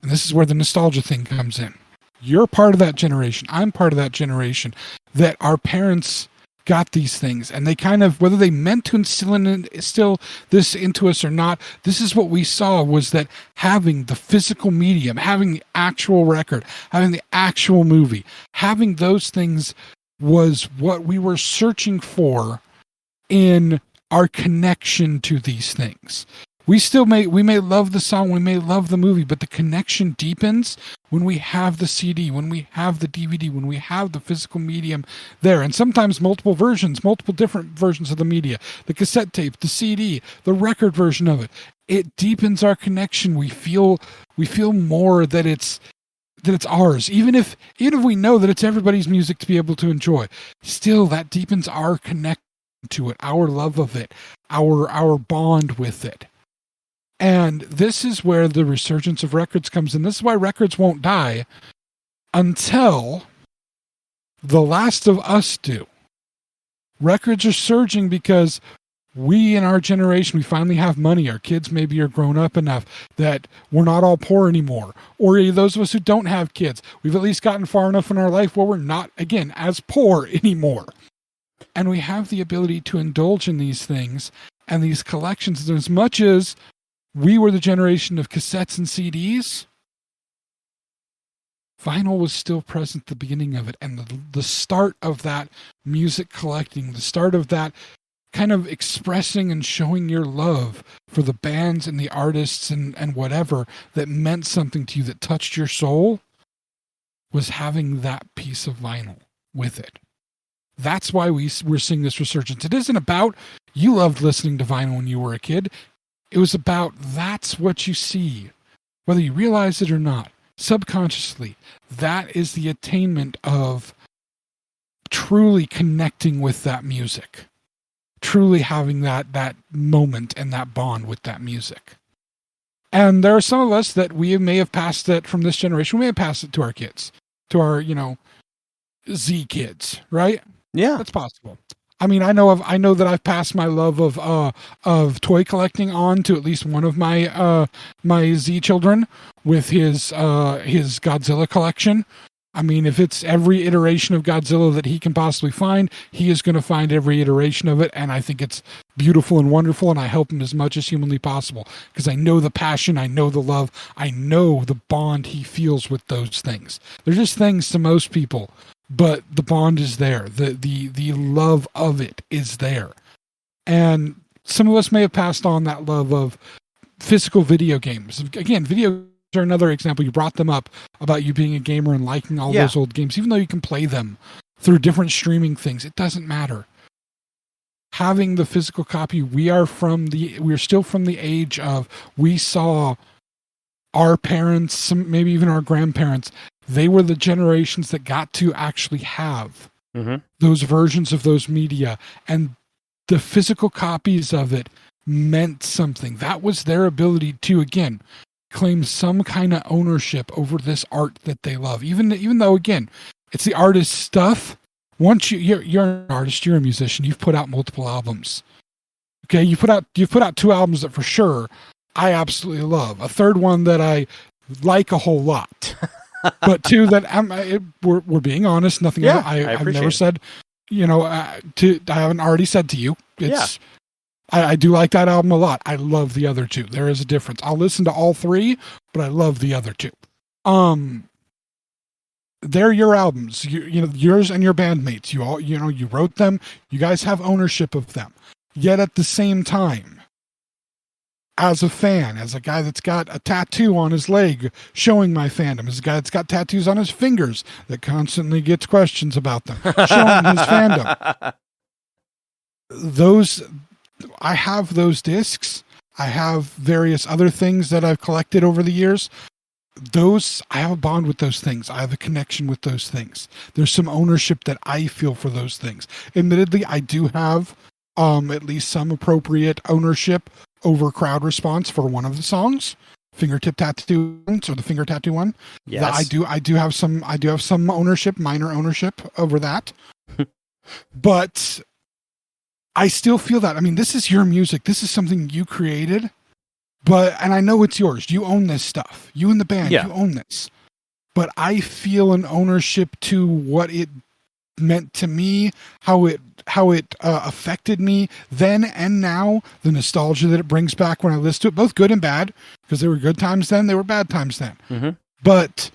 and this is where the nostalgia thing comes in. You're part of that generation. I'm part of that generation that our parents got these things, and they kind of, whether they meant to instill this into us or not, this is what we saw, was that having the physical medium, having the actual record, having the actual movie, having those things was what we were searching for in our connection to these things. We may love the song, we may love the movie, but the connection deepens when we have the CD, when we have the DVD, when we have the physical medium there. And sometimes multiple different versions of the media, the cassette tape, the CD, the record version of it. It deepens our connection. We feel more that it's ours, even if we know that it's everybody's music to be able to enjoy. Still, that deepens our connection to it, our love of it, our bond with it. And this is where the resurgence of records comes in. This is why records won't die until The Last of Us do. Records are surging because we in our generation, we finally have money. Our kids maybe are grown up enough that we're not all poor anymore. Or those of us who don't have kids, we've at least gotten far enough in our life where we're not, again, as poor anymore. And we have the ability to indulge in these things and these collections. And as much as we were the generation of cassettes and CDs, vinyl was still present at the beginning of it. And the start of that music collecting, the start of that kind of expressing and showing your love for the bands and the artists and whatever that meant something to you, that touched your soul, was having that piece of vinyl with it. That's why we're seeing this resurgence. It isn't about you loved listening to vinyl when you were a kid. It was about that's what you see, whether you realize it or not, subconsciously. That is the attainment of truly connecting with that music, truly having that moment and that bond with that music. And there are some of us that we may have passed it from this generation. We may have passed it to our kids, to our, Z kids, right? Yeah, that's possible. I mean, I know that I've passed my love of toy collecting on to at least one of my my Z children with his Godzilla collection. I mean, if it's every iteration of Godzilla that he can possibly find, he is going to find every iteration of it, and I think it's beautiful and wonderful, and I help him as much as humanly possible because I know the passion, I know the love, I know the bond he feels with those things. They're just things to most people. But the bond is there. The love of it is there. And some of us may have passed on that love of physical video games. Again, video games are another example. You brought them up about you being a gamer and liking all those old games. Even though you can play them through different streaming things, it doesn't matter. Having the physical copy, we're still from the age of, we saw our parents, maybe even our grandparents, they were the generations that got to actually have those versions of those media, and the physical copies of it meant something. That was their ability to, again, claim some kind of ownership over this art that they love. Even though, again, it's the artist's stuff. Once you're an artist, you're a musician, you've put out multiple albums. Okay, you've put out 2 albums that for sure I absolutely love. A third one that I like a whole lot. but two that we're being honest. Nothing. Yeah, I've appreciate never it. said. I haven't already said to you. I do like that album a lot. I love the other two. There is a difference. I'll listen to all three, but I love the other two. They're your albums. You know, yours and your bandmates. You all, you wrote them. You guys have ownership of them. Yet at the same time, as a fan, as a guy that's got a tattoo on his leg showing my fandom, as a guy that's got tattoos on his fingers that constantly gets questions about them, showing his fandom. I have those discs. I have various other things that I've collected over the years. I have a bond with those things. I have a connection with those things. There's some ownership that I feel for those things. Admittedly, I do have at least some appropriate ownership over crowd response for one of the songs, Fingertip Tattoo, or the Finger Tattoo one. Yes. I do have some ownership, minor ownership over that. But I still feel that. I mean, this is your music. This is something you created. And I know it's yours. You own this stuff. You and the band, you own this. But I feel an ownership to what it meant to me, how it affected me then and now, the nostalgia that it brings back when I listen to it, both good and bad, because there were good times then, there were bad times then. Mm-hmm. But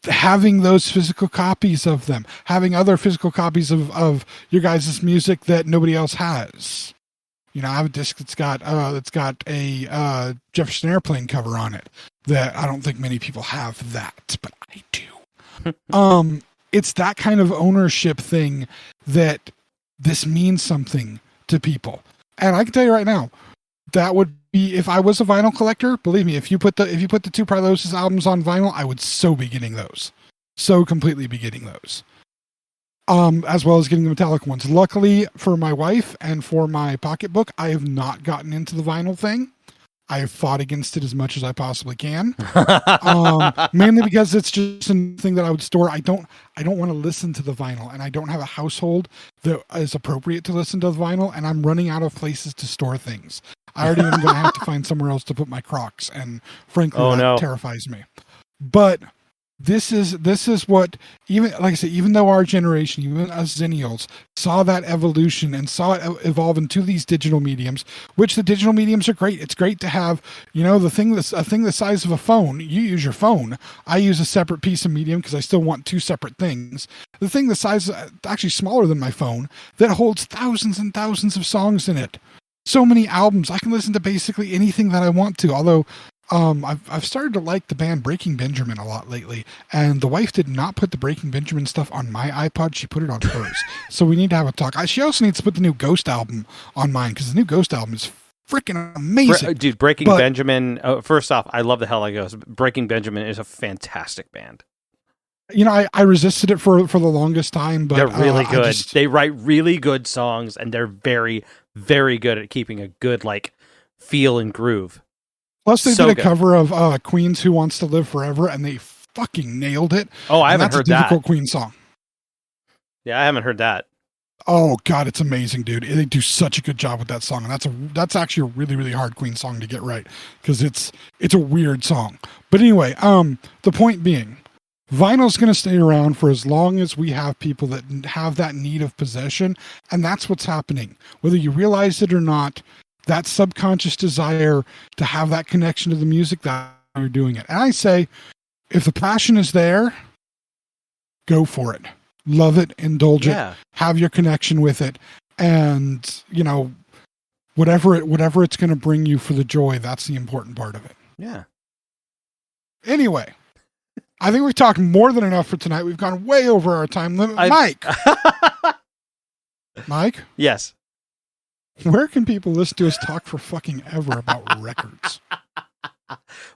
having those physical copies of them, having other physical copies of your guys' music that nobody else has. You know, I have a disc that's got a Jefferson Airplane cover on it that I don't think many people have that, but I do. It's that kind of ownership thing that this means something to people. And I can tell you right now, that would be, if I was a vinyl collector, believe me, if you put the two Prylosis albums on vinyl, I would so be getting those. So completely be getting those. As well as getting the metallic ones. Luckily for my wife and for my pocketbook, I have not gotten into the vinyl thing. I have fought against it as much as I possibly can. Mainly because it's just a thing that I would store. I don't want to listen to the vinyl, and I don't have a household that is appropriate to listen to the vinyl, and I'm running out of places to store things. I already am going to have to find somewhere else to put my Crocs, and frankly, that terrifies me. But this is what, even like I said, even though our generation, even us Xennials, saw that evolution and saw it evolve into these digital mediums, which the digital mediums are great. It's great to have, a thing the size of a phone. You use your phone. I use a separate piece of medium because I still want two separate things. The thing the size, actually smaller than my phone, that holds thousands and thousands of songs in it. So many albums. I can listen to basically anything that I want to, although I've started to like the band Breaking Benjamin a lot lately, and the wife did not put the Breaking Benjamin stuff on my iPod. She put it on hers. So we need to have a talk. She also needs to put the new Ghost album on mine, because the new Ghost album is freaking amazing. Dude, Breaking Benjamin, first off, I love the hell out of Ghost. Breaking Benjamin is a fantastic band. I resisted it for the longest time, but they're really good. They write really good songs, and they're very, very good at keeping a good feel and groove. Plus, they did a cover of Queen's "Who Wants to Live Forever," and they fucking nailed it. Oh, I haven't heard that. That's a difficult Queen song. Yeah, I haven't heard that. Oh God, it's amazing, dude. They do such a good job with that song, and that's actually a really, really hard Queen song to get right, because it's a weird song. But anyway, the point being, vinyl's going to stay around for as long as we have people that have that need of possession, and that's what's happening, whether you realize it or not. That subconscious desire to have that connection to the music, that you're doing it. And I say, if the passion is there, go for it. Love it, indulge it, have your connection with it. And, whatever it's going to bring you for the joy, that's the important part of it. Yeah. Anyway, I think we've talked more than enough for tonight. We've gone way over our time limit. Mike? Yes. Where can people listen to us talk for fucking ever about records?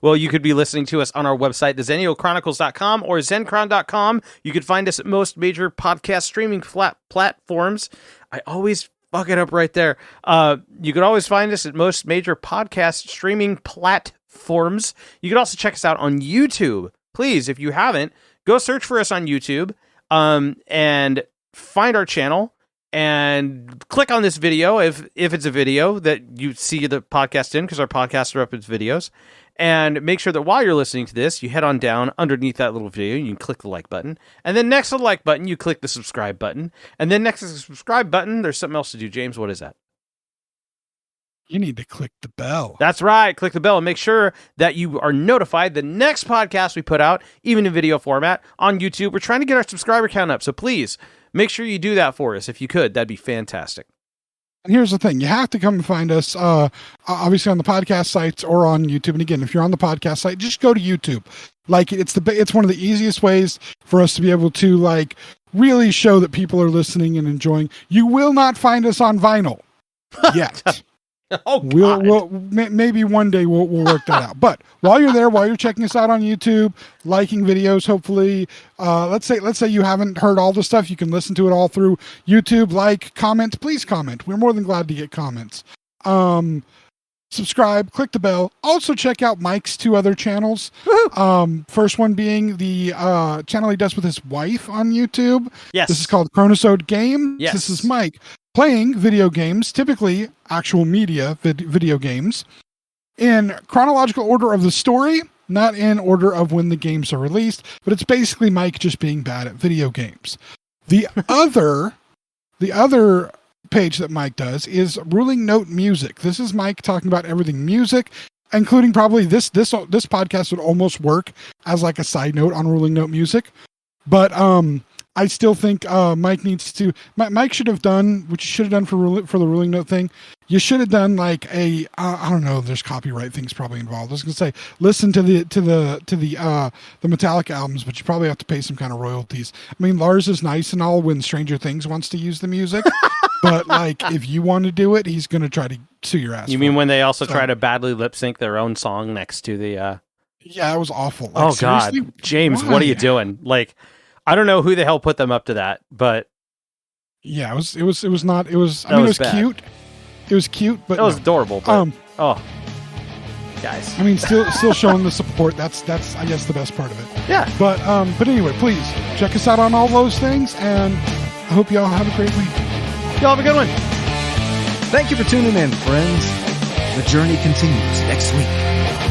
Well, you could be listening to us on our website, theXennialChronicles.com or Zencron.com. You could find us at most major podcast streaming platforms. I always fuck it up right there. You could always find us at most major podcast streaming platforms. You could also check us out on YouTube. Please, if you haven't, go search for us on YouTube and find our channel. And click on this video if it's a video that you see the podcast in, because our podcasts are up as videos. And make sure that while you're listening to this, you head on down underneath that little video, you can click the like button. And then next to the like button, you click the subscribe button. And then next to the subscribe button, there's something else to do. James, what is that? You need to click the bell. That's right. Click the bell and make sure that you are notified the next podcast we put out, even in video format, on YouTube. We're trying to get our subscriber count up. So please make sure you do that for us. If you could, that'd be fantastic. And here's the thing. You have to come and find us, obviously on the podcast sites or on YouTube. And again, if you're on the podcast site, just go to YouTube. Like it's one of the easiest ways for us to be able to like really show that people are listening and enjoying. You will not find us on vinyl yet. Oh, God. Maybe one day we'll work that out. But while you're there, while you're checking us out on YouTube, liking videos, hopefully, let's say you haven't heard all the stuff, you can listen to it all through YouTube. Like, comment, please comment. We're more than glad to get comments. Subscribe, click the bell. Also check out Mike's 2 other channels. First one being the channel he does with his wife on YouTube. Yes. This is called Chronicles Games. Yes. This is Mike playing video games, typically actual media video games, in chronological order of the story, not in order of when the games are released, but it's basically Mike just being bad at video games. The other page that Mike does is Ruling Note Music. This is Mike talking about everything music, including probably this podcast would almost work as like a side note on Ruling Note Music. But I still think Mike needs to. Mike should have done what you should have done for the Ruling Note thing. You should have done like a I don't know. There's copyright things probably involved. I was gonna say listen to the Metallica albums, but you probably have to pay some kind of royalties. I mean, Lars is nice and all when Stranger Things wants to use the music, but like if you want to do it, he's gonna try to sue your ass. You mean when they also try to badly lip sync their own song next to the? Yeah, it was awful. Like, oh God, James, why? What are you doing? Like, I don't know who the hell put them up to that, but yeah, it was not. It was. I That mean, was it was bad. cute. It was cute, but that was no. adorable. But, guys. I mean, still showing the support. That's I guess the best part of it. Yeah. But anyway, please check us out on all those things, and I hope you all have a great week. Y'all have a good one. Thank you for tuning in, friends. The journey continues next week.